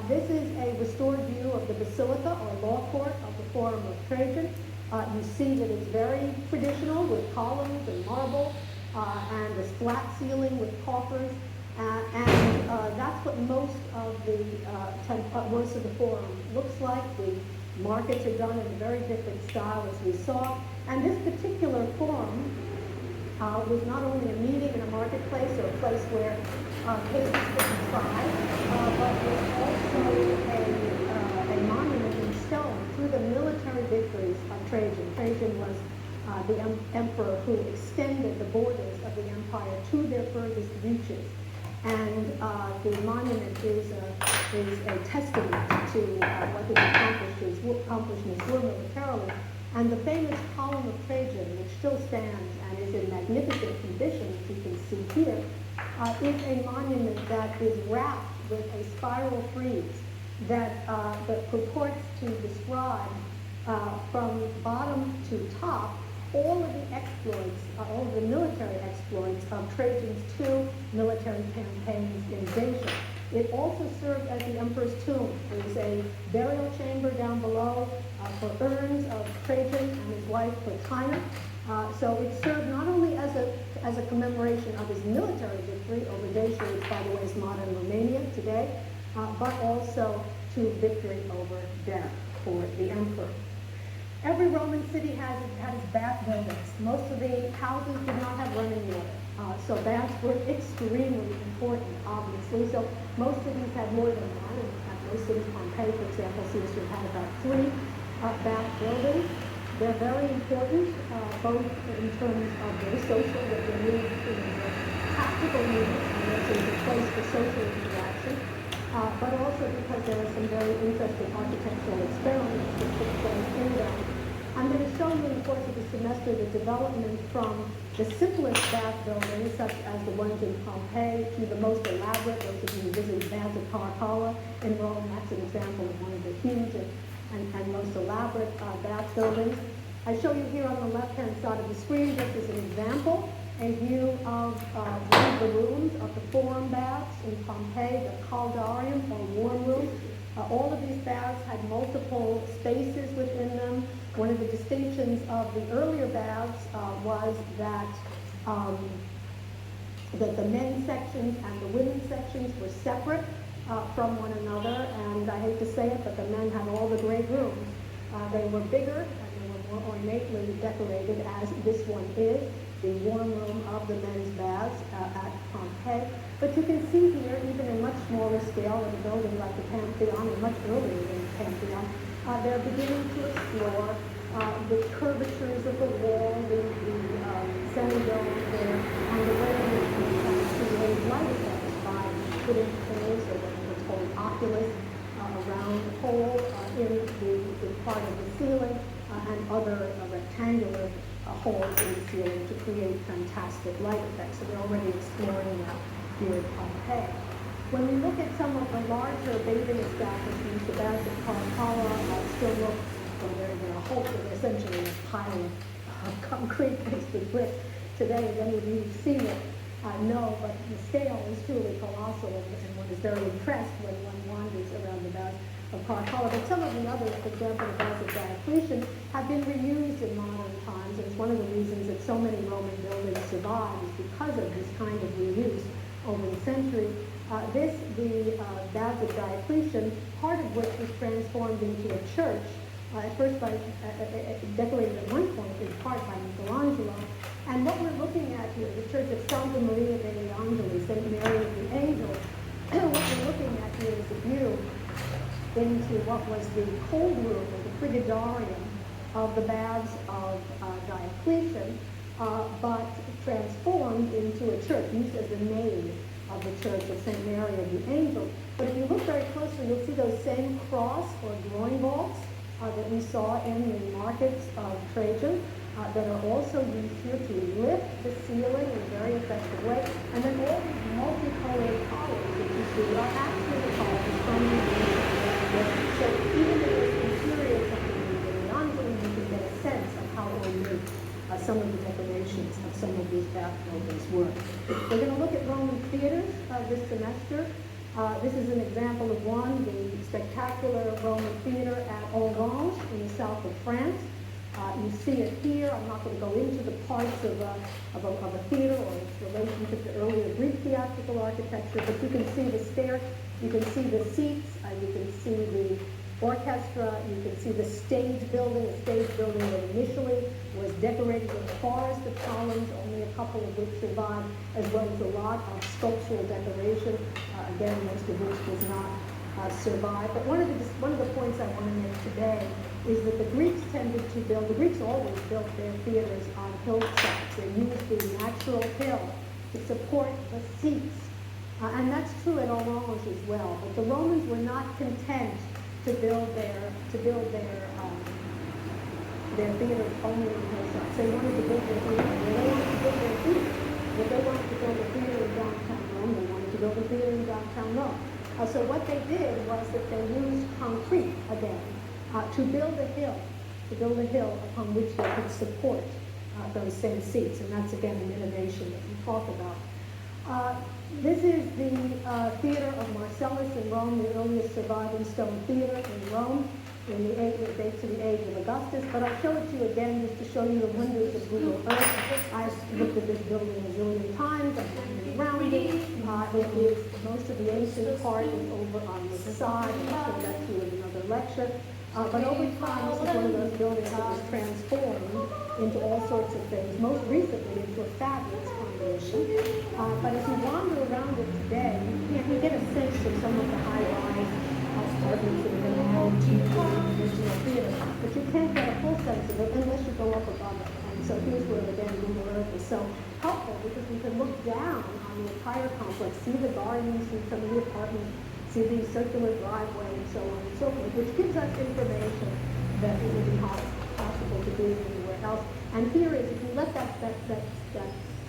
This is a restored view of the Basilica, or law court, of the Forum of Trajan. You see that it's very traditional, with columns and marble, and this flat ceiling with coffers, and that's what most of the Forum looks like. The markets are done in a very different style, as we saw, and this particular Forum was not only a meeting in a marketplace or a place where cases could be tried, but was also a monument in stone to the military victories of Trajan. Trajan was the emperor who extended the borders of the empire to their furthest reaches. And the monument is a testament to what his accomplishments were militarily. And the famous column of Trajan, which still stands and is in magnificent condition, as you can see here, is a monument that is wrapped with a spiral frieze that purports to describe from bottom to top all of the exploits, all of the military exploits of Trajan's 2 military campaigns in Dacia. It also served as the emperor's tomb. There's a burial chamber down below for urns of Trajan and his wife Plotina. So it served not only as a commemoration of his military victory over Dacia, which by the way is modern Romania today, but also to victory over death for the emperor. Every Roman city had its bath buildings. Most of the houses did not have running water. So baths were extremely important, obviously. So most cities had more than one. In fact, most cities, Pompeii, for example, seems to have had about 3 bath buildings. They're very important, both in terms of their social, what they need, their practical needs, and also as a place for social interaction, but also because there are some very interesting architectural experiments that took place in them. I'm going to show you in the course of the semester the development from the simplest bath buildings, such as the ones in Pompeii, to the most elaborate. Those of you who visited the baths of Caracalla in Rome, that's an example of one of the huge and most elaborate bath buildings. I show you here on the left-hand side of the screen, just as an example, a view of one of the rooms of the forum baths in Pompeii, the caldarium, or warm room. All of these baths had multiple spaces within them. One of the distinctions of the earlier baths was that the men's sections and the women's sections were separate from one another, and I hate to say it, but the men had all the great rooms. They were bigger and they were more ornately decorated, as this one is, the warm room of the men's baths at Pompeii. But you can see here, even in much smaller scale, in a building like the Pantheon, and much earlier than the Pantheon, they're beginning to explore the curvatures of the wall, the semidome there, and the way in which we can create light effects by putting holes, or what was called oculus, around the hole in part of the ceiling, and other rectangular holes in the ceiling to create fantastic light effects. So they're already exploring that here at Pompeii. When we look at some of the larger bathing establishments, the baths at Caracalla still look, well, they're a hole, they're essentially a pile of concrete mixed with brick today, as any of you who've seen it know, but the scale is truly colossal, and one is very impressed when one wanders around the baths of Caracalla. But some of the others, for example, the baths of Diocletian, have been reused in modern times, and it's one of the reasons that so many Roman buildings survive is because of this kind of reuse over the centuries. The baths of Diocletian, part of which was transformed into a church, at first decorated at one point in part by Michelangelo. And what we're looking at here, the Church of Santa Maria degli Angeli, St. Mary of the Angels, what we're looking at here is a view into what was the cold room, or the frigidarium, of the baths of Diocletian, but transformed into a church, used as the nave of the Church of St. Mary of the Angels. But if you look very closely, you'll see those same cross or groin vaults that we saw in the markets of Trajan, that are also used here to lift the ceiling in a very effective way. And then all these multicolored columns that you see are actually the columns from the building. So even though it's interior something beyond, you can get a sense of how ornate some of the decorations of some of these bath buildings were. We're going to look at Roman theaters this semester. This is an example of one, the spectacular Roman theater at Orange in the south of France. You see it here. I'm not going to go into the parts of a theater or its relationship to earlier Greek theatrical architecture, but you can see the stairs, you can see the seats, you can see the orchestra, you can see the stage building that initially was decorated with a forest of columns, only a couple of which survived, as well as a lot of sculptural decoration, again, most of which does not survive. But one of the points I want to make today is that the Greeks always built their theaters on hillsides. They used the natural hill to support the seats. And that's true at Orange as well. But the Romans were not content to build their theaters only on hillsides. They wanted to build their theater. They wanted to build their theater. If they wanted to build a theater in downtown Rome, they wanted to build a theater in downtown Rome. So what they did was that they used concrete again to build a hill upon which they could support those same seats. And that's again an innovation that we talk about. This is the theater of Marcellus in Rome, the earliest surviving stone theater in Rome. It dates to the age of Augustus, but I'll show it to you again just to show you the wonders of Google Earth. I've looked at this building a zillion times. I've been around it. Most of the ancient part is over on the side. I'll show that to you in another lecture. But over time, this is one of those buildings that was transformed into all sorts of things, most recently into a fabulous combination. But as you wander around it today, you get a sense of some of the high-rise apartments that have been added to the original theater, but you can't get a full sense of it unless you go up above it. And so here's where, again, Google Earth is so helpful, because we can look down on the entire complex, see the gardens, see some of the apartments, see the circular driveway, and so on and so forth, which gives us information that it would be possible to do anywhere else. And here is, if you let that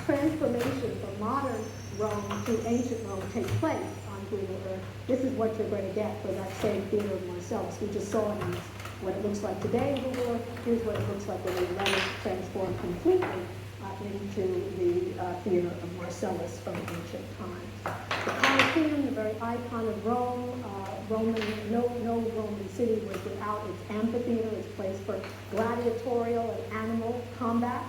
transformation from modern Rome to ancient Rome take place on Google Earth, this is what you're going to get for that same theater of Marcellus. We just saw it in what it looks like today in Google Earth. Here's what it looks like when we let it transform completely into the theater of Marcellus from ancient times. The Colosseum, the very icon of Rome, no Roman city was without its amphitheater, its place for gladiatorial and animal combat,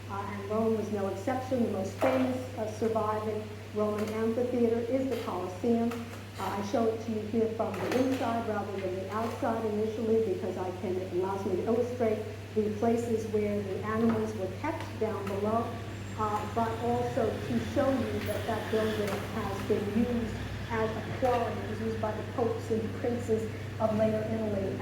and Rome was no exception. The most famous surviving Roman amphitheater is the Colosseum. I show it to you here from the inside rather than the outside initially, because it allows me to illustrate the places where the animals were kept down below, but also to show you that building has been used as a quarry. It was used by the popes and princes of later Italy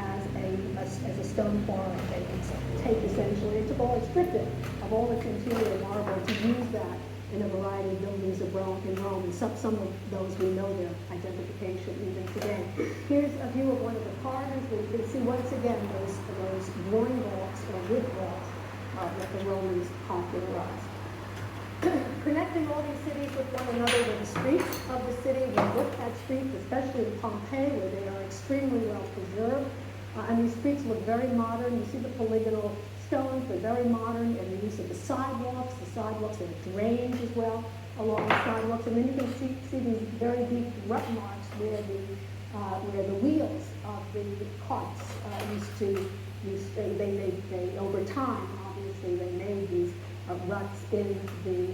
as a stone quarry. They would take essentially, it took all, it stripped it of all its interior marble to use that in a variety of buildings in Rome, and some of those we know their identification even today. Here's a view of one of the corridors where you can see once again those groin walls or wood walls that the Romans popularized. Connecting all these cities with one another were the streets of the city. We look at streets, especially in Pompeii, where they are extremely well preserved. And these streets look very modern. You see the polygonal stones, they're very modern, and the use of the sidewalks. The sidewalks are drained as well along the sidewalks. And then you can see these very deep rut marks where the wheels of the carts they over time, obviously, they made these ruts in the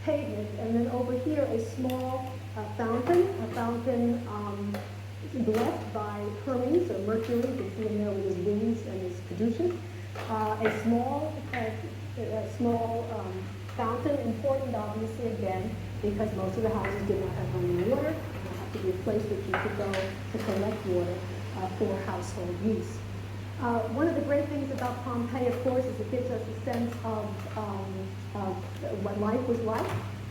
pavement. And then over here, a small fountain blessed by Hermes or Mercury. You can see him there with his wings and his caduceus. A small fountain, important obviously again, because most of the houses did not have running water. There had to be a place that you could go to collect water for household use. One of the great things about Pompeii, of course, is it gives us a sense of what life was like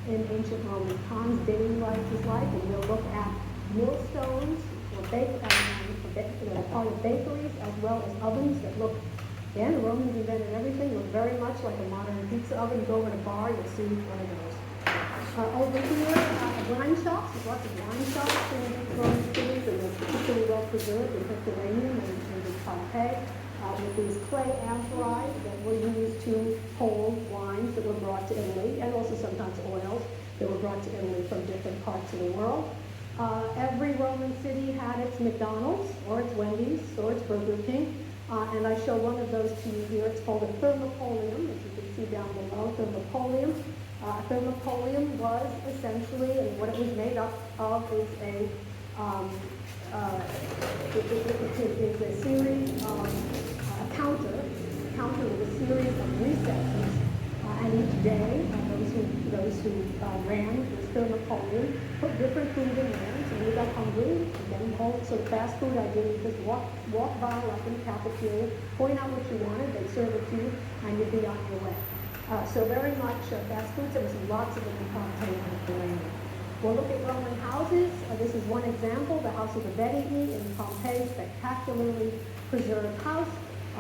in ancient Roman times, daily life was like, and we'll look at millstones or part of bakeries, as well as ovens that look, again, the Romans invented everything, look very much like a modern pizza oven. You go over to a bar, you'll see one of those. Over here, wine shops, there's lots of wine shops in these Roman cities, and they're particularly well preserved in Herculaneum and in Pompeii, with these clay amphorae that were used to hold wines that were brought to Italy, and also sometimes oils that were brought to Italy from different parts of the world. Every Roman city had its McDonald's, or its Wendy's, or its Burger King, and I show one of those to you here. It's called a thermopolium, as you can see down below, thermopolium. Thermopolium was essentially, and what it was made up of is a series of counter with a series of recesses, and each day those who ran this thermopolium put different food in there. So when you got hungry, again, all sort of fast food idea, you just walk by like in the cafeteria, point out what you wanted, they'd serve it to you, and you'd be on your way. So very much fast foods. There was lots of them in Pompeii and Herculaneum. We'll look at Roman houses. This is one example, the House of the Bedii in Pompeii, spectacularly preserved house,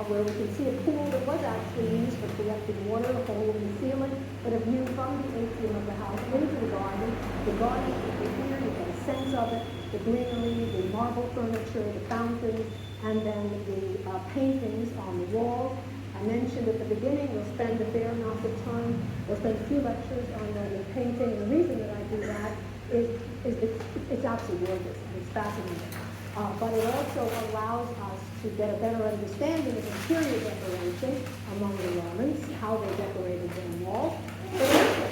where we can see a pool that was actually used for collecting water, a hole in the ceiling, but a view from the atrium of the house into the garden. The garden, you can hear, you get a sense of it, the greenery, the marble furniture, the fountains, and then the paintings on the walls. I mentioned at the beginning, we'll spend a fair amount of time, we'll spend a few lectures on the painting. The reason that I do that is it's absolutely gorgeous and it's fascinating. But it also allows us to get a better understanding of interior decoration among the Romans, how they decorated their walls. But also,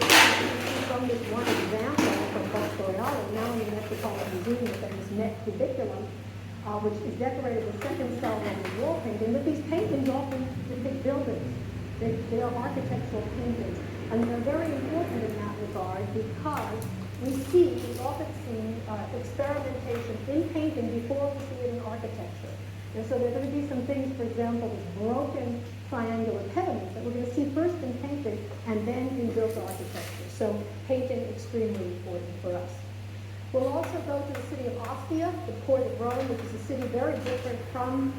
from this one example from Pastoriale, now in the Metropolitan Museum, the famous Met Cubiculum, which is decorated with second cell Roman wall painting. their architectural paintings. And they're very important in that regard because we often see experimentation in painting before we see it in architecture. And so there are going to be some things, for example, with broken triangular pediments that we're going to see first in painting and then in built architecture. So painting extremely important for us. We'll also go to the city of Ostia, the port of Rome, which is a city very different from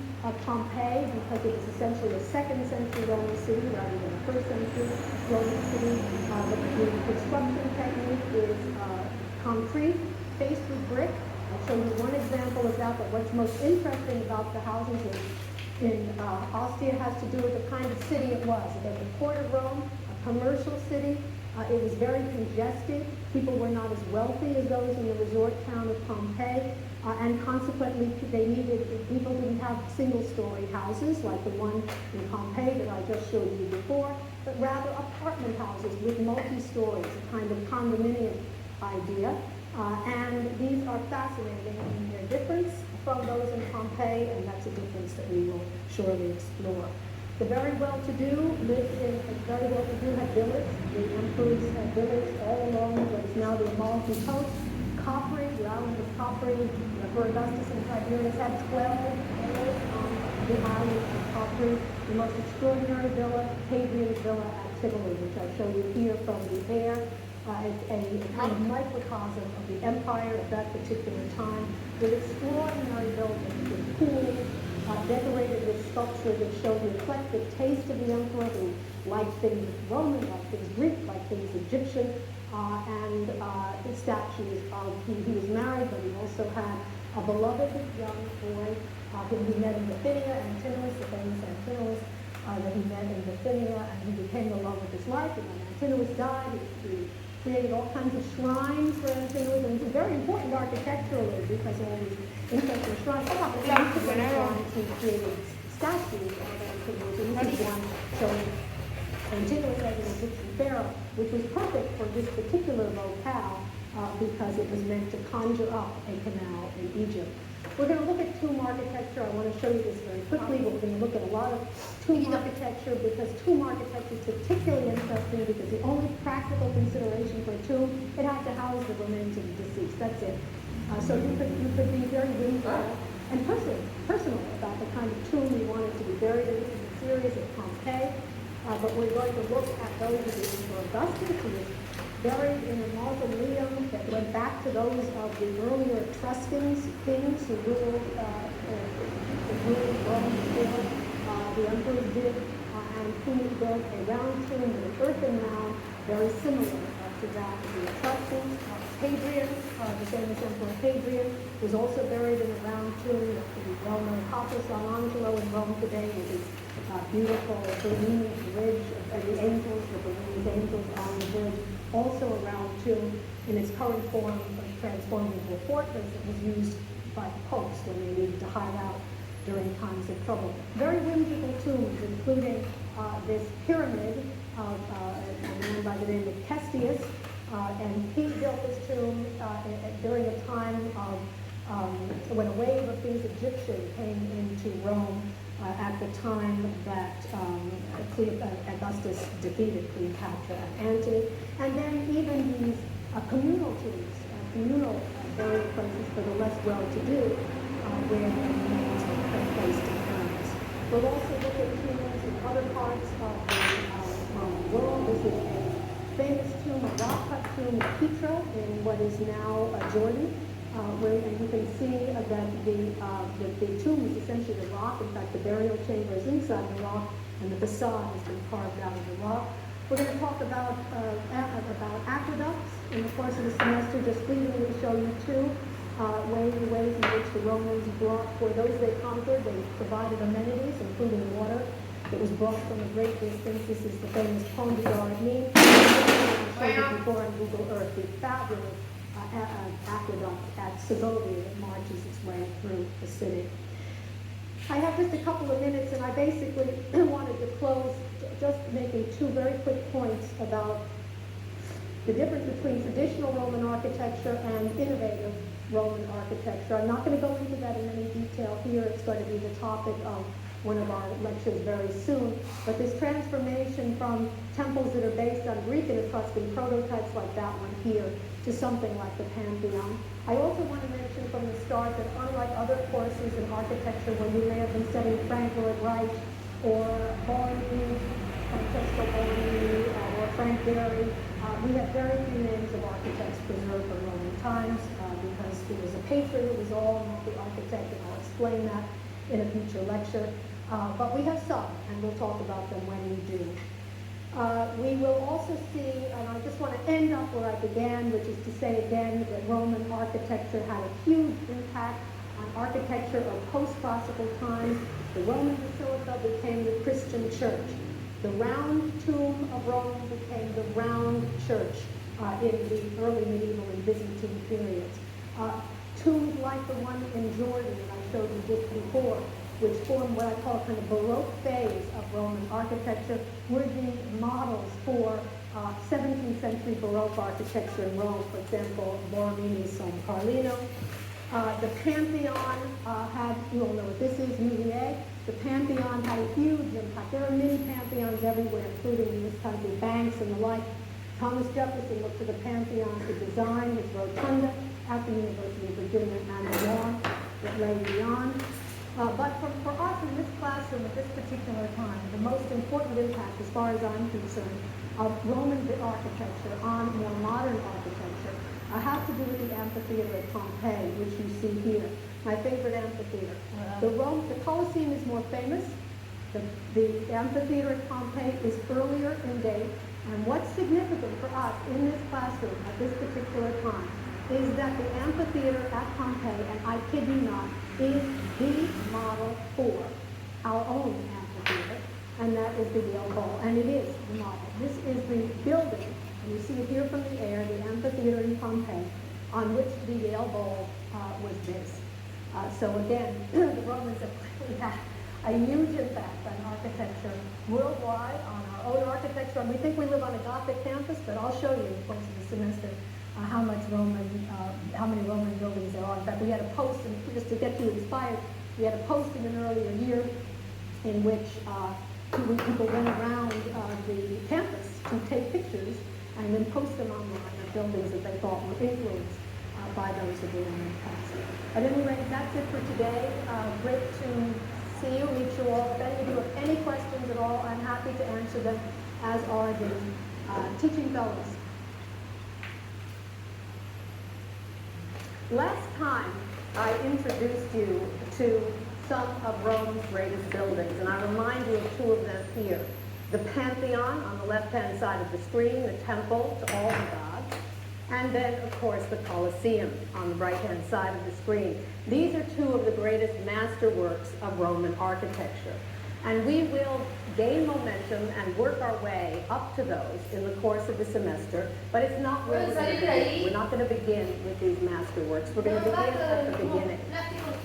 Pompeii because it is essentially a 2nd century Roman city rather than a 1st century Roman city. The construction technique is concrete, faced with brick. I'll show you one example of that, but what's most interesting about the houses in Ostia has to do with the kind of city it was. It was the port of Rome, a commercial city. It was very congested. People were not as wealthy as those in the resort town of Pompeii, and consequently people didn't have single-story houses like the one in Pompeii that I just showed you before, but rather apartment houses with multi-stories, a kind of condominium idea. And these are fascinating in their difference from those in Pompeii, and that's a difference that we will surely explore. The very well-to-do lived in a very well-to-do had villas. The emperors had villas all along what is now the Amalfi Coast. Capri, the island of Capri, where Augustus and Tiberius had 12 villas on the island of Capri. The most extraordinary villa, Hadrian's Villa at Tivoli, which I show you here from the air. It's a kind of microcosm of the empire at that particular time, with extraordinary buildings, with pools, decorated with sculpture that showed the eclectic taste of the emperor, who liked things Roman, liked things Greek, liked things Egyptian, and his statues of, he was married, but he also had a beloved young boy whom he met in Bithynia, Antinous, the famous Antinous, that he met in Bithynia, and he became the love of his life. And when Antinous died, he created all kinds of shrines for Antinous, and it's very important architecturally because all these interesting shrines. He created statues of Antinous, and this is one showing Antinous as an Egyptian pharaoh, which was perfect for this particular locale because it was meant to conjure up a canal in Egypt. We're going to look at tomb architecture. I want to show you this very quickly, but we're going to look at a lot of tomb architecture because tomb architecture is particularly interesting because the only practical consideration for a tomb, it had to house the remains of the deceased. That's it. So you could be very whimsical and personal about the kind of tomb you wanted to be buried in. This is a series of Pompeii, but we're going to look at those of the Emperor Augustus, who was buried in a mausoleum that went back to those of the earlier Etruscans, kings who ruled Rome before the emperors did, and who built a round tomb with an earthen mound very similar to that of the Etruscans. Hadrian, the famous Emperor Hadrian, was also buried in a round tomb at the well-known Coppa San Angelo in Rome today, with his beautiful Bernini bridge, the angels, the Bernini's angels on the bridge. Also a round tomb in its current form, transformed into a fortress that was used by popes when they needed to hide out during times of trouble. Very whimsical tombs, including this pyramid of a man by the name of Cestius, and he built this tomb during a time of when a wave of things Egyptian came into Rome at the time that Augustus defeated Cleopatra and Antony. And then even these communal tombs, communal burial places for the less well-to-do, where the remains are placed in urns. We'll also look at tombs in other parts of the world. This is a famous tomb, a rock-cut tomb of Petra in what is now Jordan. And you can see that the tomb is essentially the rock. In fact, the burial chamber is inside the rock, and the facade has been carved out of the rock. We're going to talk about aqueducts in the course of the semester. Just fleetingly show you two ways in which the Romans brought, for those they conquered, they provided amenities, including water, that was brought from a great distance. This is the famous Pont du Gard. I showed you before on Google Earth, the fabulous aqueduct at Segovia that marches its way through the city. I have just a couple of minutes, and I basically wanted to close just making two very quick points about the difference between traditional Roman architecture and innovative Roman architecture. I'm not going to go into that in any detail here. It's going to be the topic of one of our lectures very soon. But this transformation from temples that are based on Greek and Etruscan prototypes like that one here to something like the Pantheon. I also want to mention from the start that unlike other courses in architecture where you may have been studying Frank Lloyd Wright or Borromini, Francesco Borromini, or Frank Gehry, we have very few names of architects preserved from Roman times because there was a patron who was all multi-architect, and I'll explain that in a future lecture. But we have some, and we'll talk about them when we do. We will also see, and I just want to end up where I began, which is to say again that Roman architecture had a huge impact on architecture of post-classical times. The Roman Basilica became the Christian church. The round tomb of Rome became the round church in the early medieval and Byzantine periods. Tombs like the one in Jordan that I showed you just before, which formed what I call kind of Baroque phase of Roman architecture, were the models for 17th century Baroque architecture in Rome. For example, Borromini's San Carlino. The Pantheon had, you all know what this is, Musée. The Pantheon had a huge impact. There are many Pantheons everywhere, including in this country, banks and the like. Thomas Jefferson looked to the Pantheon to design his rotunda at the University of Virginia and the lawn that lay beyond. But for us in this classroom at this particular time, the most important impact, as far as I'm concerned, of Roman architecture on more modern architecture has to do with the amphitheater at Pompeii, which you see here. My favorite amphitheater. The Colosseum is more famous. The amphitheater at Pompeii is earlier in date. And what's significant for us in this classroom at this particular time is that the amphitheater at Pompeii, and I kid you not, is the model for our own amphitheater, and that is the Yale Bowl, and it is the model. This is the building, and you see it here from the air, the amphitheater in Pompeii, on which the Yale Bowl was based. So again, the Romans have clearly had a huge impact on architecture worldwide, on our own architecture. And we think we live on a Gothic campus, but I'll show you in the course of the semester how many Roman buildings there are. In fact, we had a post, and just to get you inspired, we had a post in an earlier year in which people went around the campus to take pictures and then post them online of buildings that they thought were influenced by those of the Roman past. At any rate, that's it for today. Great to see you, meet you all. If any of you have any questions at all, I'm happy to answer them, as are the teaching fellows. Last time, I introduced you to some of Rome's greatest buildings, and I remind you of two of them here. The Pantheon on the left-hand side of the screen, the temple to all the gods, and then, of course, the Colosseum on the right-hand side of the screen. These are two of the greatest masterworks of Roman architecture. And we will gain momentum and work our way up to those in the course of the semester, but it's not where we're going to begin. We're not going to begin with these masterworks. We're going to begin at the beginning.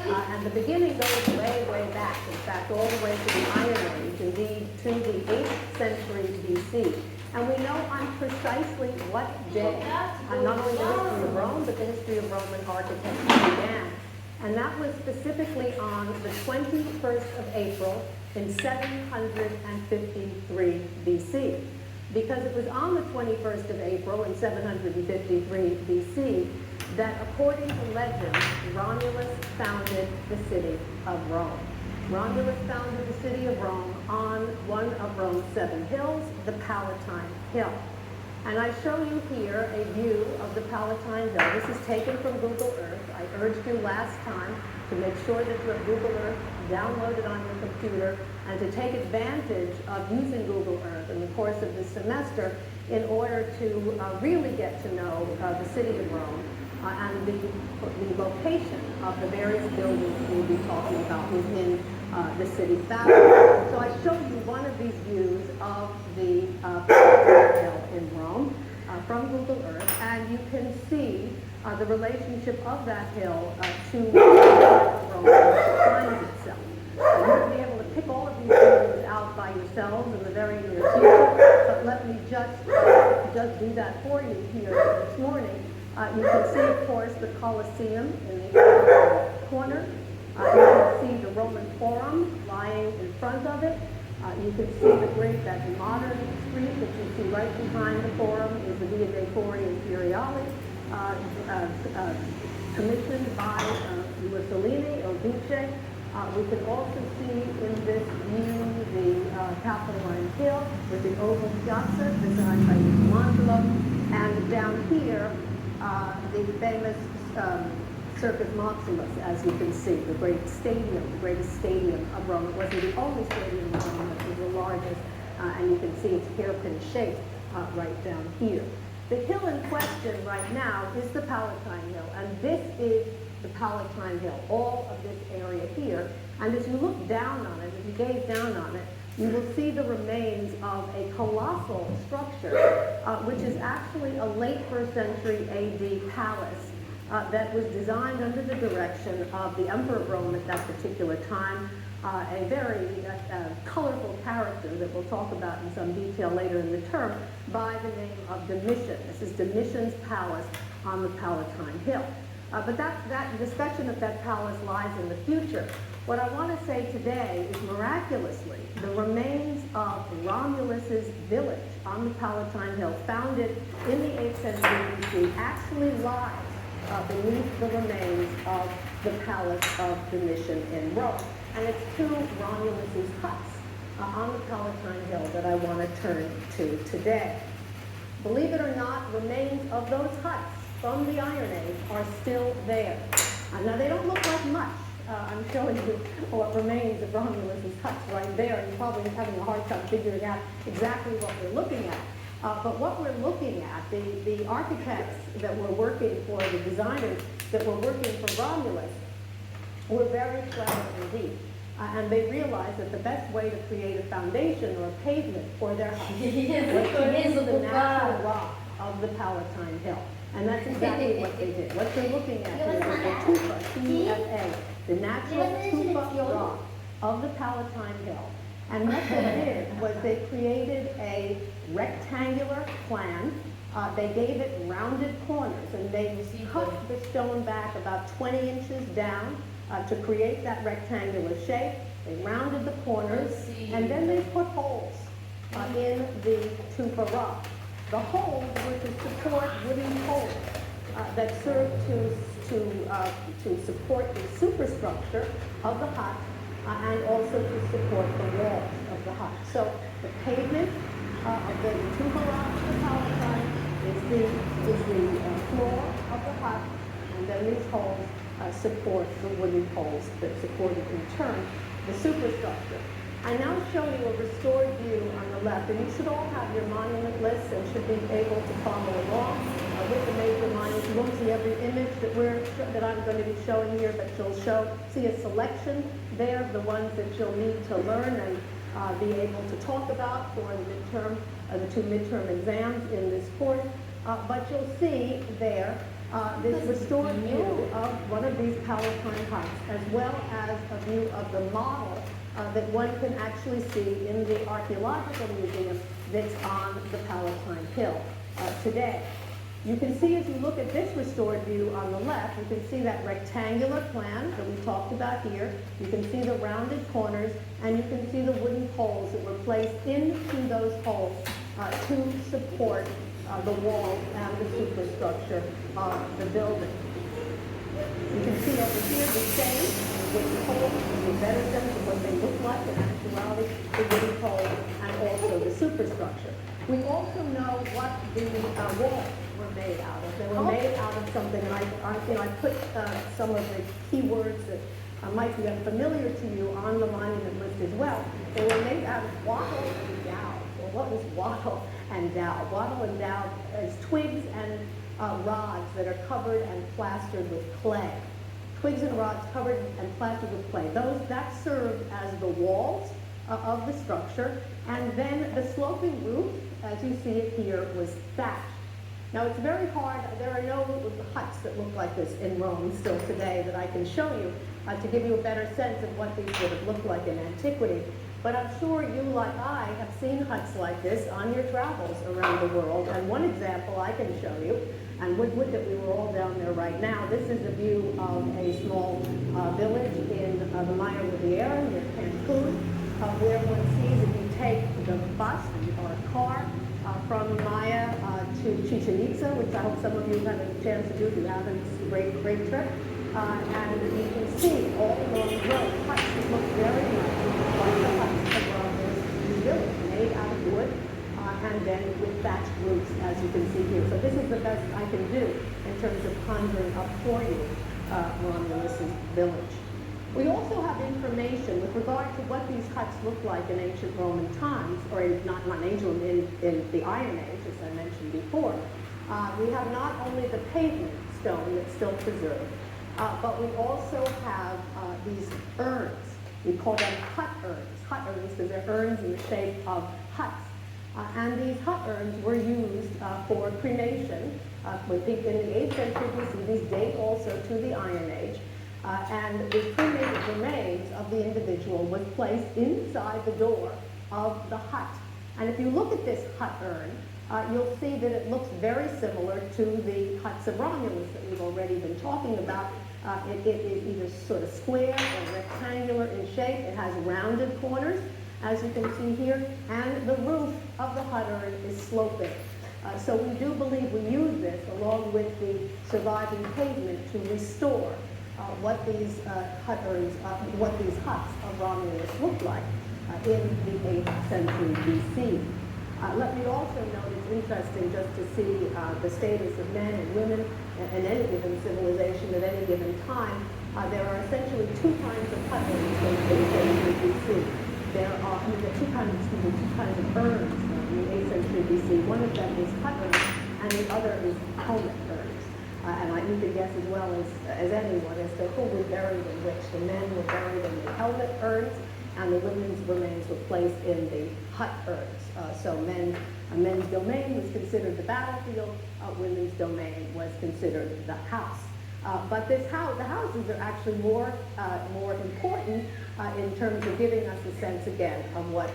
And the beginning goes way, way back, in fact, all the way to the Iron Age, indeed to the 8th century BC. And we know on precisely what day, not only the history of Rome, but the history of Roman architecture began. And that was specifically on the 21st of April in 753 BC. Because it was on the 21st of April in 753 BC that, according to legend, Romulus founded the city of Rome. Romulus founded the city of Rome on one of Rome's 7 hills, the Palatine Hill. And I show you here a view of the Palatine Hill. This is taken from Google Earth. I urged you last time to make sure that you have Google Earth downloaded on your computer and to take advantage of using Google Earth in the course of this semester in order to really get to know the city of Rome and the location of the various buildings we'll be talking about within the city fabric. So I show you one of these views of the Palatine Hill in Rome from Google Earth, and you can see the relationship of that hill to Rome as it finds itself. You'll be able to pick all of these buildings out by yourselves in the very near future, but let me just do that for you here this morning You can see, of course, the Colosseum in the corner. You can see the Roman Forum lying in front of it. You can see that modern street that you see right behind the Forum is the Via dei Fori Imperiali, commissioned by Mussolini or Duce. We can also see in this view the Capitoline Hill with the oval piazza designed by Michelangelo, and down here the famous Circus Maximus, as you can see, the greatest stadium of Rome. It wasn't the only stadium of Rome, it was the largest, and you can see its hairpin shape right down here. The hill in question right now is the Palatine Hill, and this is the Palatine Hill, all of this area here. And as you look down on it, as you gaze down on it, you will see the remains of a colossal structure, which is actually a late first century AD palace that was designed under the direction of the Emperor of Rome at that particular time, a very colorful character that we'll talk about in some detail later in the term, by the name of Domitian. This is Domitian's palace on the Palatine Hill. But that discussion of that palace lies in the future. What I want to say today is, miraculously, the remains of Romulus's village on the Palatine Hill, founded in the 8th century BC, actually lies beneath the remains of the palace of Domitian in Rome. And it's two Romulus's huts on the Palatine Hill that I want to turn to today. Believe it or not, remains of those huts from the Iron Age are still there. Now, they don't look like much. I'm showing you what remains of Romulus's huts right there, and you're probably having a hard time figuring out exactly what we're looking at. But what we're looking at, the architects that were working for, the designers that were working for Romulus, were very clever indeed. And they realized that the best way to create a foundation or a pavement for their house was to use the natural rock of the Palatine Hill. And that's exactly what they did. What you're looking at here is the tufa, T-U-F-A, the natural tufa rock of the Palatine Hill. And what they did was they created a rectangular plan. They gave it rounded corners, and they cut the stone back about 20 inches down to create that rectangular shape. They rounded the corners, and then they put holes in the tufa rock. The holes were to support wooden poles that served to support the superstructure of the hut and also to support the walls of the hut. So the pavement of the tufa rock of the Palatine is the floor of the hut, and then these holes support the wooden poles that supported in turn the superstructure. I now show you a restored view on the left, and you should all have your monument lists and should be able to follow along with the major monuments. You won't see every image that I'm going to be showing here, but you'll see a selection there of the ones that you'll need to learn and be able to talk about for the two midterm exams in this course. But you'll see there this restored view of one of these Palatine huts, as well as a view of the model that one can actually see in the archaeological museum that's on the Palatine Hill today. You can see, as you look at this restored view on the left, you can see that rectangular plan that we talked about here. You can see the rounded corners, and you can see the wooden poles that were placed into those holes to support the walls and the superstructure of the building. You can see over here the same with the poles, a better sense of what they look like in actuality, the wooden poles, and also the superstructure. We also know what the walls were made out of. They were made out of something, and I put some of the key words that might be unfamiliar to you on the monument list as well. They were made out of wattle and dowel. Well, what is wattle and dowel? Wattle and dowel is twigs and rods that are covered and plastered with clay. Twigs and rods covered and plastered with clay. That served as the walls of the structure, and then the sloping roof, as you see it here, was thatched. Now, it's very hard. There are no huts that look like this in Rome still today that I can show you to give you a better sense of what these would have looked like in antiquity. But I'm sure you, like I, have seen huts like this on your travels around the world. And one example I can show you, and would that we were all down there right now. This is a view of a small village in the Maya Riviera near Cancun, where one sees if you take the bus or a car from Maya to Chichen Itza, which I hope some of you have a chance to do if you haven't. It's a great trip. And you can see all along the road, huts that look very much like the huts of this village, made out of wood, and then with thatched roofs, as you can see here. So this is the best I can do in terms of conjuring up for you Romulus's village. We also have information with regard to what these huts looked like in ancient Roman times, or not ancient, in the Iron Age, as I mentioned before. We have not only the pavement stone that's still preserved, but we also have these urns. We call them hut urns because they're urns in the shape of huts. And these hut urns were used for cremation. In the 8th century BC, these date also to the Iron Age. And the cremated remains of the individual was placed inside the door of the hut. And if you look at this hut urn, you'll see that it looks very similar to the huts of Romulus that we've already been talking about. It is either sort of square or rectangular in shape. It has rounded corners, as you can see here, and the roof of the hut urn is sloping. So we do believe we use this along with the surviving pavement to restore what these hut urns, what these huts of Romulus look like in the 8th century BC. Let me also note it's interesting just to see the status of men and women in any given civilization at any given time. There are essentially two kinds of hut urns in the 8th century BC. There are, two kinds of urns in the 8th century BC. One of them is hut urns, and the other is helmet urns. And you can guess as well as anyone as to who was buried in which. The men were buried in the helmet urns, and the women's remains were placed in the hut urns. So men's domain was considered the battlefield, women's domain was considered the house. But the houses are actually more important in terms of giving us a sense again of what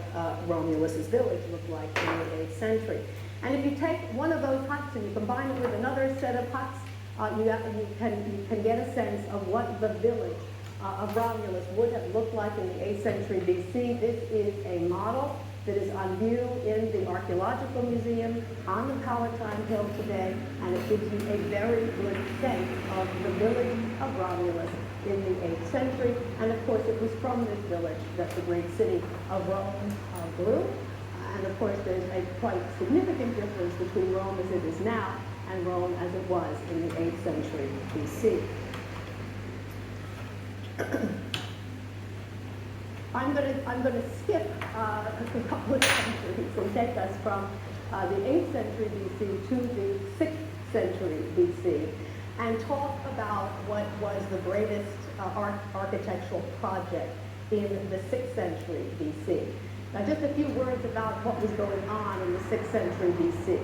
Romulus's village looked like in the 8th century. And if you take one of those huts and you combine it with another set of huts, you can get a sense of what the village of Romulus would have looked like in the 8th century BC. This is a model that is on view in the Archaeological Museum on the Palatine Hill today, and it gives you a very good sense of the village of Romulus in the 8th century. And of course, it was from this village that the great city of Rome grew. And of course, there's a quite significant difference between Rome as it is now and Rome as it was in the 8th century BC. I'm going to skip a couple of centuries and take us from the 8th century BC to the 6th century BC and talk about what was the greatest architectural project in the 6th century BC. Now, just a few words about what was going on in the 6th century BC.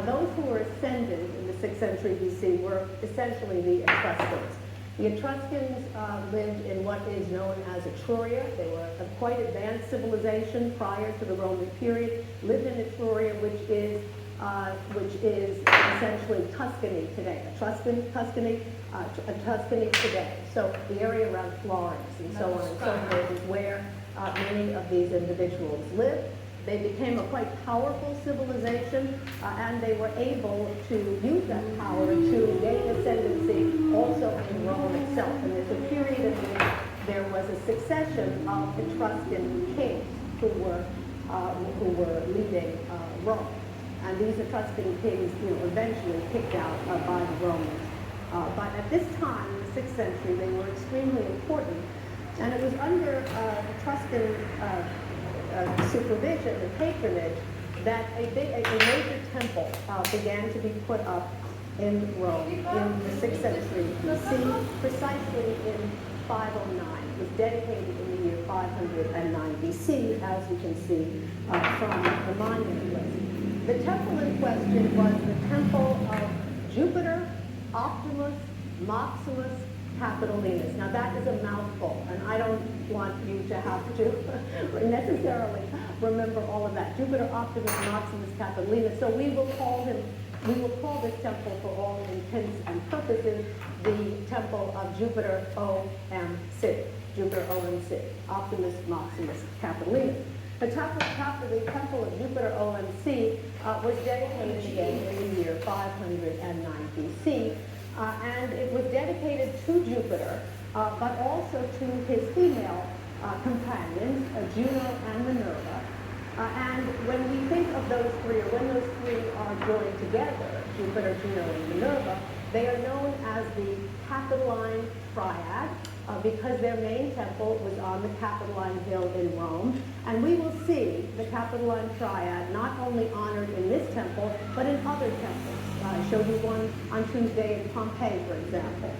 Those who were ascendant in the 6th century BC were essentially the Etruscans. The Etruscans lived in what is known as Etruria. They were a quite advanced civilization prior to the Roman period, lived in Etruria, which is essentially Tuscany today. Etruscan Tuscany, Tuscany today. So the area around Florence and so on and so forth is where many of these individuals lived. They became a quite powerful civilization, and they were able to use that power to gain ascendancy also in Rome itself. And there's a period in which there was a succession of Etruscan kings who were leading Rome. And these Etruscan kings, eventually kicked out by the Romans. But at this time, in the 6th century, they were extremely important. And it was under Etruscan supervision and patronage that a major temple began to be put up in Rome in the 6th century BC, precisely in 509. It was dedicated in the year 509 BC, as you can see from the monument list. The temple in question was the temple of Jupiter, Optimus, Maximus, Capitolinus. Now that is a mouthful, and I don't want you to have to necessarily remember all of that. Jupiter, Optimus, Maximus, Capitolinus. So we will call him We will call this temple, for all intents and purposes, the Temple of Jupiter OMC, Jupiter OMC, Optimus Maximus Capitolinus. The Temple of Jupiter OMC was dedicated again in the year 509 BC, and it was dedicated to Jupiter, but also to his female companions, Juno and Minerva. And when we think of those three, or when those three are joined together, Jupiter, Juno, and Minerva, they are known as the Capitoline Triad, because their main temple was on the Capitoline Hill in Rome. And we will see the Capitoline Triad not only honored in this temple, but in other temples. I showed you one on Tuesday in Pompeii, for example,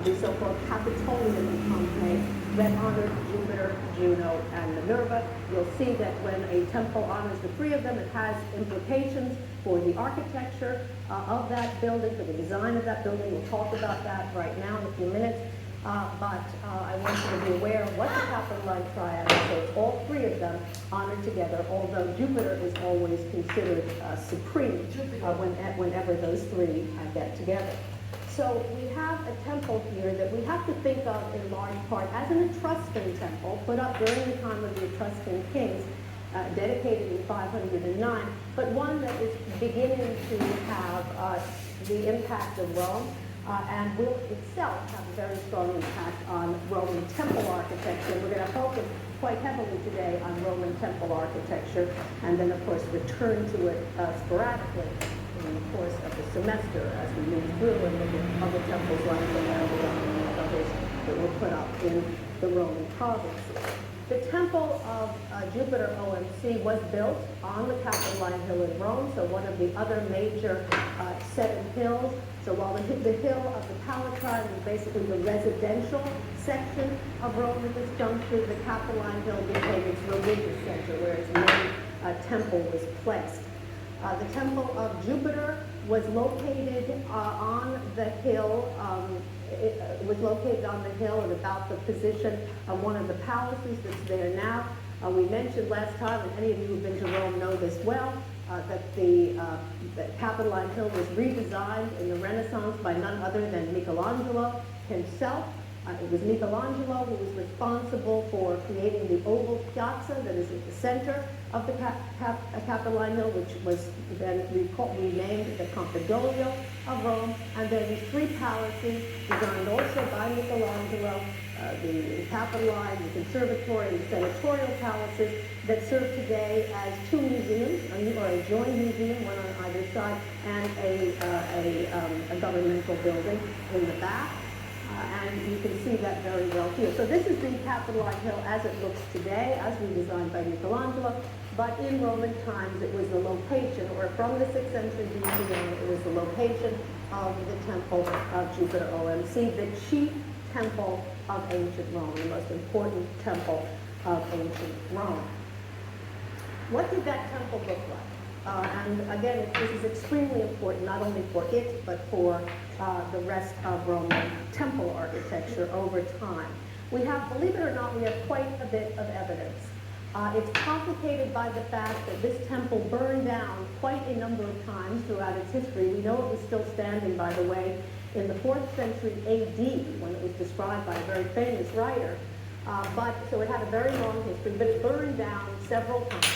the so-called Capitolium in Pompeii that honored Jupiter, Juno, and Minerva. You'll see that when a temple honors the three of them, it has implications for the architecture of that building, for the design of that building. We'll talk about that right now in a few minutes. But I want you to be aware of what the Capitoline Triad is. So it's all three of them honored together, although Jupiter is always considered supreme whenever those three get together. So we have a temple here that we have to think of in large part as an Etruscan temple put up during the time of the Etruscan kings, dedicated in 509, but one that is beginning to have the impact of Rome. And will itself have a very strong impact on Roman temple architecture. We're going to focus quite heavily today on Roman temple architecture, and then, of course, return to it sporadically in the course of the semester as we move through and look at other temples like the Marathon and others that were put up in the Roman provinces. The Temple of Jupiter OMC was built on the Capitoline Hill in Rome, so one of the other major 7 hills. So while the hill of the Palatine is basically the residential section of Rome at this juncture, the Capitoline Hill became its religious center, where its main temple was placed. The Temple of Jupiter was located on the hill. It was located on the hill at about the position of one of the palaces that's there now. We mentioned last time, and any of you who've been to Rome know this well, that the Capitoline Hill was redesigned in the Renaissance by none other than Michelangelo himself. It was Michelangelo who was responsible for creating the oval piazza that is at the center of the Capitoline Hill, which was then renamed the Campidoglio of Rome. And there were 3 palaces designed also by Michelangelo, the Capitoline, the Conservatory, and the Senatorial palaces that serve today as 2 museums, or a joint museum, one on either side, and a governmental building in the back. And you can see that very well here. So this is the Capitoline Hill as it looks today, as redesigned by Michelangelo. But in Roman times, it was the location, or from the 6th century BC on, it was the location of the Temple of Jupiter OMC, the chief temple of ancient Rome, the most important temple of ancient Rome. What did that temple look like? And again, this is extremely important, not only for it, but for the rest of Roman temple architecture over time. We have, believe it or not, we have quite a bit of evidence. It's complicated by the fact that this temple burned down quite a number of times throughout its history. We know it was still standing, by the way, in the 4th century AD, when it was described by a very famous writer. So it had a very long history, but it burned down several times.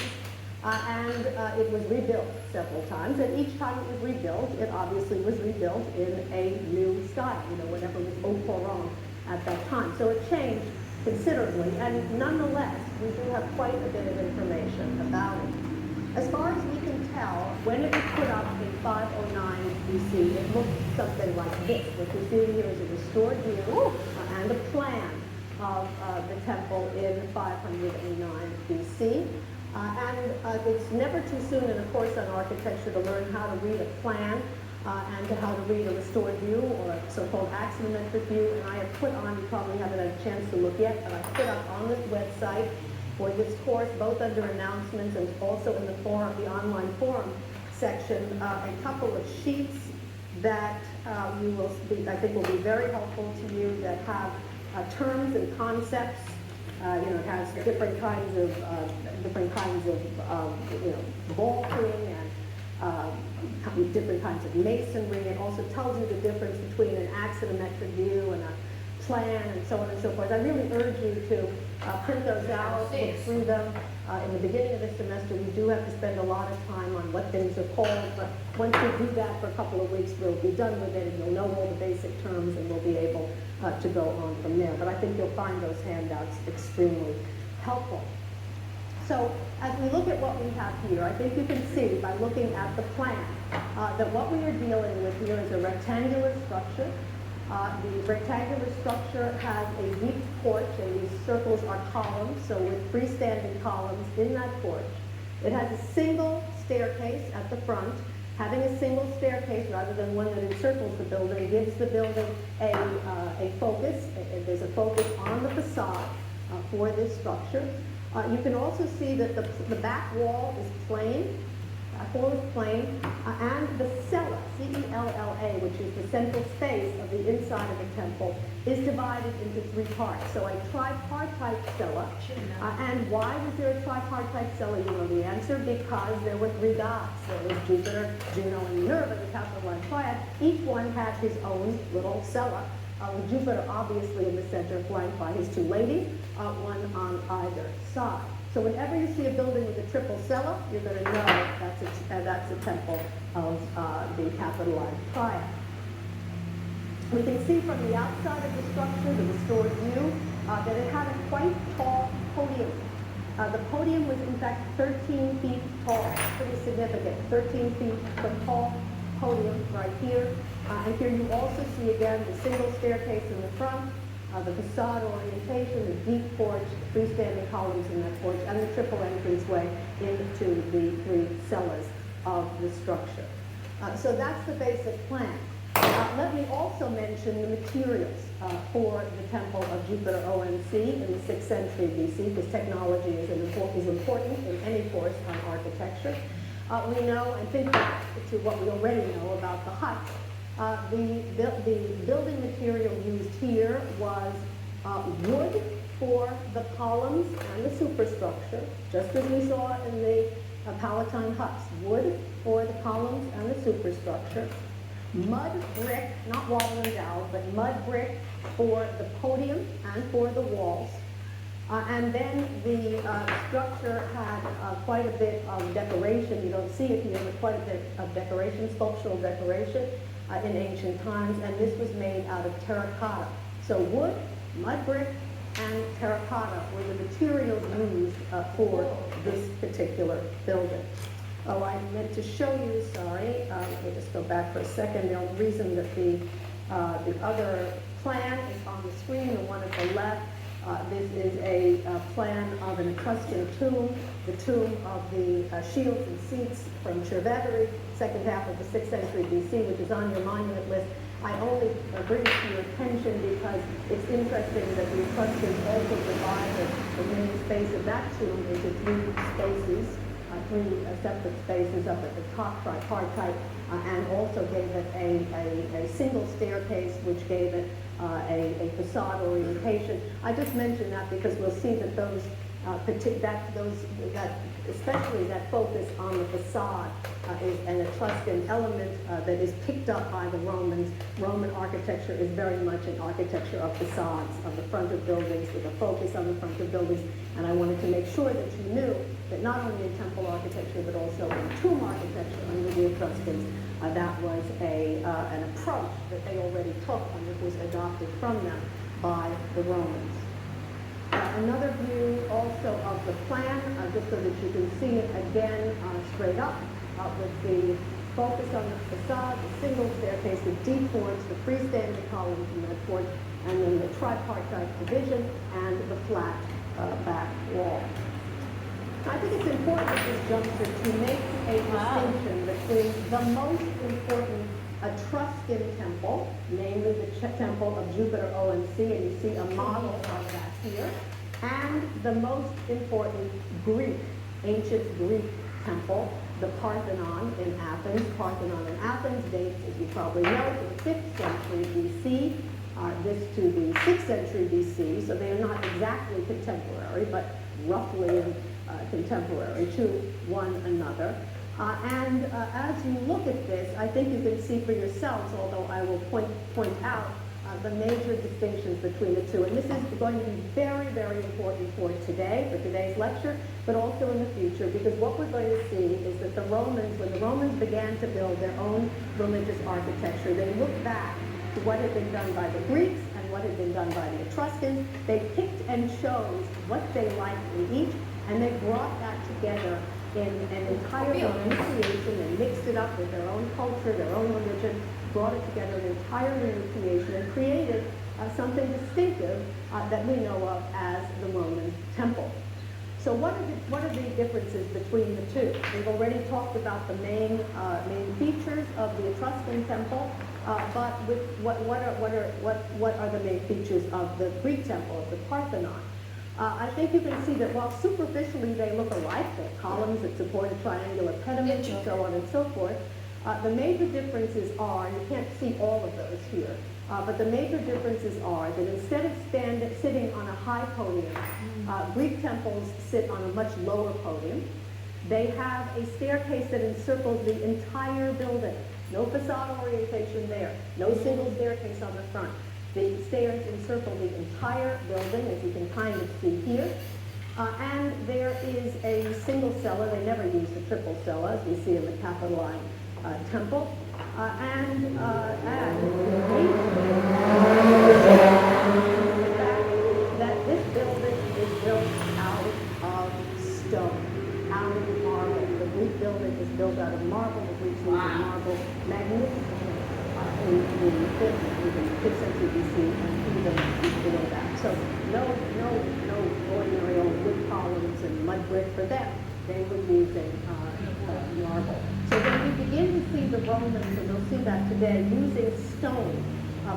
And it was rebuilt several times, and each time it was rebuilt, it obviously was rebuilt in a new style, whatever was au courant at that time. So it changed considerably, and nonetheless, we do have quite a bit of information about it. As far as we can tell, when it was put up in 509 BC, it looked something like this. What you're seeing here is a restored view and a plan of the temple in 509 BC. It's never too soon in a course on architecture to learn how to read a plan and to how to read a restored view, or a so-called axionometric view. And I have put on, you probably haven't had a chance to look yet, but I put up on this website for this course, both under announcements and also in the forum, the online forum section, a couple of sheets that I think will be very helpful to you, that have terms and concepts. It has different kinds of vaulting and different kinds of masonry. It also tells you the difference between an axonometric view and a plan and so on and so forth. I really urge you to print those out, look through them. In the beginning of the semester, we do have to spend a lot of time on what things are called, but once we do that for a couple of weeks, we'll be done with it, and you'll know all the basic terms, and we'll be able to go on from there. But I think you'll find those handouts extremely helpful. So as we look at what we have here, I think you can see by looking at the plan that what we are dealing with here is a rectangular structure. The rectangular structure has a deep porch, and these circles are columns, so with freestanding columns in that porch. It has a single staircase at the front. Having a single staircase rather than one that encircles the building gives the building a focus. There's a focus on the facade for this structure. You can also see that the back wall is plain. And the cella, C-E-L-L-A, which is the central space of the inside of the temple, is divided into three parts. So a tripartite cella. And why was there a tripartite cella? You know the answer, because there were three gods. There was Jupiter, Juno, and Minerva, the capital and triad. Each one had his own little cella, with Jupiter obviously in the center, flanked by his two ladies, one on either side. So whenever you see a building with a triple cella, you're going to know that's a temple of the capitalized triad. We can see from the outside of the structure, the restored view, that it had a quite tall podium. The podium was in fact 13 feet tall, pretty significant, 13 feet tall podium right here. And here you also see again the single staircase in the front, the facade orientation, the deep porch, the freestanding columns in that porch, and the triple entranceway into the three cellas of the structure. So that's the basic plan. Let me also mention the materials for the temple of Jupiter OMC in the 6th century BC, because technology is important in any course on architecture. We know, and think back to what we already know about the huts. The building material used here was wood for the columns and the superstructure, just as we saw in the Palatine huts. Wood for the columns and the superstructure. Mud brick, not water and dowel, but mud brick for the podium and for the walls. And then the structure had quite a bit of decoration. You don't see it here, but quite a bit of decoration, sculptural decoration in ancient times, and this was made out of terracotta. So wood, mud brick, and terracotta were the materials used for this particular building. Oh, I meant to show you, sorry, let me just go back for a second. The only reason that the other plan is on the screen, the one at the left, this is a plan of an Etruscan tomb, the tomb of the shields and seats from Cerveteri, second half of the 6th century BC, which is on your monument list. I only bring it to your attention because it's interesting that the Etruscans also divided the main space of that tomb into three spaces, three separate spaces up at the top, tripartite, and also gave it a single staircase, which gave it a facade orientation. I just mention that because we'll see that especially that focus on the facade is an Etruscan element that is picked up by the Romans. Roman architecture is very much an architecture of facades, of the front of buildings, with a focus on the front of buildings. And I wanted to make sure that you knew that not only in temple architecture, but also in tomb architecture under the Etruscans, that was an approach that they already took, and it was adopted from them by the Romans. Another view also of the plan, just so that you can see it again straight up, with the focus on the facade, the single staircase, the deep porch, the freestanding columns in that porch, and then the tripartite division and the flat back wall. I think it's important at this juncture to make a distinction between the most important Etruscan temple, namely the temple of Jupiter OMC, and you see a model of that here, and the most important ancient Greek temple, the Parthenon in Athens. Parthenon in Athens dates, as you probably know, to the 5th century BC, this to the 6th century BC, so they are not exactly contemporary, but roughly contemporary to one another. As you look at this, I think you can see for yourselves, although I will point out the major distinctions between the two. And this is going to be very, very important for today, for today's lecture, but also in the future, because what we're going to see is that the Romans, when the Romans began to build their own religious architecture, they looked back to what had been done by the Greeks and what had been done by the Etruscans. They picked and chose what they liked in each, and they brought that together in an entire new creation and mixed it up with their own culture, their own religion, brought it together in an entirely new creation and created something distinctive that we know of as the Roman temple. So what are the differences between the two? We've already talked about the main features of the Etruscan temple, but with what are the main features of the Greek temple, of the Parthenon? I think you can see that while superficially they look alike, they're columns that support a triangular pediment and so on and so forth, the major differences are, and you can't see all of those here, but the major differences are that instead of sitting on a high podium, Greek temples sit on a much lower podium. They have a staircase that encircles the entire building. No facade orientation there, no single staircase on the front. The stairs encircle the entire building, as you can kind of see here. And there is a single cella. They never use the triple cella, as we see in the Capitoline temple. And the fact that this building is built out of stone, out of marble. The Greek building is built out of marble. The Greeks use marble magnificently in the 5th century BC and even below that. So no ordinary old wood columns and mud brick for them. They were using marble. So when we begin to see the Romans, and we'll see that today, using stone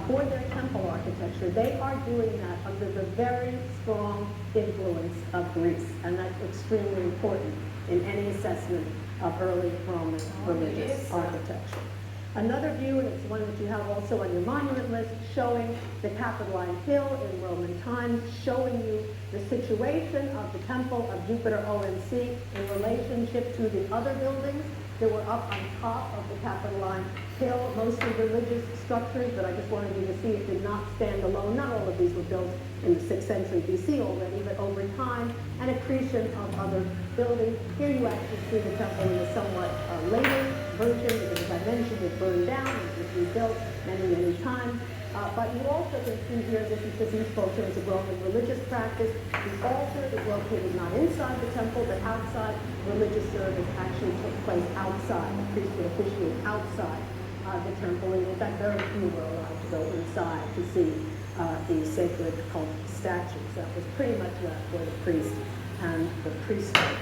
for their temple architecture, they are doing that under the very strong influence of Greece, and that's extremely important in any assessment of early Roman religious architecture. Another view, and it's one that you have also on your monument list, showing the Capitoline Hill in Roman times, showing you the situation of the Temple of Jupiter ONC in relationship to the other buildings that were up on top of the Capitoline Hill, mostly religious structures, but I just wanted you to see it did not stand alone. Not all of these were built in the 6th century BC already, but over time, an accretion of other buildings. Here you actually see the temple in a somewhat later version, because as I mentioned, it burned down, it was rebuilt many, many times. But you also can see here, this is the Zeus culture as a Roman religious practice. The altar is located not inside the temple, but outside. Religious service actually took place outside. The priest would officiate outside the temple, and in fact, very few were allowed to go inside to see the sacred cult statues. That was pretty much left for the priest and the priesthood.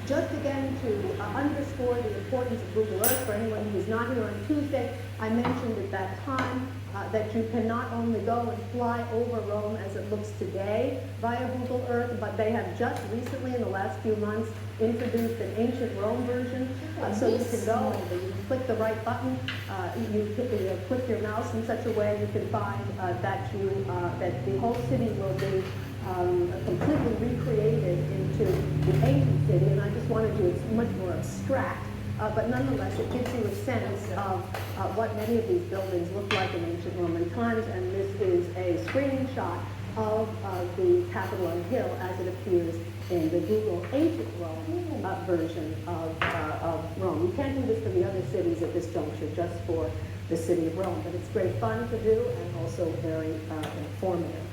Just again to underscore the importance of Google Earth for anyone who is not here on Tuesday, I mentioned at that time that you can not only go and fly over Rome as it looks today via Google Earth, but they have just recently, in the last few months, introduced an ancient Rome version. So you can go and you click the right button, you click your mouse in such a way you can find that the whole city will be completely recreated into the ancient city, and I just wanted to, it's much more abstract, but nonetheless it gives you a sense of what many of these buildings looked like in ancient Roman times, and this is a screenshot of the Capitoline Hill as it appears in the Google Ancient Rome version of Rome. You can't do this for the other cities at this juncture, just for the city of Rome, but it's great fun to do and also very informative.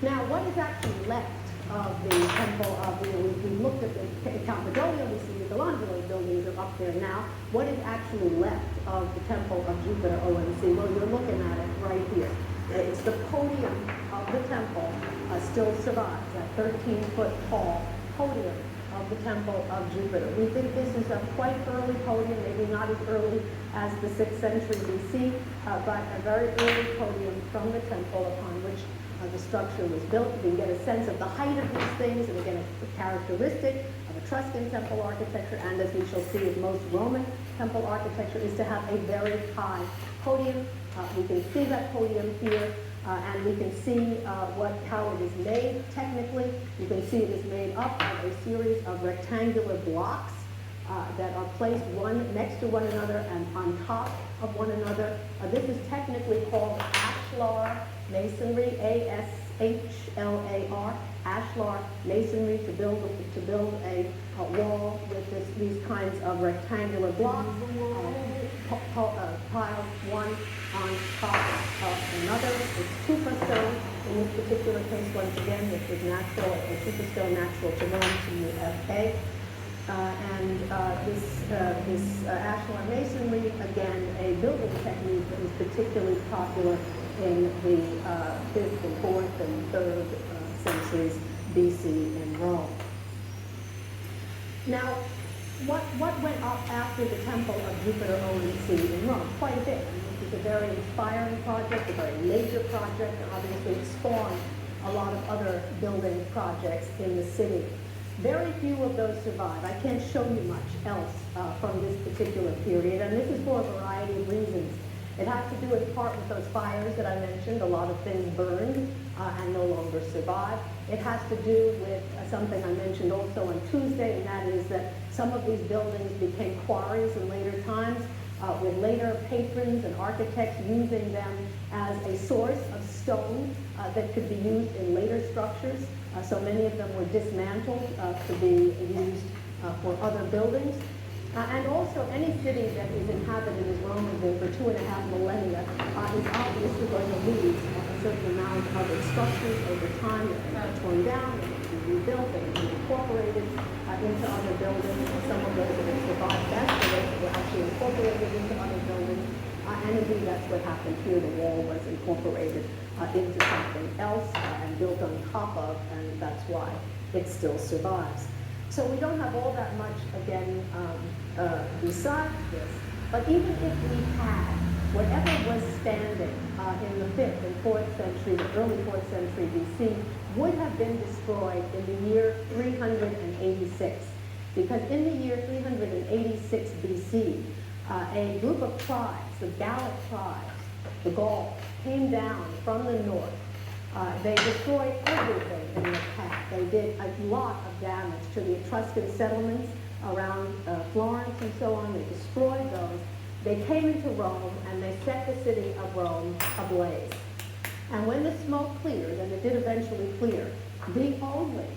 Now, what is actually left of the temple of we looked at the Capitolium, we see Michelangelo's buildings are up there now. What is actually left of the temple of Jupiter ONC? Well, you're looking at it right here. It's the podium of the temple still survives, that 13-foot tall podium of the temple of Jupiter. We think this is a quite early podium, maybe not as early as the 6th century BC, but a very early podium from the temple upon which the structure was built. You can get a sense of the height of these things, and again, a characteristic of Etruscan temple architecture, and as we shall see of most Roman temple architecture, is to have a very high podium. We can see that podium here. And we can see how it is made technically. You can see it is made up of a series of rectangular blocks that are placed one next to one another and on top of one another. This is technically called ashlar masonry, A-S-H-L-A-R, ashlar masonry, to build a wall with these kinds of rectangular blocks piled one on top of another. It's tufa stone in this particular case. Once again, this is natural, tufa stone natural to Rome, T-U-F-A. This ashlar masonry, again, a building technique that was particularly popular in the 5th and 4th and 3rd centuries BC in Rome. Now, what went up after the temple of Jupiter Olensi in Rome? Quite a bit. I mean, this is a very inspiring project, a very major project, and obviously it spawned a lot of other building projects in the city. Very few of those survive. I can't show you much else from this particular period, and this is for a variety of reasons. It has to do in part with those fires that I mentioned. A lot of things burned and no longer survive. It has to do with something I mentioned also on Tuesday, and that is that some of these buildings became quarries in later times, with later patrons and architects using them as a source of stone that could be used in later structures. So many of them were dismantled to be used for other buildings. And also, any city that is inhabited, as Rome has been for 2.5 millennia, is obviously going to lose a certain amount of its structures over time. They're torn down, they can be rebuilt, they can be incorporated into other buildings. Some of those that have survived best were actually incorporated into other buildings. And indeed, that's what happened here. The wall was incorporated into something else and built on top of, and that's why it still survives. So we don't have all that much, again, besides this. But even if we had, whatever was standing in the 5th and 4th century, the early 4th century BC, would have been destroyed in the year 386. Because in the year 386 BC, a group of tribes, the Gallic tribes, the Gauls, came down from the north. They destroyed everything in their path. They did a lot of damage to the Etruscan settlements around Florence and so on. They destroyed those. They came into Rome and they set the city of Rome ablaze. And when the smoke cleared, and it did eventually clear, the only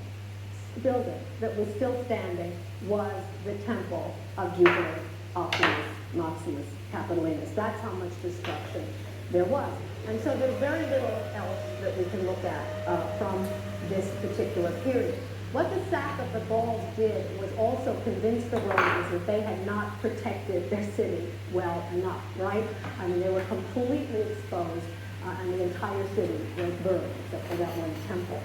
building that was still standing was the temple of Jupiter Optimus Maximus Capitolinus. That's how much destruction there was. And so there's very little else that we can look at from this particular period. What the sack of the Gauls did was also convince the Romans that they had not protected their city well enough, right? I mean, they were completely exposed, and the entire city was burned, except for that one temple.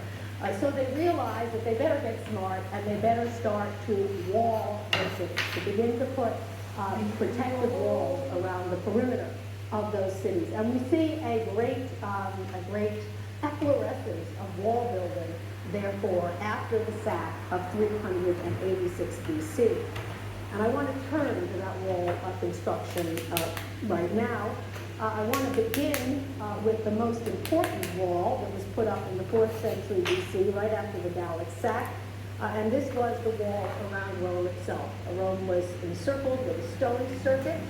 So they realized that they better get smart, and they better start to wall their cities, to begin to put protective walls around the perimeter of those cities. And we see a great efflorescence of wall building, therefore, after the sack of 386 BC. And I want to turn to that wall construction right now. I want to begin with the most important wall that was put up in the 4th century BC, right after the Gallic sack. And this was the wall around Rome itself. Rome was encircled with a stone circuit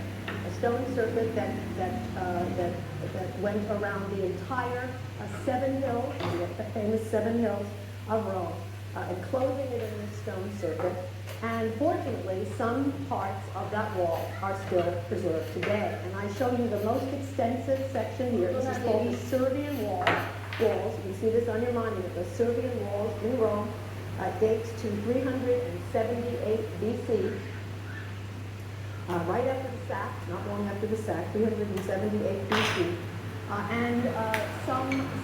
that went around the entire 7 hills, the famous 7 hills of Rome, enclosing it in this stone circuit. And fortunately, some parts of that wall are still preserved today. And I show you the most extensive section here. This is called the Servian walls. You can see this on your monument. The Servian walls in Rome dates to 378 BC. Right after the sack, not long after the sack, 378 BC.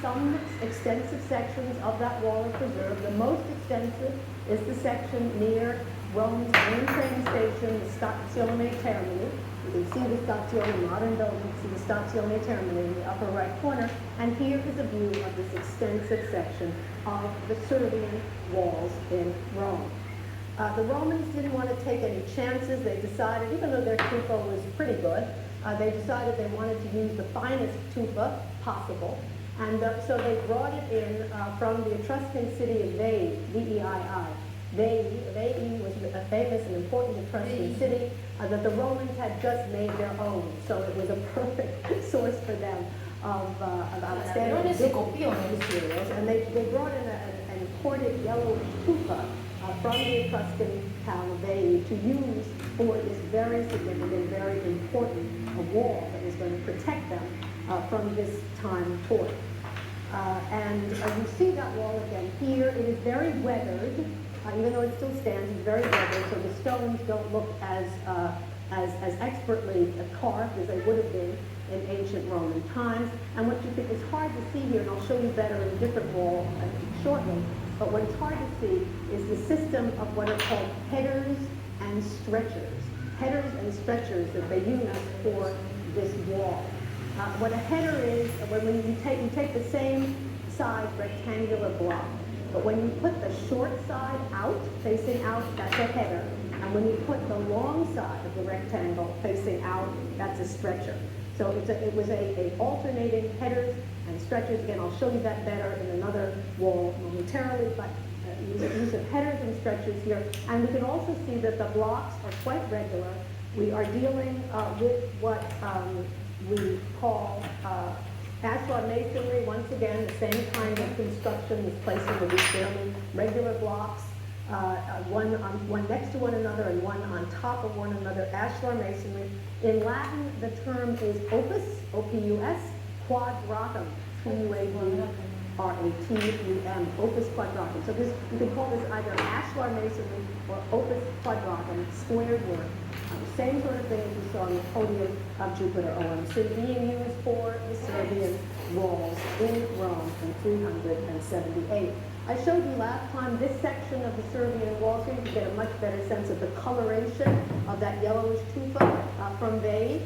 Some extensive sections of that wall are preserved. The most extensive is the section near Rome's main train station, the Stazione Termini. You can see the Stazione, modern building, you can see the Stazione Termini in the upper right corner. And here is a view of this extensive section of the Servian walls in Rome. The Romans didn't want to take any chances. They decided, even though their tufa was pretty good, they decided they wanted to use the finest tufa possible. And so they brought it in from the Etruscan city of Veii, V-E-I-I. Veii was a famous and important Etruscan city that the Romans had just made their own. So it was a perfect source for them of outstanding materials. And they brought in an imported yellowish tufa from the Etruscan town of Veii to use for this very significant, very important wall that was going to protect them from this time forth. And you see that wall again here. It is very weathered, even though it still stands. It's very weathered, so the stones don't look as expertly carved as they would have been in ancient Roman times. And what you think is hard to see here, and I'll show you better in a different wall shortly, but what is hard to see is the system of what are called headers and stretchers. Headers and stretchers that they use for this wall. What a header is, when you take the same size rectangular block, but when you put the short side out, facing out, that's a header. And when you put the long side of the rectangle facing out, that's a stretcher. So it was a alternating headers and stretchers. Again, I'll show you that better in another wall momentarily, but use of headers and stretchers here. And we can also see that the blocks are quite regular. We are dealing with what we call ashlar masonry. Once again, the same kind of construction is placing of these fairly regular blocks, one next to one another and one on top of one another. Ashlar masonry. In Latin, the term is opus, O-P-U-S, quadratum, Q-U-A-D-R-A-T-U-M, opus quadratum. So this, you can call this either ashlar masonry or opus quadratum, squared work. Same sort of thing as we saw on the podium of Jupiter OMC being used for the Serbian walls in Rome in 378. I showed you last time this section of the Serbian wall so you can get a much better sense of the coloration of that yellowish tufa from Veii.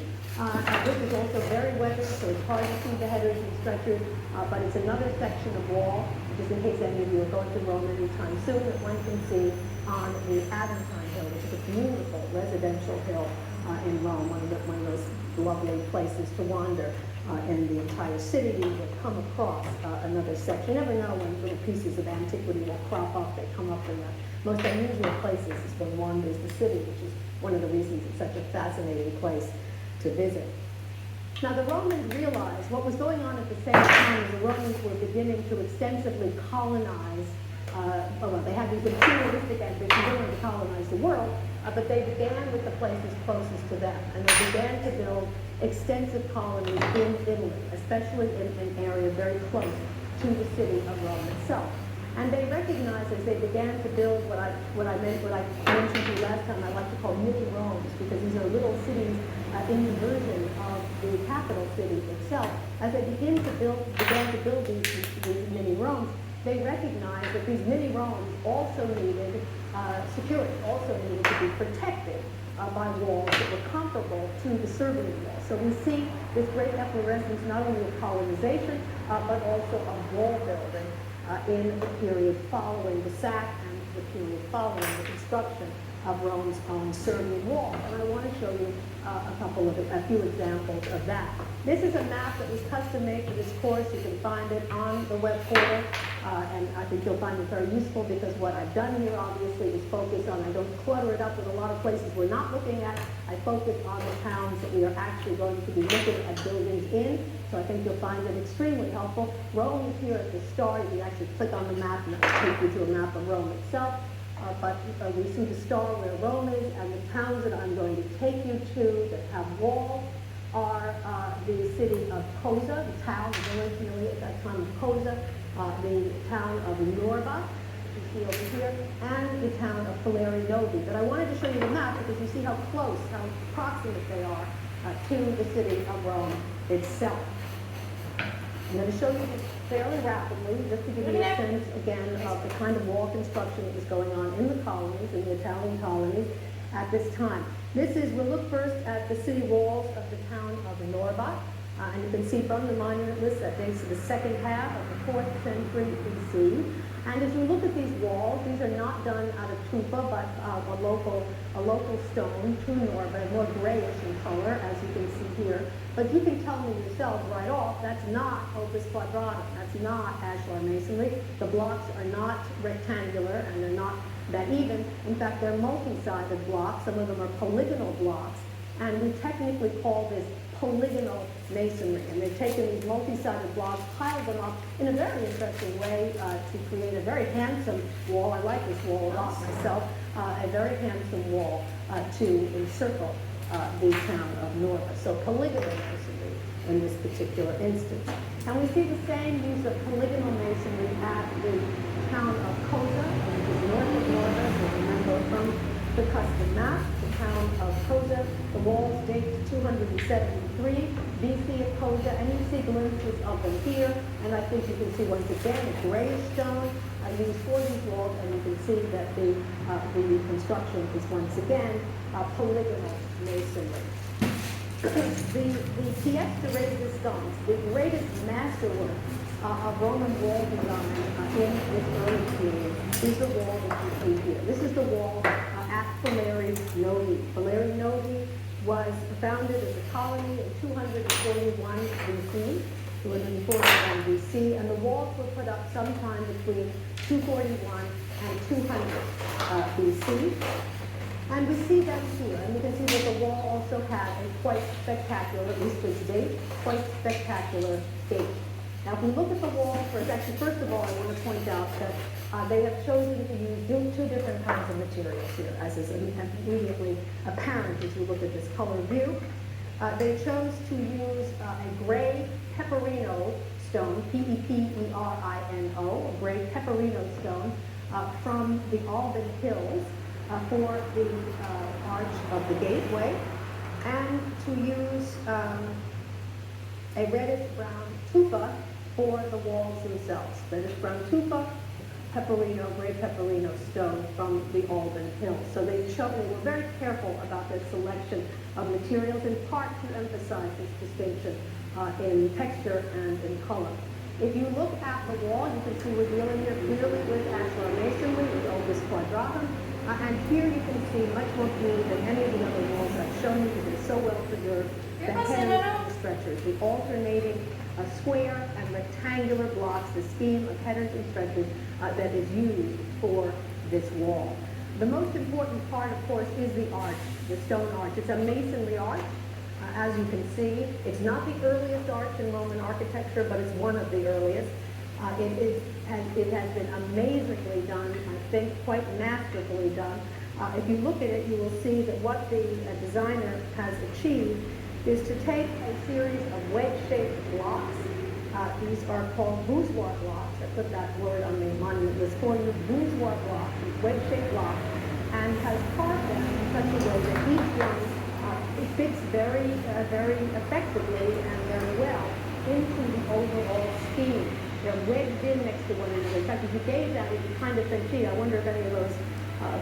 This is also very weathered, so it's hard to see the headers and stretchers, but it's another section of wall, just in case any of you are going to Rome anytime soon, that one can see on the Aventine Hill, which is a beautiful residential hill in Rome, one of those lovely places to wander in the entire city. You will come across another section. Every now and then little pieces of antiquity will crop up. They come up in the most unusual places as one wanders the city, which is one of the reasons it's such a fascinating place to visit. Now the Romans realized what was going on at the same time as the Romans were beginning to extensively colonize. They had these imperialistic ambitions, they wanted to colonize the world, but they began with the places closest to them, and they began to build extensive colonies in Italy, especially in an area very close to the city of Rome itself. And they recognized as they began to build what I mentioned to you last time, I like to call mini Romes, because these are little cities in the version of the capital city itself. As they began to build these mini Romes, they recognized that these mini Romes also needed security, also needed to be protected by walls that were comparable to the Serbian wall. So we see this great efflorescence not only of colonization, but also of wall building in the period following the sack and the period following the construction of Rome's own Serbian wall. And I want to show you a few examples of that. This is a map that was custom made for this course. You can find it on the web portal, and I think you'll find it very useful because what I've done here obviously is focus on, I don't clutter it up with a lot of places we're not looking at. I focus on the towns that we are actually going to be looking at buildings in. So I think you'll find it extremely helpful. Rome is here at the start. You actually click on the map and it will take you to a map of Rome itself. But we see the star where Rome is, and the towns that I'm going to take you to that have walls are the city of Koza, the town, the village really at that time of Koza, the town of Norba, which you see over here, and the town of Faleri Novi. But I wanted to show you the map because you see how close, how proximate they are to the city of Rome itself. I'm going to show you this fairly rapidly, just to give you a sense, again, of the kind of wall construction that was going on in the colonies, in the Italian colonies, at this time. We'll look first at the city walls of the town of Norba, and you can see from the monument list that dates to the second half of the 4th century BC. And as you look at these walls, these are not done out of tufa, but a local stone, true Norba, more grayish in color, as you can see here. But you can tell me yourselves right off, that's not opus quadratum, that's not ashlar masonry. The blocks are not rectangular, and they're not that even. In fact, they're multi-sided blocks. Some of them are polygonal blocks, and we technically call this polygonal masonry. And they've taken these multi-sided blocks, piled them up in a very interesting way to create a very handsome wall. I like this wall a lot myself. A very handsome wall to encircle the town of Norba. So polygonal masonry in this particular instance. And we see the same use of polygonal masonry at the town of Koza, which is north of Norba. So remember from the custom map, the town of Koza, the walls date to 273 BC of Koza, and you see glimpses of them here. And I think you can see once again a grayish stone used for these walls, and you can see that the construction is once again polygonal masonry. The pièce de résistance, the greatest masterwork of Roman wall design in this early period, is the wall that you see here. This is the wall at Faleri Nodi. Faleri Nodi was founded as a colony in 241 BC. 241 BC, and the walls were put up sometime between 241 and 200 BC. And we see them here, and you can see that the wall also had a quite spectacular, at least this date, quite spectacular date. Now, if we look at the wall first of all, I want to point out that they have chosen to use two different kinds of materials here, as is immediately apparent as you look at this color view. They chose to use a gray Peperino stone, P-E-P-E-R-I-N-O, a gray Peperino stone from the Alban Hills for the arch of the gateway, and to use a reddish brown tufa for the walls themselves. Reddish brown tufa, Peperino, gray Peperino stone from the Alban Hills. So they were very careful about their selection of materials, in part to emphasize this distinction in texture and in color. If you look at the wall, you can see we're dealing here clearly with ashlar masonry, with opus quadratum, and here you can see much more clearly than any of the other walls I've shown you, because they're so well preserved, the heads and the stretchers, the alternating square and rectangular blocks, the scheme of headers and stretchers that is used for this wall. The most important part, of course, is the arch, the stone arch. It's a masonry arch. As you can see, it's not the earliest arch in Roman architecture, but it's one of the earliest. It has been amazingly done, I think quite masterfully done. If you look at it, you will see that what the designer has achieved is to take a series of wedge-shaped blocks. These are called voussoir blocks. I put that word on the monument list for you. Voussoir blocks, these wedge-shaped blocks, and has carved them in such a way that each one it fits very effectively and very well into the overall scheme. They're wedged in next to one another. In fact, if you gaze at it, you kind of think, gee, I wonder if any of those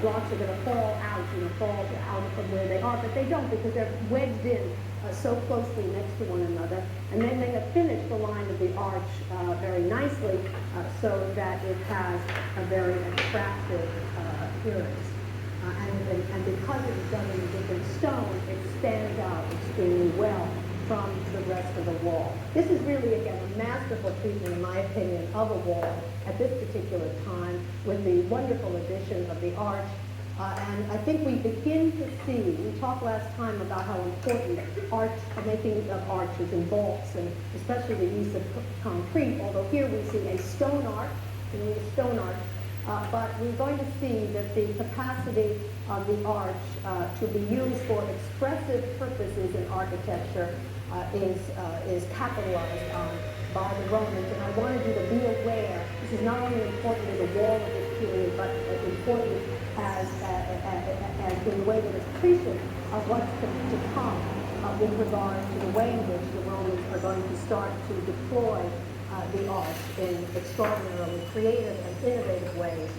blocks are going to fall out from where they are, but they don't, because they're wedged in so closely next to one another. And then they have finished the line of the arch very nicely so that it has a very attractive appearance. And because it is done in a different stone, it stands out extremely well from the rest of the wall. This is really, again, a masterful treatment, in my opinion, of a wall at this particular time, with the wonderful addition of the arch. And I think we begin to see, we talked last time about how important making of arches and vaults, and especially the use of concrete, although here we see a stone arch, but we're going to see that the capacity of the arch to be used for expressive purposes in architecture is capitalized on by the Romans. And I wanted you to be aware, this is not only important as a wall of this period, but important as in the way that it's appreciated of what's to come with regard to the way in which the Romans are going to start to deploy the arch in extraordinarily creative and innovative ways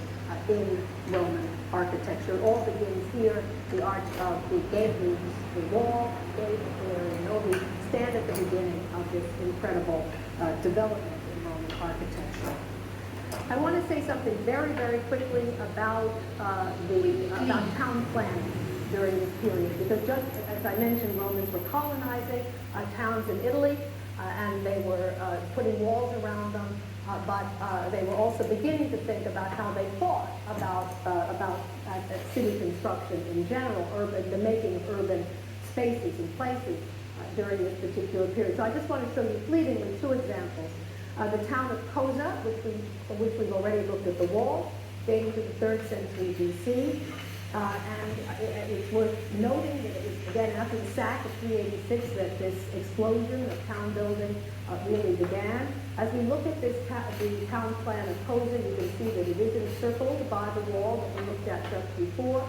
in Roman architecture. It all begins here. The arch of the gate, the wall, gate, we stand at the beginning of this incredible development in Roman architecture. I want to say something very, very quickly about about town planning during this period, because just as I mentioned, Romans were colonizing towns in Italy, and they were putting walls around them, but they were also beginning to think about how they thought about city construction in general, the making of urban spaces and places during this particular period. So I just want to show you fleetingly two examples. The town of Cosa, for which we've already looked at the wall, dating to the 3rd century BC. And it's worth noting that it was, again, after the sack of 386 that this explosion of town building really began. As we look at this the town plan of Cosa, you can see that it is encircled by the wall that we looked at just before.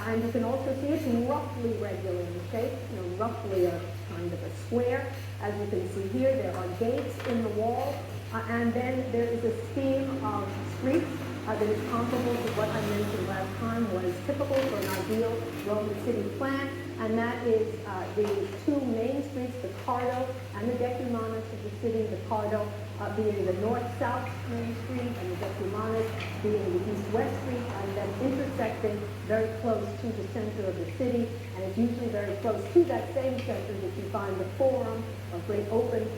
And you can also see it's roughly regular in shape, roughly a kind of a square. As you can see here, there are gates in the wall, and then there is a scheme of streets that is comparable to what I mentioned last time was typical for an ideal Roman city plan, and that is the two main streets, the Cardo and the Decumanus of the city, the Cardo being the north-south main street and the Decumanus being the east-west street, and then intersecting very close to the center of the city, and it's usually very close to that same center that you find the forum, a great open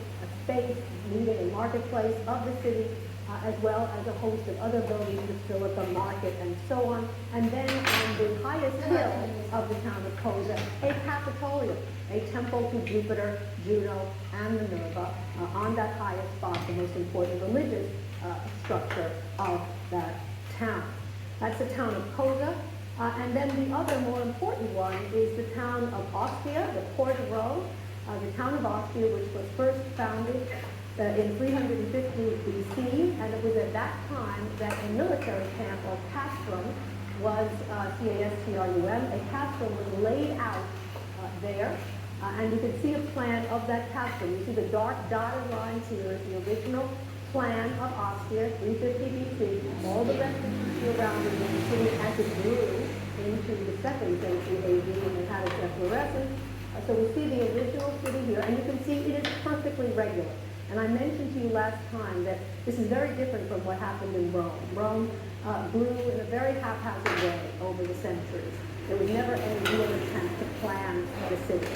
space, meeting and marketplace of the city, as well as a host of other buildings, the Basilica, Market, and so on. And then on the highest hill of the town of Cosa, a Capitolium, a temple to Jupiter, Juno, and Minerva, on that highest spot, the most important religious structure of that town. That's the town of Cosa. And then the other more important one is the town of Ostia, the port of Rome. The town of Ostia, which was first founded in 350 BC, and it was at that time that a military camp, or castrum, was, C-A-S-T-R-U-M, a castrum was laid out there, and you can see a plan of that castrum. You see the dark dotted lines here is the original plan of Ostia, 350 BC. All the rest that you see around it in the city as it grew into the 2nd century AD and it had its efflorescence. So we see the original city here, and you can see it is perfectly regular. And I mentioned to you last time that this is very different from what happened in Rome. Rome grew in a very haphazard way over the centuries. There was never any real attempt to plan the city.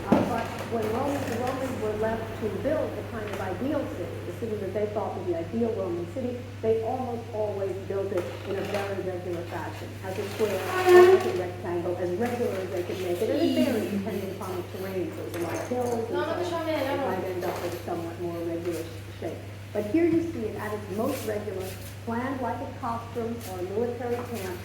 But when the Romans were left to build the kind of ideal city, the city that they thought was the ideal Roman city, they almost always built it in a very regular fashion, as a square, as a rectangle, as regular as they could make it. And it varied depending upon the terrain. So it was a lot of hills, and so it might end up with a somewhat more regular shape. But here you see it at its most regular, planned like a castrum or a military camp,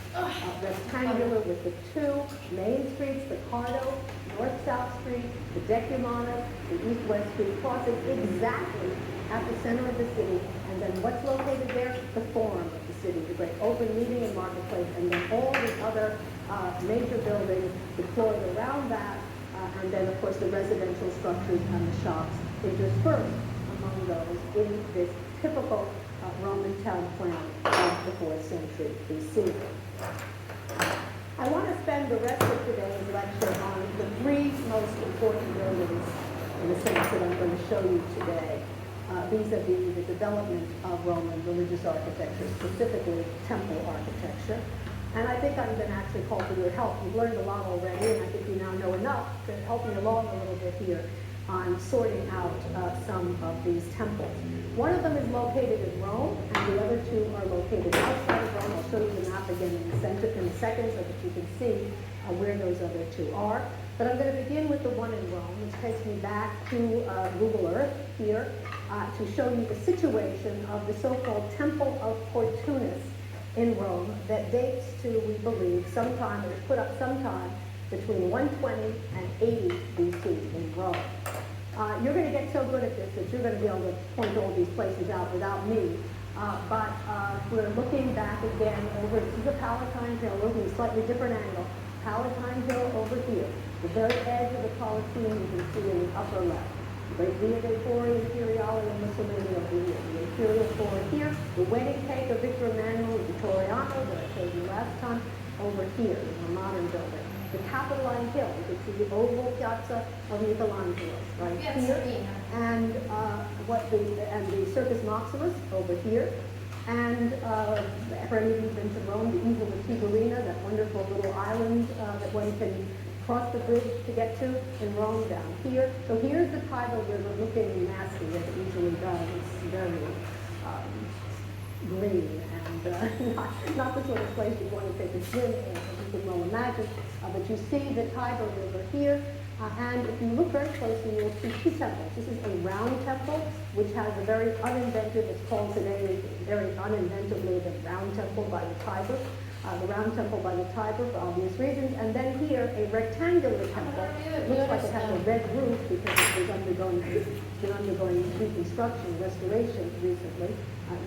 rectangular with the two main streets, the Cardo, north-south street, the Decumanus, the east-west street, crossing exactly at the center of the city. And then what's located there? The forum of the city, the great open meeting and marketplace, and then all the other major buildings deployed around that, and then, of course, the residential structures and the shops interspersed among those in this typical Roman town plan of the 4th century BC. I want to spend the rest of today's lecture on the three most important buildings, in the sense that I'm going to show you today, vis-a-vis the development of Roman religious architecture, specifically temple architecture. And I think I'm going to actually call for your help. You've learned a lot already, and I think you now know enough to help me along a little bit here on sorting out some of these temples. One of them is located in Rome, and the other two are located outside of Rome. I'll show you the map again in a second so that you can see where those other two are. But I'm going to begin with the one in Rome, which takes me back to Google Earth here to show you the situation of the so-called Temple of Portunus in Rome that dates to, we believe, sometime, it was put up sometime between 120 and 80 BC in Rome. You're going to get so good at this that you're going to be able to point all these places out without me. But we're looking back again over, this is the Palatine Hill, we're looking at a slightly different angle. Palatine Hill over here, the very edge of the Colosseum you can see in the upper left. The great Via dei Fori Imperiale and Mussolini over here. The Imperial Forum here, the wedding cake of Victor Emmanuel Vittoriano that I showed you last time over here in the modern building. The Capitoline Hill, you can see the oval piazza of Michelangelo right here, and the Circus Maximus over here, And for any of you who've been to Rome, the Isola Tiberina, that wonderful little island that one can cross the bridge to get to in Rome down here. So here's the Tiber River looking nasty as it usually does. It's very green and not the sort of place you want to take a swim in, as you can well imagine. But you see the Tiber River here. And if you look very closely, you'll see two temples. This is a round temple, which has a very uninventive, it's called today very uninventively the round temple by the Tiber. The round temple by the Tiber for obvious reasons. And then here, a rectangular temple. It looks like it has a red roof because it was undergoing reconstruction, restoration recently.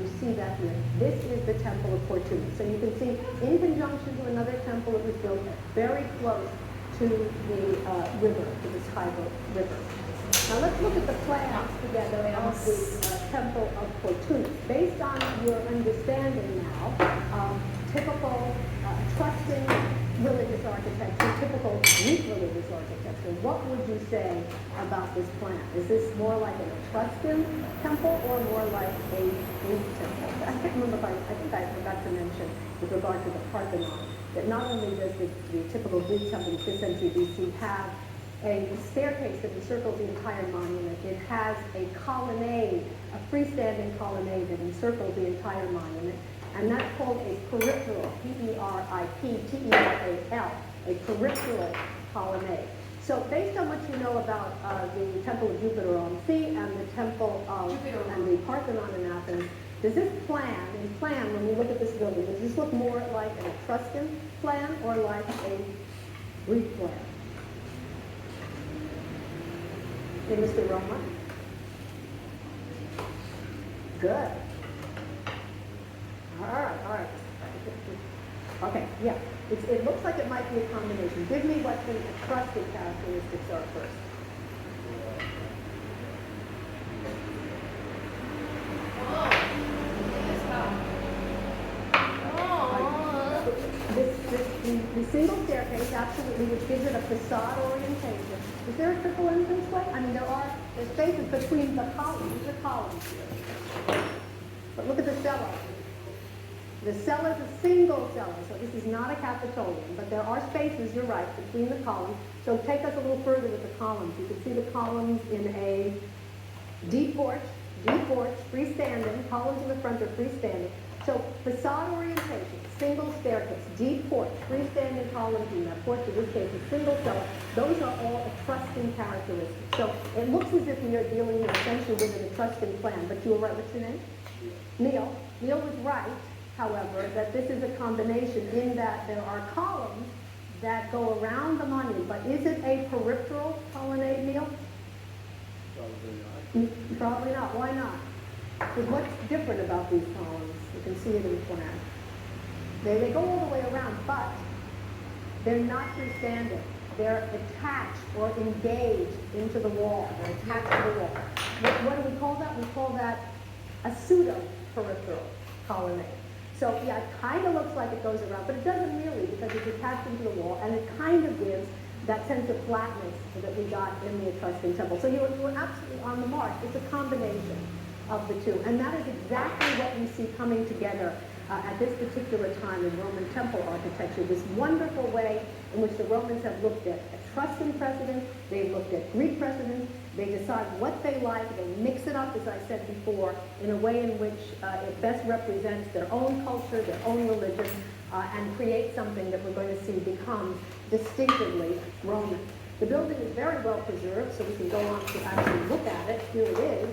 You see that here. This is the Temple of Fortuna. So you can see, in conjunction to another temple that was built very close to the river, to the Tiber River. Now let's look at the plans together of the Temple of Fortuna. Based on your understanding now, typical Etruscan religious architecture, typical Greek religious architecture, what would you say about this plan? Is this more like an Etruscan temple or more like a Greek temple? I can't remember if I think I forgot to mention with regard to the Parthenon, that not only does the typical Greek temple in 5th century BC have a staircase that encircles the entire monument, it has a colonnade, a freestanding colonnade that encircles the entire monument, and that's called a peripteral, P-E-R-I-P-T-E-R-A-L, a peripteral colonnade. So based on what you know about the Temple of Jupiter on Sea and the Temple of, and the Parthenon in Athens, does this plan, when we look at this building, does this look more like an Etruscan plan or like a Greek plan? Okay, Mr. Roma? Good. All right. Okay, yeah. It looks like it might be a combination. Give me what the Etruscan characteristics are first. The single staircase, absolutely, which gives it a facade orientation. Is there a triple entranceway? I mean, there's spaces between the columns. These are columns here. But look at the cella. The cella is a single cella, so this is not a Capitolium, but there are spaces, you're right, between the columns. So take us a little further with the columns. You can see the columns in a deep porch, freestanding, columns in the front are freestanding. So facade orientation, single staircase, deep porch, freestanding columns in that porch, in this case a single cellar, those are all Etruscan characteristics. So it looks as if we are dealing essentially with an Etruscan plan, but you were right, what's your name? Neil. Neil was right, however, that this is a combination in that there are columns that go around the monument, but is it a peripteral colonnade, Neil? Probably not. Probably not. Why not? Because what's different about these columns? You can see it in the plan. They go all the way around, but they're not freestanding. They're attached or engaged into the wall. They're attached to the wall. What do we call that? We call that a pseudo-peripteral colonnade. So yeah, it kind of looks like it goes around, but it doesn't really because it's attached into the wall, and it kind of gives that sense of flatness that we got in the Etruscan temple. So you were absolutely on the mark. It's a combination of the two, and that is exactly what we see coming together at this particular time in Roman temple architecture, this wonderful way in which the Romans have looked at Etruscan precedents, they've looked at Greek precedents, they decide what they like, they mix it up, as I said before, in a way in which it best represents their own culture, their own religion, and create something that we're going to see become distinctively Roman. The building is very well preserved, so we can go on to actually look at it. Here it is,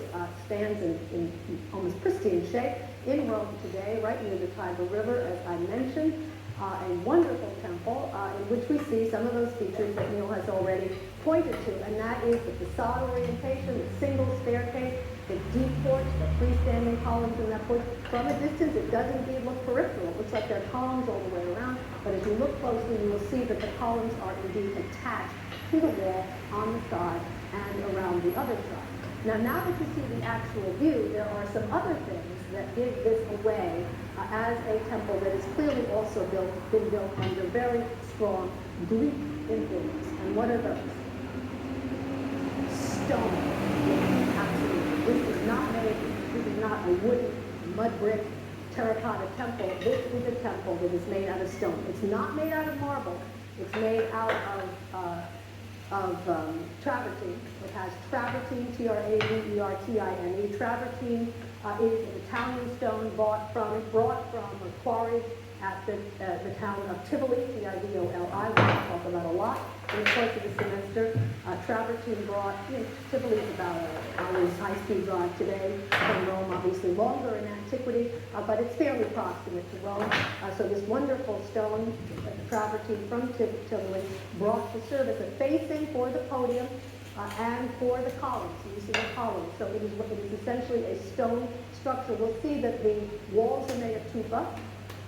stands in almost pristine shape in Rome today, right near the Tiber River, as I mentioned. A wonderful temple in which we see some of those features that Neil has already pointed to, and that is the facade orientation, the single staircase, the deep porch, the freestanding columns in that porch. From a distance, it does indeed look peripheral. It looks like there are columns all the way around, but as you look closely, you will see that the columns are indeed attached to the wall on the side and around the other side. Now that you see the actual view, there are some other things that give this away as a temple that is clearly also been built under very strong Greek influence. And what are those? Stone. Absolutely. This is not a wooden mud brick terracotta temple. This is a temple that is made out of stone. It's not made out of marble. It's made out of travertine. It has travertine, Travertine. Travertine is an Italian stone brought from or quarried at the town of Tivoli, T-I-V-O-L-I, which we'll talk about a lot in the course of the semester. Travertine brought, Tivoli is about an hour's high-speed drive today from Rome, obviously longer in antiquity, but it's fairly proximate to Rome. So this wonderful stone, travertine from Tivoli, brought to serve as a facing for the podium and for the columns. You see the columns. So it is essentially a stone structure. We'll see that the walls are made of tufa,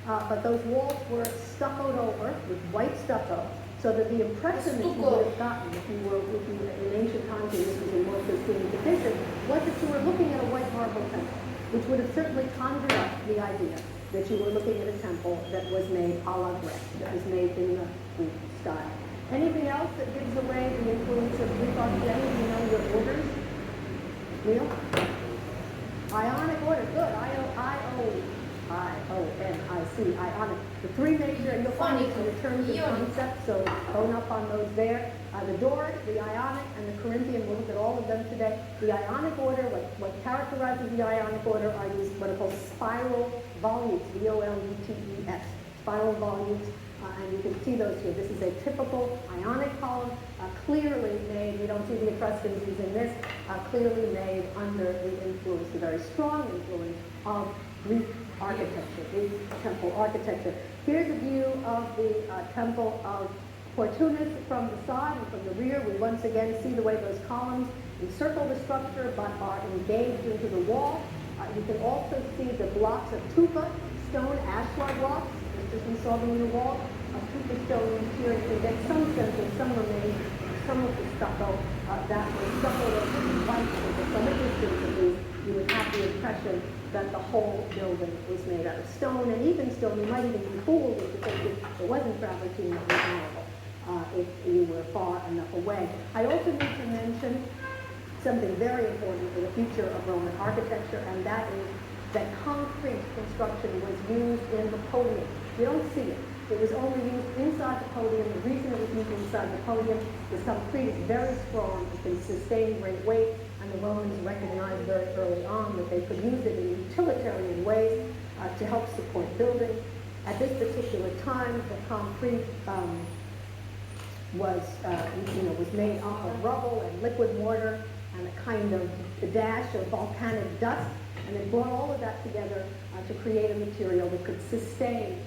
but those walls were stuccoed over with white stucco, so that the impression that you would have gotten if you in ancient times, and this was in more pristine condition, was that you were looking at a white marble temple, which would have certainly conjured up the idea that you were looking at a temple that was made a la Grecque, that was made in the Greek style. Anything else that gives away the influence of Greek architecture? You know your orders? Neil? Ionic order, good. I-O-N-I-C, Ionic. The three major, and you'll find it in the terms of concept, so bone up on those there. The Doric, the Ionic, and the Corinthian, we'll look at all of them today. The Ionic order, what characterizes the Ionic order are these what are called spiral volutes, V-O-L-U-T-E-S, spiral volutes, and you can see those here. This is a typical Ionic column, clearly made, we don't see the Etruscans using this, clearly made under the influence, the very strong influence of Greek architecture, Greek temple architecture. Here's a view of the temple of Portunus from the side and from the rear. We once again see the way those columns encircle the structure but are engaged into the wall. You can also see the blocks of tufa, stone ashlar blocks, just as we saw them in the wall, of tufa stone here. You can get some sense of some remains, some of the stucco that was stuccoed over in white, so that from a distance at least, you would have the impression that the whole building was made out of stone, and even stone. You might even be fooled if you think it wasn't travertine, that was marble, if you were far enough away. I also need to mention something very important for the future of Roman architecture, and that is that concrete construction was used in the podium. You don't see it. It was only used inside the podium. The reason it was used inside the podium is concrete is very strong. It can sustain great weight, and the Romans recognized very early on that they could use it in utilitarian ways to help support buildings. At this particular time, the concrete was made up of rubble and liquid mortar and a kind of a dash of volcanic dust, and they brought all of that together to create a material that could sustain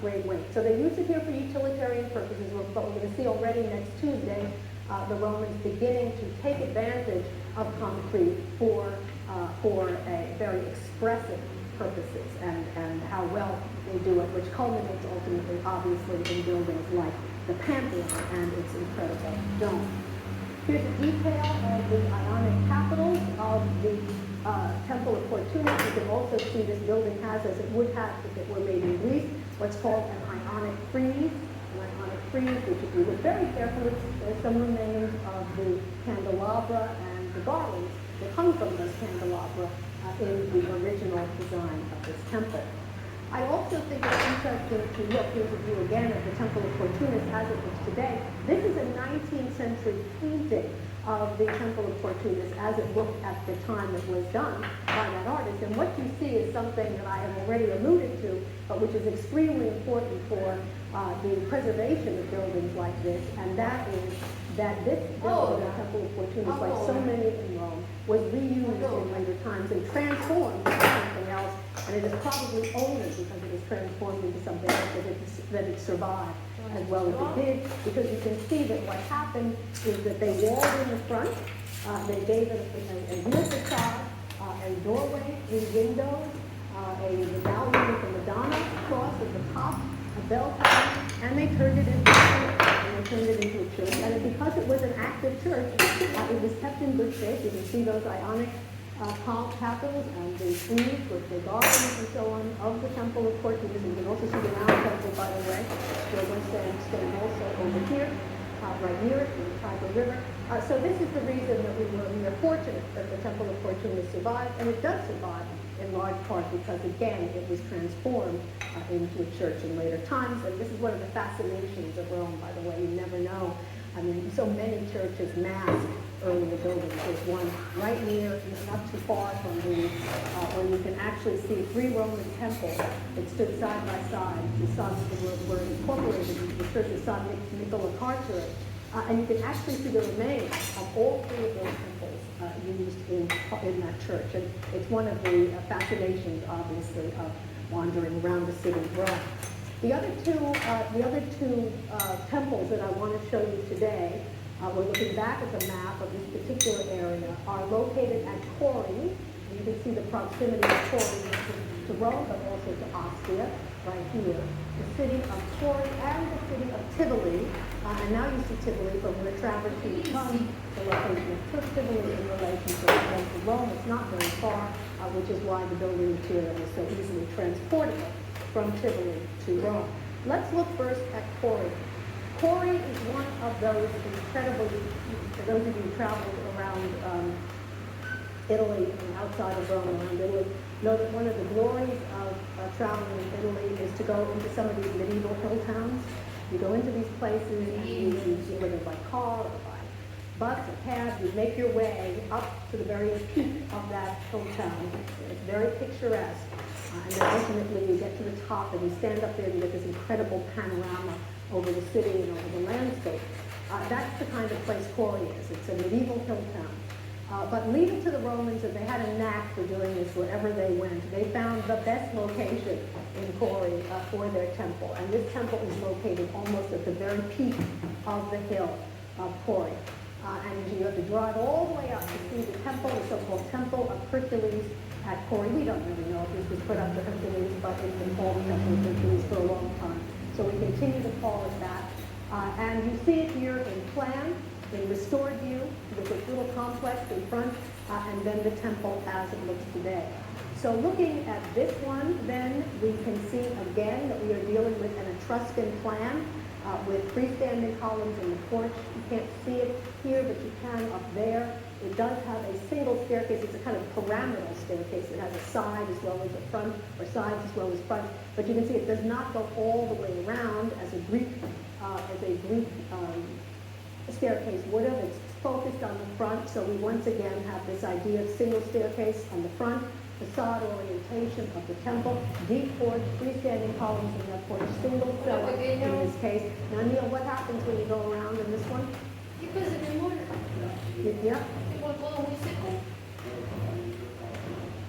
great weight. So they used it here for utilitarian purposes, but we're going to see already next Tuesday the Romans beginning to take advantage of concrete for a very expressive purposes, and how well they do it, which culminates ultimately, obviously, in buildings like the Pantheon and its incredible dome. Here's a detail of the Ionic capitals of the Temple of Portunus. You can also see this building has, as it would have if it were made in Greece, what's called an Ionic frieze. An Ionic frieze, which if you look very carefully, there's some remains of the candelabra and the garlands that hung from those candelabra in the original design of this temple. I also think it's interesting to look, here's a view again of the Temple of Portunus as it looks today. This is a 19th century painting of the Temple of Portunus as it looked at the time it was done by that artist. And what you see is something that I have already alluded to, but which is extremely important for the preservation of buildings like this, and that is that this building, the Temple of Portunus, like so many in Rome, was reused in later times and transformed into something else, and it is probably only because it was transformed into something else that it survived as well as it did, because you can see that what happened is that they walled in the front, they gave it a real facade, a doorway, 3 windows, a medallion with a Madonna cross at the top, a bell tower, and they turned it into a church. And because it was an active church, it was kept in good shape. You can see those Ionic capitals and the frieze with the garlands and so on of the Temple of Portunus. And you can also see the round temple, by the way, where we're staying also over here. right near it, in the Tiber River. So this is the reason that we are fortunate that the Temple of Fortuna survived, and it does survive in large part because, again, it was transformed into a church in later times. And this is one of the fascinations of Rome, by the way. You never know. I mean, so many churches mask earlier buildings. There's one right near, not too far from the, where you can actually see 3 Roman temples that stood side by side. The sons were incorporated into the church of San Nicola Carcere. And you can actually see the remains of all 3 of those temples used in that church. And it's one of the fascinations, obviously, of wandering around the city of Rome. The other two temples that I want to show you today, we're looking back at the map of this particular area, are located at Cori. You can see the proximity of Cori to Rome, but also to Ostia, right here. The city of Cori and the city of Tivoli. And now you see Tivoli from where traversing comes, the location of Tivoli in relation to Rome. It's not very far, which is why the building material is so easily transportable from Tivoli to Rome. Let's look first at Cori. Cori is one of those incredibly, for those of you who traveled around Italy and outside of Rome, around Italy, know that one of the glories of traveling in Italy is to go into some of these medieval hill towns. You go into these places and you whether by car or by bus or cab, you make your way up to the very peak of that hill town. It's very picturesque. And then ultimately you get to the top and you stand up there and you get this incredible panorama over the city and over the landscape. That's the kind of place Cori is. It's a medieval hill town. But leave it to the Romans, and they had a knack for doing this wherever they went. They found the best location in Cori for their temple. And this temple is located almost at the very peak of the hill of Cori. And you have to drive all the way up to see the temple, the so-called Temple of Hercules at Cori. We don't really know if this was put up to Hercules, but it's been called the Temple of Hercules for a long time. So we continue to call it that. And you see it here in plan, in restored view, with this little complex in front, and then the temple as it looks today. So looking at this one, then, we can see again that we are dealing with an Etruscan plan with freestanding columns in the porch. You can't see it here, but you can up there. It does have a single staircase. It's a kind of pyramidal staircase. It has a side as well as a front, or sides as well as front. But you can see it does not go all the way around as a Greek staircase would have. It's focused on the front, so we once again have this idea of single staircase on the front, facade orientation of the temple, deep porch, freestanding columns in that porch, single cellar in this case. Now, Neil, what happens when you go around in this one? Yeah.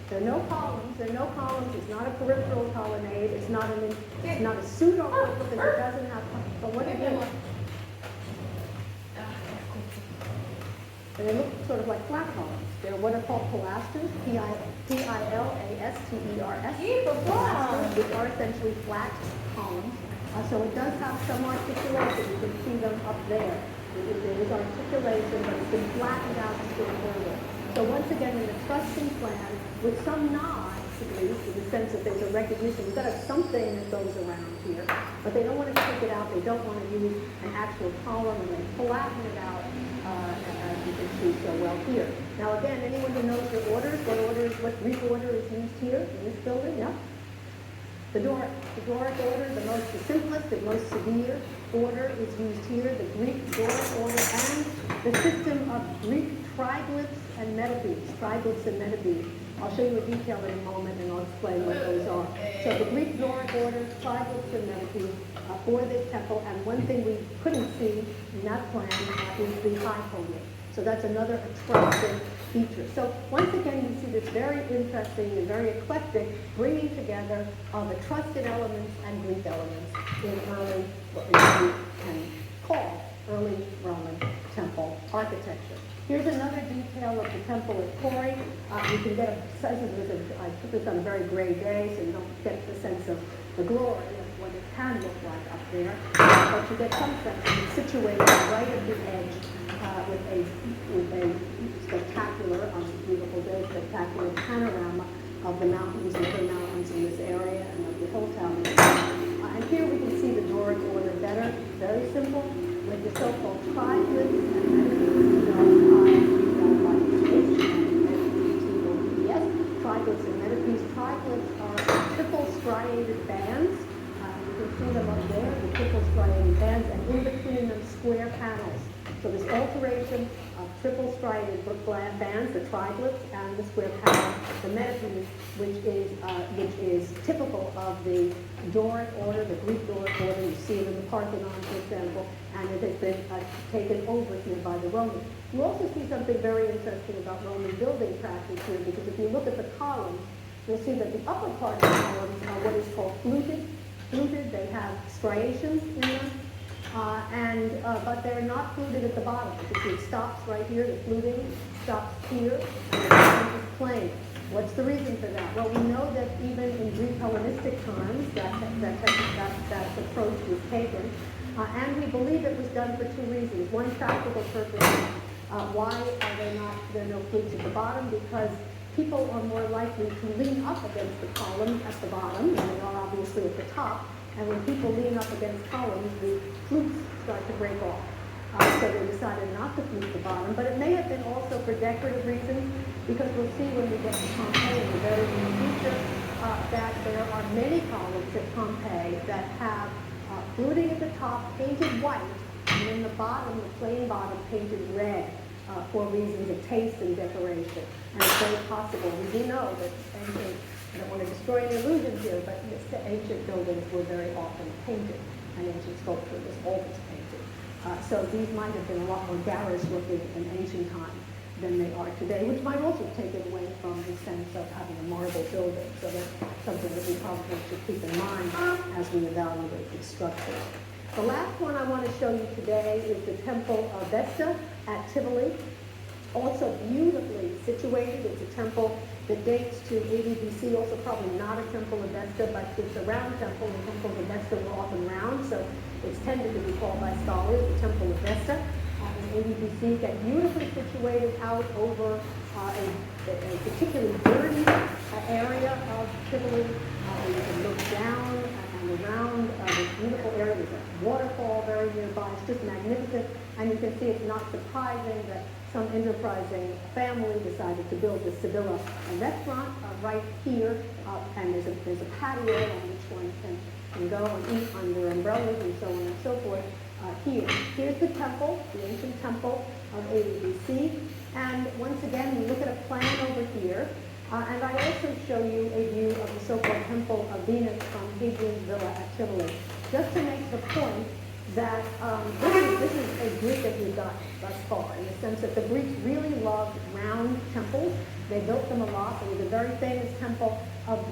There are no columns. There are no columns. It's not a peripheral colonnade. It's not a pseudo because it doesn't have. But what it is, and they look sort of like flat columns. They're what are called pilasters, Pilasters, pilasters, which are essentially flat columns. So it does have some articulation. You can see them up there. There is articulation, but it's been flattened out still further. So once again, in the Etruscan plan, with some nods, at least, in the sense that there's a recognition, we've got to have something that goes around here, but they don't want to take it out. They don't want to use an actual column, and they flatten it out, as you can see so well here. Now again, anyone who knows your orders, what Greek order is used here in this building? Yeah? The Doric order, the simplest and most severe order is used here, the Greek Doric order, and the system of Greek triglyphs and metabeads. I'll show you a detail in a moment, and I'll explain what those are. So the Greek Doric order, triglyphs and metabeads for this temple, and one thing we couldn't see in that plan is the high podium. So that's another Etruscan feature. So once again, you see this very interesting and very eclectic bringing together of Etruscan elements and Greek elements in early, what we can call early Roman temple architecture. Here's another detail of the temple at Cori. You can get a sense of this. I took this on a very gray day, so you don't get the sense of the glory of what it can look like up there. But you get some sense of it situated right at the edge with a spectacular, on a beautiful day, spectacular panorama of the mountains and other mountains in this area and of the hill town. And here we can see the Doric order better. Very simple, with the so-called triglyphs and metaphysics, triglyphs and metaphysics. Triglyphs are triple striated bands. You can see them up there, the triple striated bands, and in between them square panels. So this alteration of triple striated bands, the triglyphs, and the square panels, the metaphysics, which is typical of the Doric order, the Greek Doric order. You see it in the Parthenon, for example, and it has been taken over here by the Romans. You also see something very interesting about Roman building practice here, because if you look at the columns, you'll see that the upper part of the columns are what is called fluted. They have striations in them, but they're not fluted at the bottom. You can see it stops right here, the fluting stops here, and the bottom is plain. What's the reason for that? Well, we know that even in Greek Hellenistic times, that approach was taken, and we believe it was done for two reasons. One practical purpose. Why are there no flutes at the bottom? Because people are more likely to lean up against the columns at the bottom than they are obviously at the top. And when people lean up against columns, the flutes start to break off. So they decided not to flute the bottom. But it may have been also for decorative reasons, because we'll see when we get to Pompeii in the very near future that there are many columns at Pompeii that have fluting at the top painted white, and then the bottom, the plain bottom, painted red. For reasons of taste and decoration. And it's very possible. We do know that ancient, I don't want to destroy any illusions here, but ancient buildings were very often painted, and ancient sculpture was always painted. So these might have been a lot more garish looking in ancient times than they are today, which might also take it away from the sense of having a marble building. So that's something that we probably should keep in mind as we evaluate these structures. The last one I want to show you today is the Temple of Vesta at Tivoli. Also beautifully situated. It's a temple that dates to 80 BC, also probably not a temple of Vesta, but it's a round temple. The temples of Vesta were often round, so it's tended to be called by scholars the Temple of Vesta. In 80 BC, get beautifully situated out over a particularly dirty area of Tivoli. You can look down and around this beautiful area. There's a waterfall very nearby. It's just magnificent. And you can see it's not surprising that some enterprising family decided to build the Sibylla restaurant right here. And there's a patio on which one can go and eat under umbrellas and so on and so forth. Here's the temple, the ancient temple of 80 BC. And once again, we look at a plan over here. And I also show you a view of the so-called Temple of Venus from Hadrian's Villa at Tivoli, just to make the point that this is as Greek as we've got thus far, in the sense that the Greeks really loved round temples. They built them a lot. There was a very famous temple of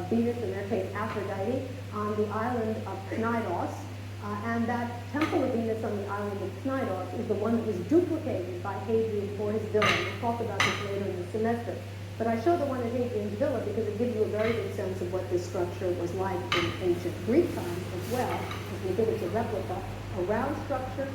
Venus, in their case Aphrodite, on the island of Knidos. And that Temple of Venus on the island of Knidos is the one that was duplicated by Hadrian for his villa. We'll talk about this later in the semester. But I show the one at Hadrian's Villa because it gives you a very good sense of what this structure was like in ancient Greek times as well, as we did it's a replica. A round structure,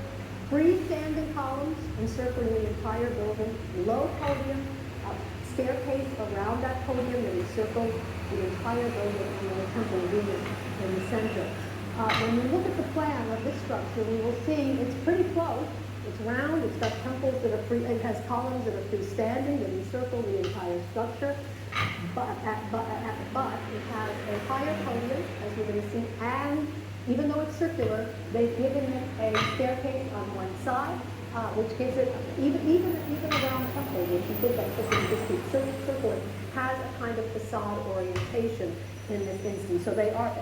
freestanding columns encircling the entire building, low podium, a staircase around that podium that encircles the entire building, and then a Temple of Venus in the center. When we look at the plan of this structure, we will see it's pretty close. It's round, it's got temples that are free, it has columns that are freestanding that encircle the entire structure, but it has a higher podium, as we're going to see, and even though it's circular, they've given it a staircase on one side, which gives it, even a round temple, which you think of something just circular, has a kind of facade orientation in this instance. So they are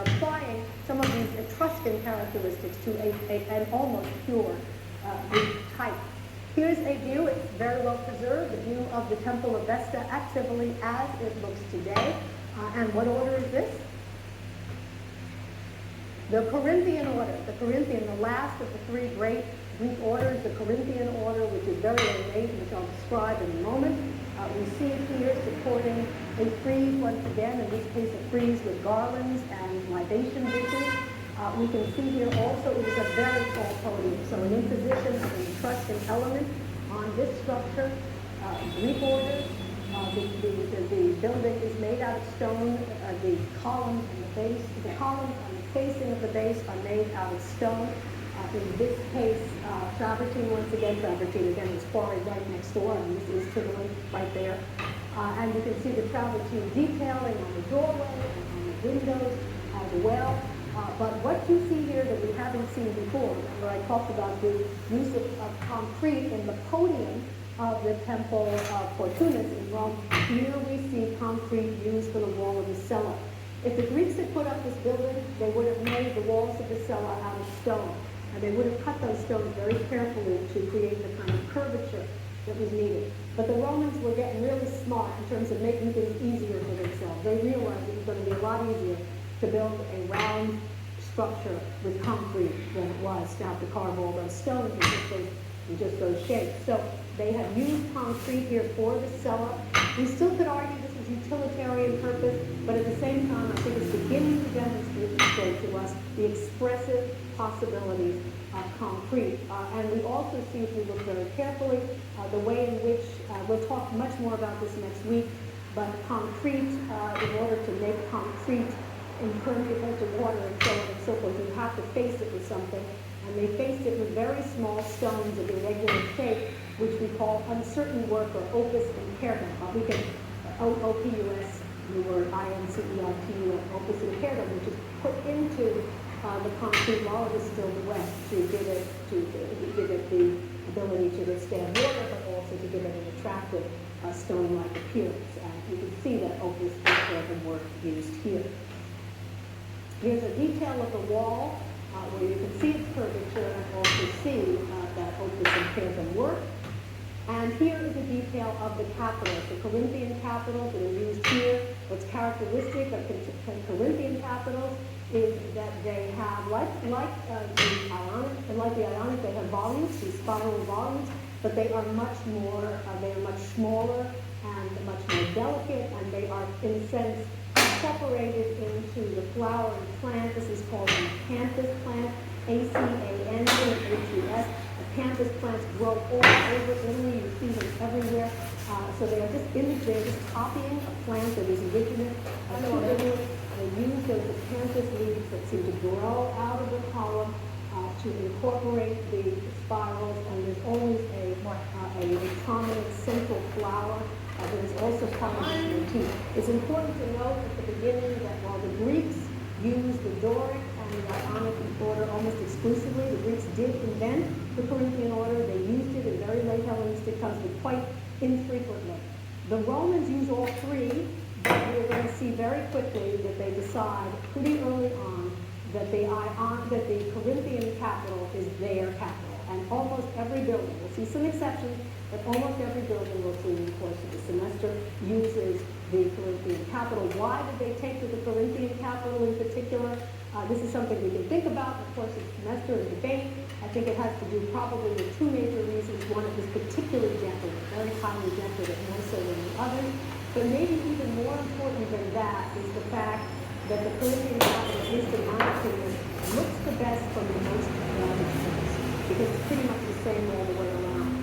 applying some of these Etruscan characteristics to an almost pure Greek type. Here's a view, it's very well preserved, the view of the Temple of Vesta at Tivoli as it looks today. And what order is this? The Corinthian order. The last of the three great Greek orders, the Corinthian order, which is very ornate, which I'll describe in a moment. We see it here supporting a frieze, once again, in this case a frieze with garlands and libation dishes. We can see here also it is a very tall podium, so an imposition of an Etruscan element on this structure. Greek order. The building is made out of stone. The columns and the base, the columns and the facing of the base are made out of stone. In this case, travertine, once again, travertine again is quarried right next door, and this is Tivoli right there. And you can see the travertine detailing on the doorway and on the windows as well. But what you see here that we haven't seen before, remember I talked about the use of concrete in the podium of the Temple of Fortunus in Rome. Here we see concrete used for the wall of the cella. If the Greeks had put up this building, they would have made the walls of the cella out of stone. And they would have cut those stones very carefully to create the kind of curvature that was needed. But the Romans were getting really smart in terms of making things easier for themselves. They realized it was going to be a lot easier to build a round structure with concrete than it was to have to carve all those stones in just those shapes. So they have used concrete here for the cella. We still could argue this is utilitarian purpose, but at the same time, I think it's beginning to demonstrate to us the expressive possibilities of concrete. And we also see, if you look very carefully, the way in which, we'll talk much more about this next week, but concrete, in order to make concrete impermeable to water and so on and so forth, you have to face it with something. And they faced it with very small stones of irregular shape, which we call uncertain work or opus impertum. We can, O-P-U-S, the word I-N-C-E-R-T-U-M, opus impertum, which is put into the concrete while it is still wet to give it the ability to withstand water, but also to give it an attractive stone-like appearance. And you can see that opus impertum work used here. Here's a detail of the wall where you can see its curvature and also see that opus impertum work. And here is a detail of the capitals, the Corinthian capitals that are used here. What's characteristic of Corinthian capitals is that they have, like the Ionic, they have volumes, these spiral volumes, but they are much smaller and much more delicate, and they are, in a sense, separated into the flowering plant. This is called an acanthus plant, A-C-A-N-T-H-U-S. Acanthus plants grow all over Italy. You see them everywhere. So they are just copying a plant that is indigenous to Italy. They use those acanthus leaves that seem to grow out of the column to incorporate the spirals, and there's always a prominent central flower that is also part of this motif. It's important to note at the beginning that while the Greeks used the Doric and the Ionic order almost exclusively, the Greeks did invent the Corinthian order. They used it in very late Hellenistic times, but quite infrequently. The Romans use all three, but we're going to see very quickly that they decide pretty early on that the Corinthian capital is their capital. And almost every building, we'll see some exceptions, but almost every building we'll see in the course of the semester uses the Corinthian capital. Why did they take to the Corinthian capital in particular? This is something we can think about in the course of the semester and debate. I think it has to do probably with two major reasons. One, it was particularly decorative, very highly decorative, more so than the others. But maybe even more important than that is the fact that the Corinthian capital, at least in my opinion, looks the best from the most advantaged place, because it's pretty much the same all the way around.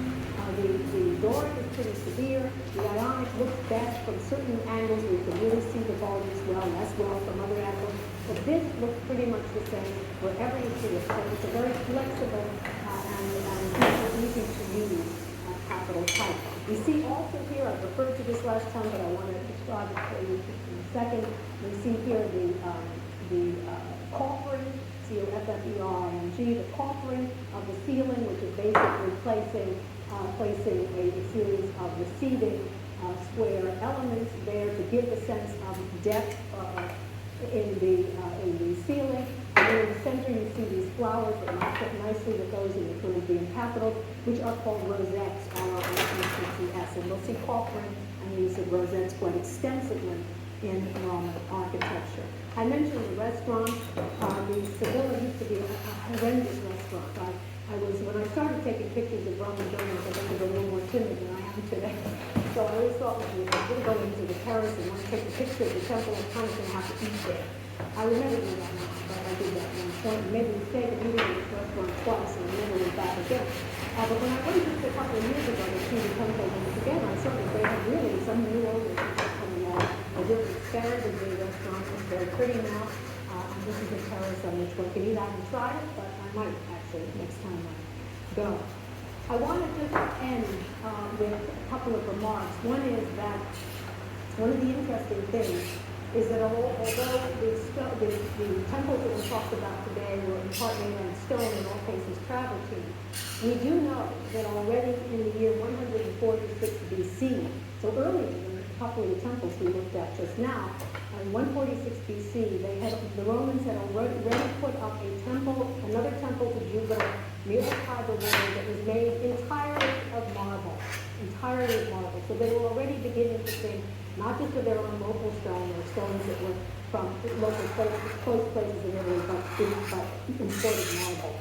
The Doric is pretty severe. The Ionic looks best from certain angles where you can really see the volumes well, less well from other angles. But this looks pretty much the same wherever you see it. So it's a very flexible and easy to use capital type. We see also here, I've referred to this last time, but I want to describe it for you in a second. We see here the coffering, C-O-F-F-E-R-I-N-G, the coffering of the ceiling, which is basically placing a series of receding square elements there to give the sense of depth in the ceiling. And then in the center you see these flowers that match up nicely with those in the Corinthian capitals, which are called rosettes, R-O-S-E-T-T-S. And we'll see coffering and use of rosettes quite extensively in Roman architecture. I mentioned the restaurant. The Sibilla used to be a horrendous restaurant. When I started taking pictures of Roman buildings, I think I was a little more timid than I am today. So I always thought when we were going to go into the terrace and want to take a picture of the temple, I was kind of going to have to eat there. I would never do that now, but I did that at one point. And made the mistake of eating in this restaurant twice and never went back again. But when I went just a couple of years ago to see the temple once again, I saw that they had really some new owners coming along. They really expanded the restaurant. It's very pretty now. And this is a terrace on which one can eat. I haven't tried it, but I might actually. next time I go. I want to just end with a couple of remarks. One is that one of the interesting things is that although the temples that we talked about today were in part made out of stone, in all cases travertine, we do know that already in the year 146 BC, so earlier than a couple of the temples we looked at just now, in 146 BC, the Romans had already put up another temple to Jupiter near the Tiber River that was made entirely of marble. So they were already beginning to think not just of their own local stone or stones that were from local places, close places in Italy, but imported marble.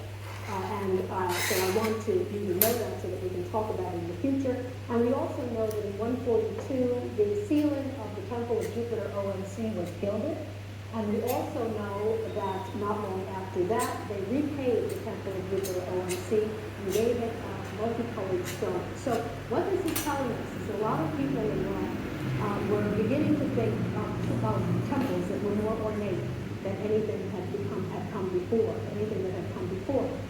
So I want you to know that so that we can talk about it in the future. And we also know that in 142, the ceiling of the Temple of Jupiter OMC was gilded. And we also know that not long after that, they repaved the Temple of Jupiter OMC and gave it multicolored stone. So what this is telling us is a lot of people in Rome were beginning to think of temples that were more ornate than anything that had come before.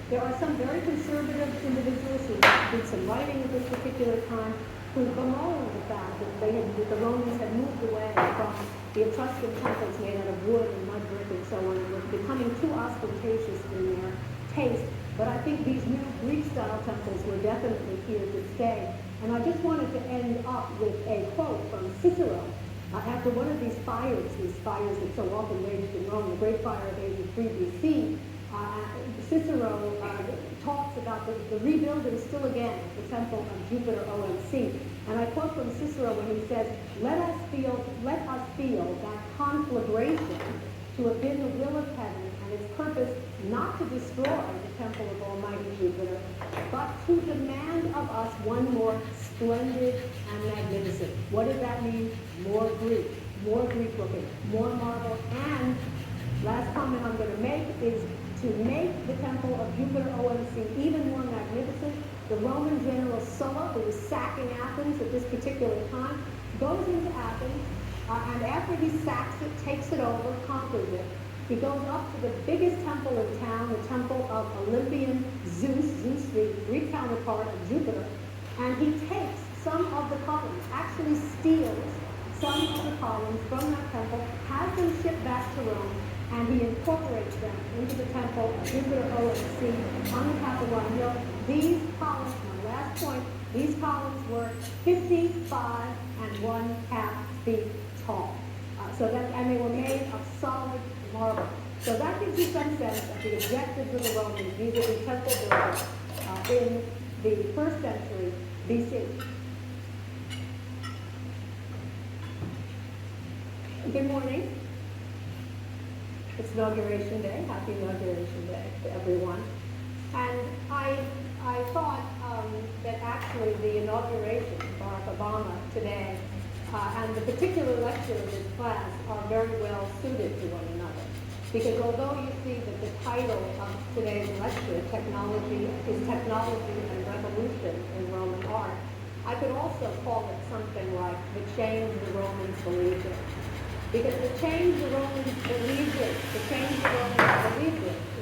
There are some very conservative individuals who did some writing at this particular time who bemoan the fact that the Romans had moved away from the Etruscan temples made out of wood and mud brick and so on, and were becoming too ostentatious in their taste. But I think these new Greek-style temples were definitely here to stay. And I just wanted to end up with a quote from Cicero. After one of these fires that so often raged in Rome, the Great Fire of 83 BC, Cicero talks about the rebuilding still again of the Temple of Jupiter OMC. And I quote from Cicero when he says, let us feel that conflagration to have been the will of heaven and its purpose not to destroy the temple of Almighty Jupiter, but to demand of us one more splendid and magnificent. What does that mean? More Greek looking, more marble, and last comment I'm going to make is to make the temple of Jupiter OMC even more magnificent. The Roman general Sulla, who was sacking Athens at this particular time, goes into Athens, and after he sacks it, takes it over, conquers it, he goes up to the biggest temple in town, the temple of Olympian Zeus, the Greek counterpart of Jupiter, and he takes some of the columns, actually steals some of the columns from that temple, has them shipped back to Rome, and he incorporates them into the temple of Jupiter OMC on the Capitoline Hill. These columns, my last point, these columns were 55 1/2 feet tall. And they were made of solid marble. So that gives you some sense of the objectives of the Romans vis-a-vis temple building in the 1st century BC. Good morning. It's Inauguration Day. Happy Inauguration Day to everyone. And I thought that actually the inauguration of Barack Obama today and the particular lecture of this class are very well suited to one another. Because although you see that the title of today's lecture, Technology and Revolution in Roman Art, I could also call it something like the change the Romans believed in. Because the change the Romans believed in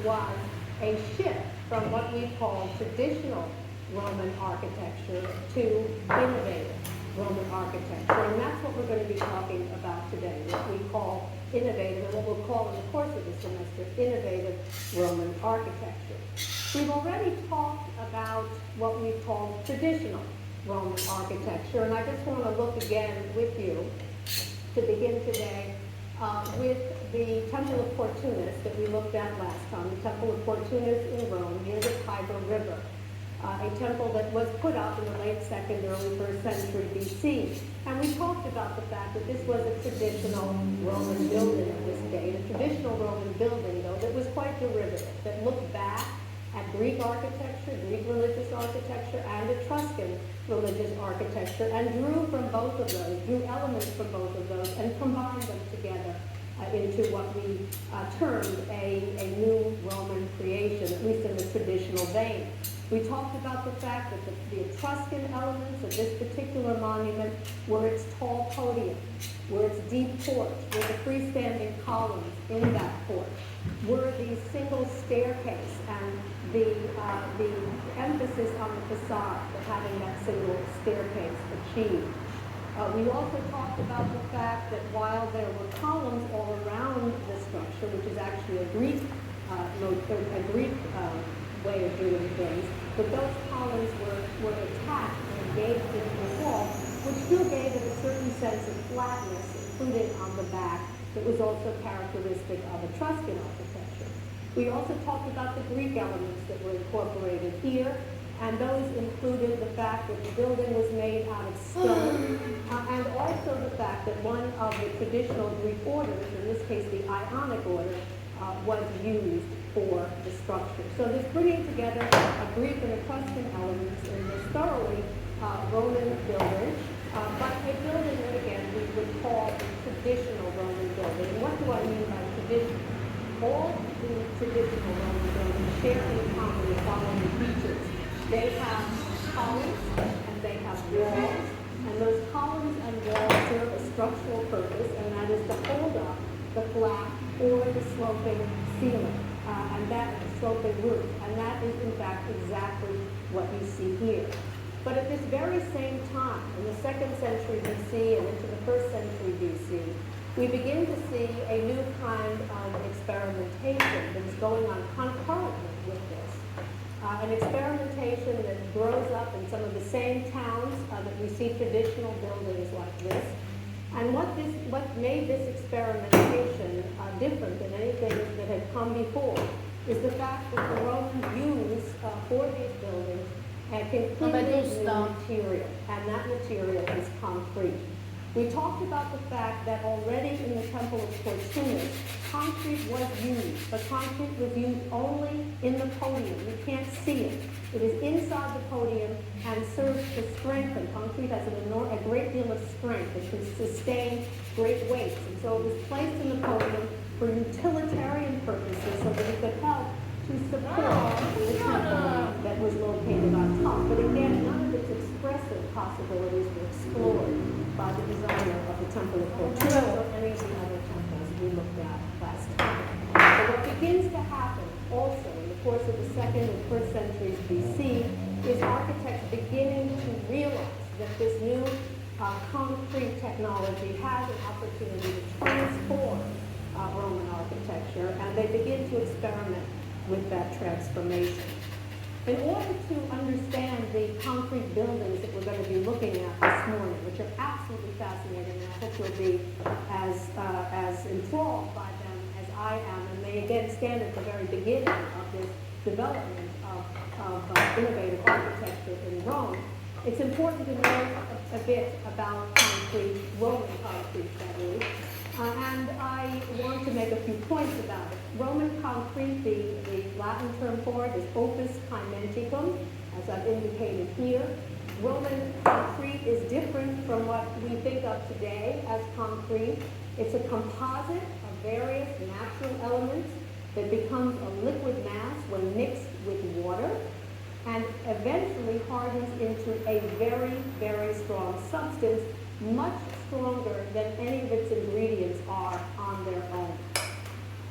was a shift from what we call traditional Roman architecture to innovative Roman architecture. And that's what we're going to be talking about today, what we call innovative, and what we'll call in the course of the semester, innovative Roman architecture. We've already talked about what we call traditional Roman architecture, and I just want to look again with you to begin today with the Temple of Portunus that we looked at last time, the Temple of Portunus in Rome near the Tiber River, a temple that was put up in the late 2nd, early 1st century BC. And we talked about the fact that this was a traditional Roman building in this day, a traditional Roman building, though, that was quite derivative, that looked back at Greek architecture, Greek religious architecture, and Etruscan religious architecture, and drew from both of those, drew elements from both of those, and combined them together into what we termed a new Roman creation, at least in the traditional vein. We talked about the fact that the Etruscan elements of this particular monument were its tall podium, were its deep porch, were the freestanding columns in that porch, were the single staircase and the emphasis on the facade of having that single staircase achieved. We also talked about the fact that while there were columns all around the structure, which is actually a Greek way of doing things, but those columns were attached and engaged into the wall, which still gave it a certain sense of flatness, including on the back, that was also characteristic of Etruscan architecture. We also talked about the Greek elements that were incorporated here, and those included the fact that the building was made out of stone, and also the fact that one of the traditional Greek orders, in this case the Ionic order, was used for the structure. So this bringing together a Greek and Etruscan elements in this thoroughly Roman building, but a building that again we would call a traditional Roman building. And what do I mean by traditional? All the traditional Roman buildings share in common the following features. They have columns and they have walls, and those columns and walls serve a structural purpose, and that is to hold up the flat or the sloping ceiling, and that sloping roof, and that is in fact exactly what you see here. But at this very same time, in the 2nd century BC and into the 1st century BC, we begin to see a new kind of experimentation that is going on concurrently with this. An experimentation that grows up in some of the same towns that we see traditional buildings like this. And what made this experimentation different than anything that had come before is the fact that the Romans used for these buildings a completely new material, and that material is concrete. We talked about the fact that already in the Temple of Portunus, concrete was used, but concrete was used only in the podium. You can't see it. It is inside the podium and serves to strengthen. Concrete has a great deal of strength. It can sustain great weights. And so it was placed in the podium for utilitarian purposes so that it could help to support the temple that was located on top. But again, none of its expressive possibilities were explored by the designer of the Temple of Portunus or any of the other temples we looked at last time. So what begins to happen also in the course of the 2nd and 1st centuries BC is architects beginning to realize that this new concrete technology has an opportunity to transform Roman architecture, and they begin to experiment with that transformation. In order to understand the concrete buildings that we're going to be looking at this morning, which are absolutely fascinating, and I hope you'll be as enthralled by them as I am, and they again stand at the very beginning of this development of innovative architecture in Rome, it's important to know a bit about concrete, Roman concrete that is, and I want to make a few points about it. Roman concrete, the Latin term for it is opus caementicum, as I've indicated here. Roman concrete is different from what we think of today as concrete. It's a composite of various natural elements that becomes a liquid mass when mixed with water and eventually hardens into a very, very strong substance, much stronger than any of its ingredients are on their own.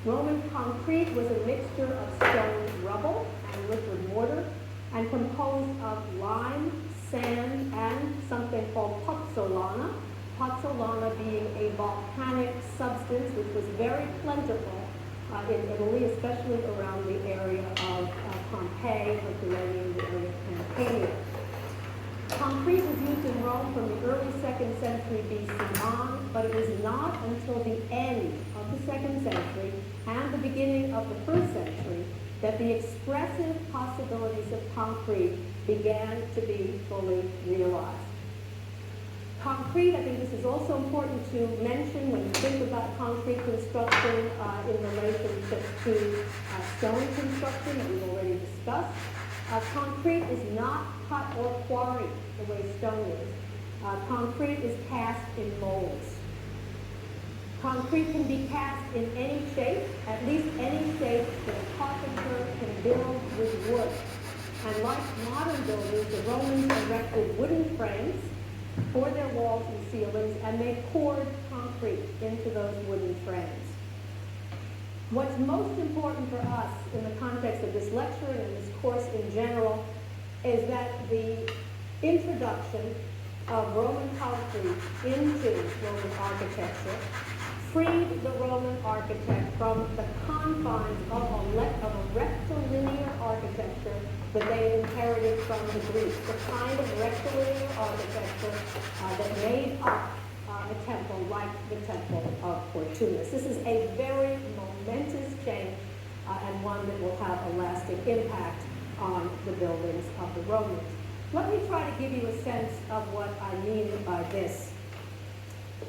Roman concrete was a mixture of stone rubble and liquid mortar and composed of lime, sand, and something called pozzolana. Pozzolana being a volcanic substance which was very plentiful in Italy, especially around the area of Pompeii, Herculaneum, the area of Campania. Concrete was used in Rome from the early 2nd century BC on, but it was not until the end of the 2nd century and the beginning of the 1st century that the expressive possibilities of concrete began to be fully realized. Concrete, I think this is also important to mention when you think about concrete construction in relationship to stone construction that we've already discussed. Concrete is not cut or quarried the way stone is. Concrete is cast in molds. Concrete can be cast in any shape, at least any shape that a carpenter can build with wood. And like modern builders, the Romans erected wooden frames for their walls and ceilings, and they poured concrete into those wooden frames. What's most important for us in the context of this lecture and this course in general is that the introduction of Roman concrete into Roman architecture freed the Roman architect from the confines of a rectilinear architecture that they inherited from the Greeks, the kind of rectilinear architecture that made up a temple like the Temple of Fortunus. This is a very momentous change and one that will have a lasting impact on the buildings of the Romans. Let me try to give you a sense of what I mean by this.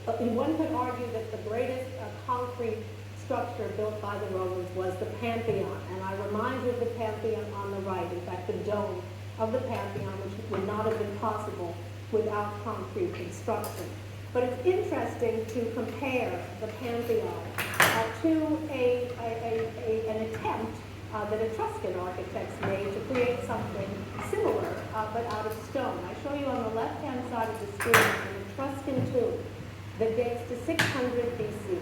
One could argue that the greatest concrete structure built by the Romans was the Pantheon, and I remind you of the Pantheon on the right, in fact the dome of the Pantheon, which would not have been possible without concrete construction. But it's interesting to compare the Pantheon to an attempt that Etruscan architects made to create something similar, but out of stone. I show you on the left-hand side of the screen an Etruscan tomb that dates to 600 BC,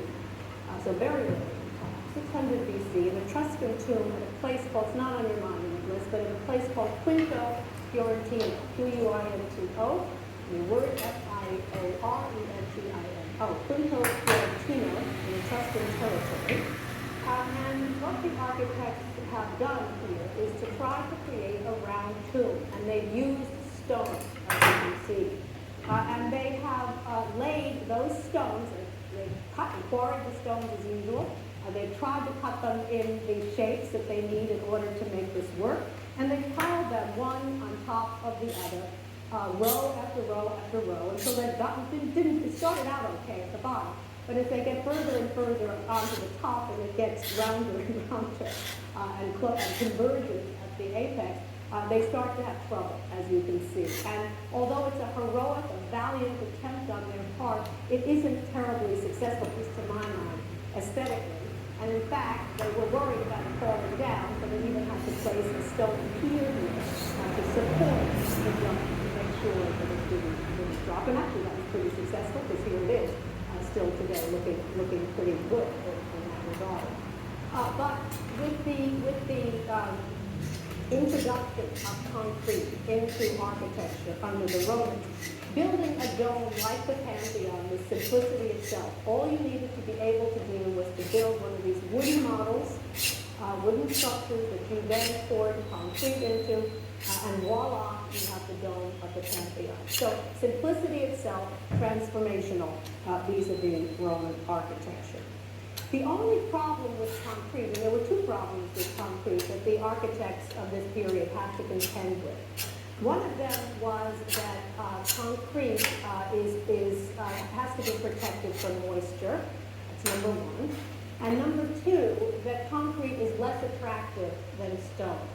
so very early in time, 600 BC, an Etruscan tomb at a place called, it's not on your monument list, but at a place called Quinto Fiorentino, Quinto, the word Fiorentino, Quinto Fiorentino in Etruscan territory. And what the architects have done here is to try to create a round tomb, and they've used stone, as you can see. And they have laid those stones, they've cut and quarried the stones as usual. They've tried to cut them in the shapes that they need in order to make this work. And they've piled them one on top of the other, row after row after row, until they've it started out okay at the bottom. But as they get further and further onto the top, and it gets rounder and rounder and converges at the apex, they start to have trouble, as you can see. And although it's a heroic, a valiant attempt on their part, it isn't terribly successful, at least to my mind, aesthetically. And in fact, they were worried about it falling down, so they even had to place a stone pier here to support the jump, to make sure that it didn't drop. And actually, that was pretty successful, because here it is, still today, looking pretty good in that regard. But with the introduction of concrete into architecture under the Romans, building a dome like the Pantheon with simplicity itself, all you needed to be able to do was to build one of these wooden models, wooden structures that you then poured concrete into, and voila, you have the dome of the Pantheon. So simplicity itself, transformational vis-a-vis Roman architecture. The only problem with concrete, and there were two problems with concrete that the architects of this period had to contend with. One of them was that concrete has to be protected from moisture. That's number one. And number two, that concrete is less attractive than stone.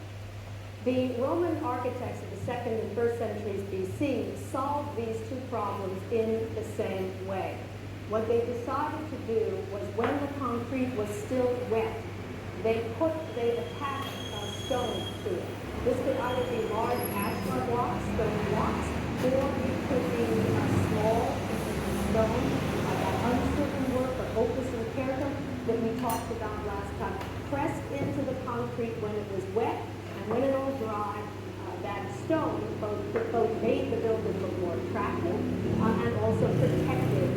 The Roman architects of the 2nd and 1st centuries BC solved these two problems in the same way. What they decided to do was, when the concrete was still wet, they attached stones to it. This could either be large ashlar blocks, stone blocks, or it could be a small stone, that uncertain work or opus impertum that we talked about last time, pressed into the concrete when it was wet, and when it all dried, that stone both made the building look more attractive and also protected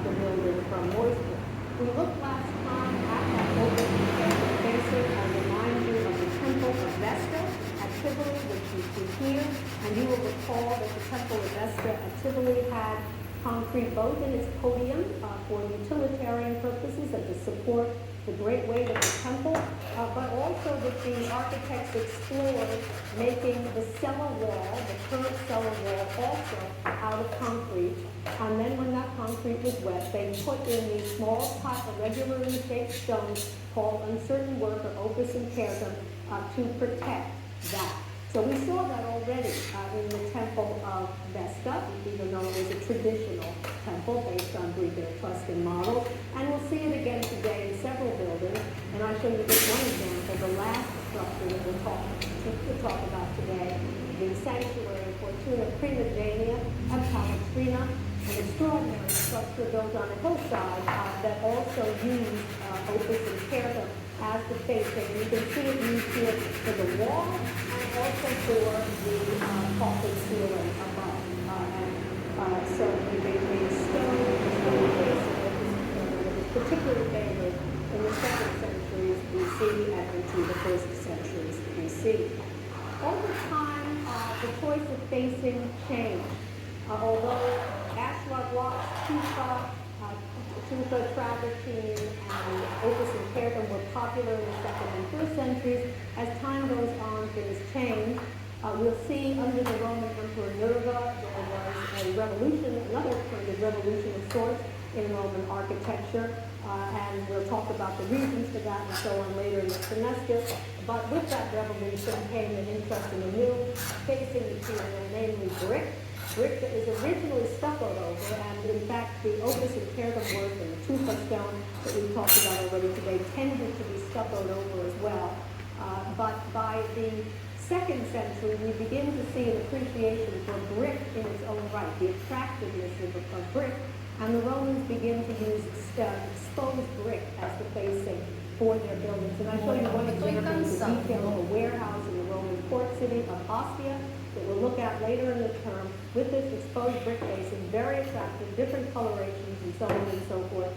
the building from moisture. We looked last time at that opus impertum facing, I remind you of the Temple of Vesta at Tivoli, which you see here, and you will recall that the Temple of Vesta at Tivoli had concrete both in its podium for utilitarian purposes and to support the great weight of the temple, but also that the architects explored making the cellar wall, the current cellar wall, also out of concrete. And then when that concrete was wet, they put in these small, irregularly shaped stones called uncertain work or opus impertum to protect that. So we saw that already in the Temple of Vesta, even though it was a traditional temple based on Greek and Etruscan model. And we'll see it again today in several buildings. And I'll show you just one example, the last structure that we'll talk about today, the sanctuary Fortuna Primigenia at Palestrina, an extraordinary structure built on a hillside that also used opus intertum as the facing. You can see it used here for the wall and also for the vaulted ceiling above. So the stone facing was particularly favored in the 2nd centuries BC and into the 1st centuries BC. Over time, the choice of facing changed. Although ashlar blocks, tufa, travertine, and opus intertum were popular in the 2nd and 1st centuries, as time goes on, things change. We'll see under the Roman Emperor Nerva, there was a revolution, another kind of revolution of sorts in Roman architecture, and we'll talk about the reasons for that and so on later in the semester. But with that revolution came an interest in a new facing material, namely brick. Brick that was originally stuccoed over, and in fact the opus intertum work and the tufa stone that we talked about already today tended to be stuccoed over as well. But by the 2nd century, we begin to see an appreciation for brick in its own right, the attractiveness of brick, and the Romans begin to use exposed brick as the facing for their buildings. And I show you one example of the detail of a warehouse in the Roman port city of Ostia that we'll look at later in the term with this exposed brick facing, very attractive, different colorations and so on and so forth.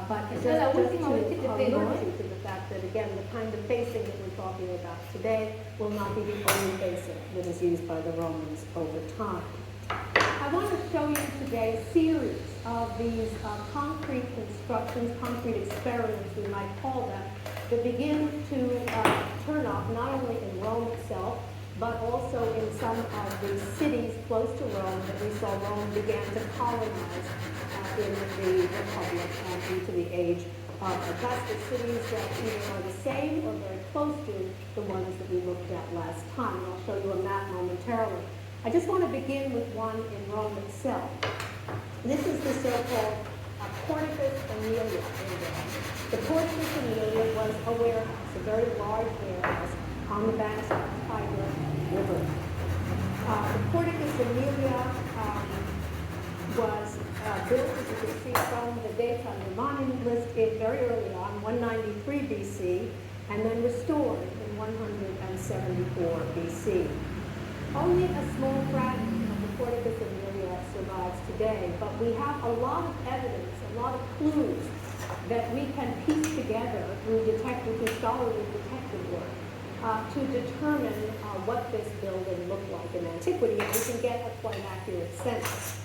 But just to alert you to the fact that, again, the kind of facing that we're talking about today will not be the only facing that is used by the Romans over time. I want to show you today a series of these concrete constructions, concrete experiments, we might call them, that begin to turn up not only in Rome itself, but also in some of the cities close to Rome that we saw Rome began to colonize in the Republic and into the age of Augustus, cities that either are the same or very close to the ones that we looked at last time. And I'll show you a map momentarily. I just want to begin with one in Rome itself. This is the so-called Porticus Aemilia in Rome. The Porticus Aemilia was a warehouse, a very large warehouse on the banks of the Tiber River. The Porticus Aemilia was built, as you can see from the dates on the monument list, very early on, 193 BC, and then restored in 174 BC. Only a small fragment of the Porticus Aemilia survives today, but we have a lot of evidence, a lot of clues that we can piece together through scholarly detective work to determine what this building looked like in antiquity, and we can get a quite accurate sense.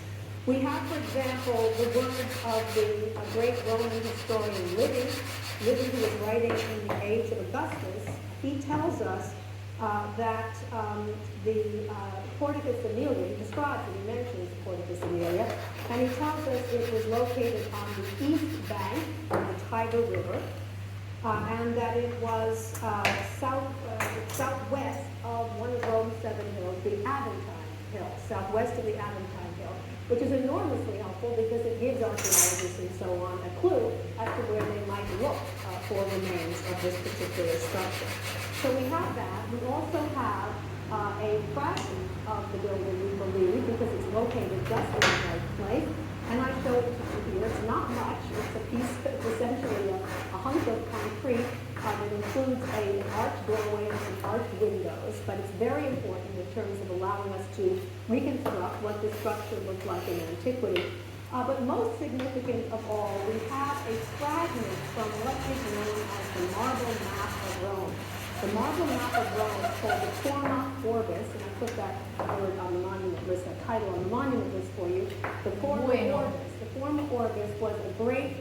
We have, for example, the words of the great Roman historian Livy, who was writing in the age of Augustus. He tells us that the Porticus Aemilia, he describes and he mentions Porticus Aemilia, and he tells us it was located on the east bank of the Tiber River, and that it was southwest of one of Rome's 7 hills, the Aventine Hill, southwest of the Aventine Hill, which is enormously helpful because it gives archaeologists and so on a clue as to where they might look for remains of this particular structure. So we have that. We also have a fragment of the building, we believe, because it's located just in the right place. And I show it to you here. It's not much. It's a piece, it's essentially a hunk of concrete that includes an arched doorway and some arched windows, but it's very important in terms of allowing us to reconstruct what the structure looked like in antiquity. But most significant of all, we have a fragment from what is known as the marble map of Rome. The marble map of Rome is called the Forma Orbis, and I put that word on the monument list, that title on the monument list for you. The Forma Orbis. The Forma Orbis was a great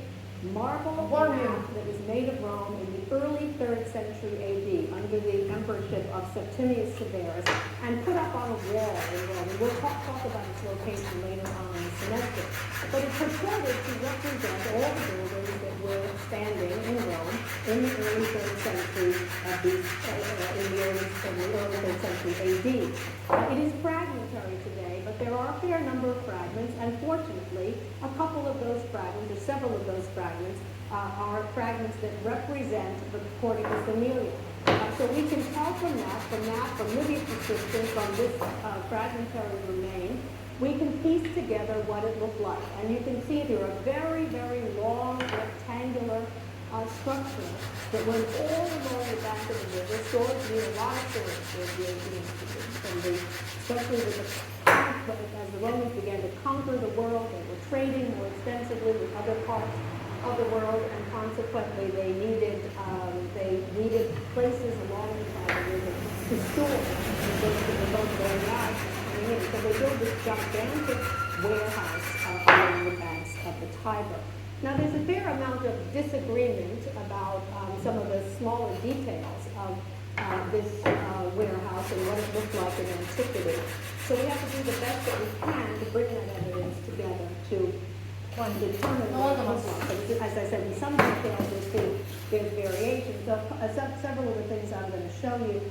marble map that was made of Rome in the early 3rd century AD under the emperorship of Septimius Severus and put up on a wall in Rome. And we'll talk about its location later on in the semester. But it purported to represent all the buildings that were standing in Rome in the early 3rd century in the early 3rd century AD. It is fragmentary today, but there are a fair number of fragments, and fortunately, a couple of those fragments, or several of those fragments, are fragments that represent the Porticus Aemilius. So we can tell from Livia's description, from this fragmentary remain, we can piece together what it looked like. And you can see here a very, very long rectangular structure that went all along the back of the river. Storage need a lot of storage for the Europeans, especially with as the Romans began to conquer the world, they were trading more extensively with other parts of the world, and consequently they needed places along the side of the river to store because it was both very large and coming in. So they built this gigantic warehouse along the banks of the Tiber. Now there's a fair amount of disagreement about some of the smaller details of this warehouse and what it looked like in antiquity. So we have to do the best that we can to bring that evidence together to determine what it looks like. But as I said, in some details there's variations. So, several of the things I'm going to show you.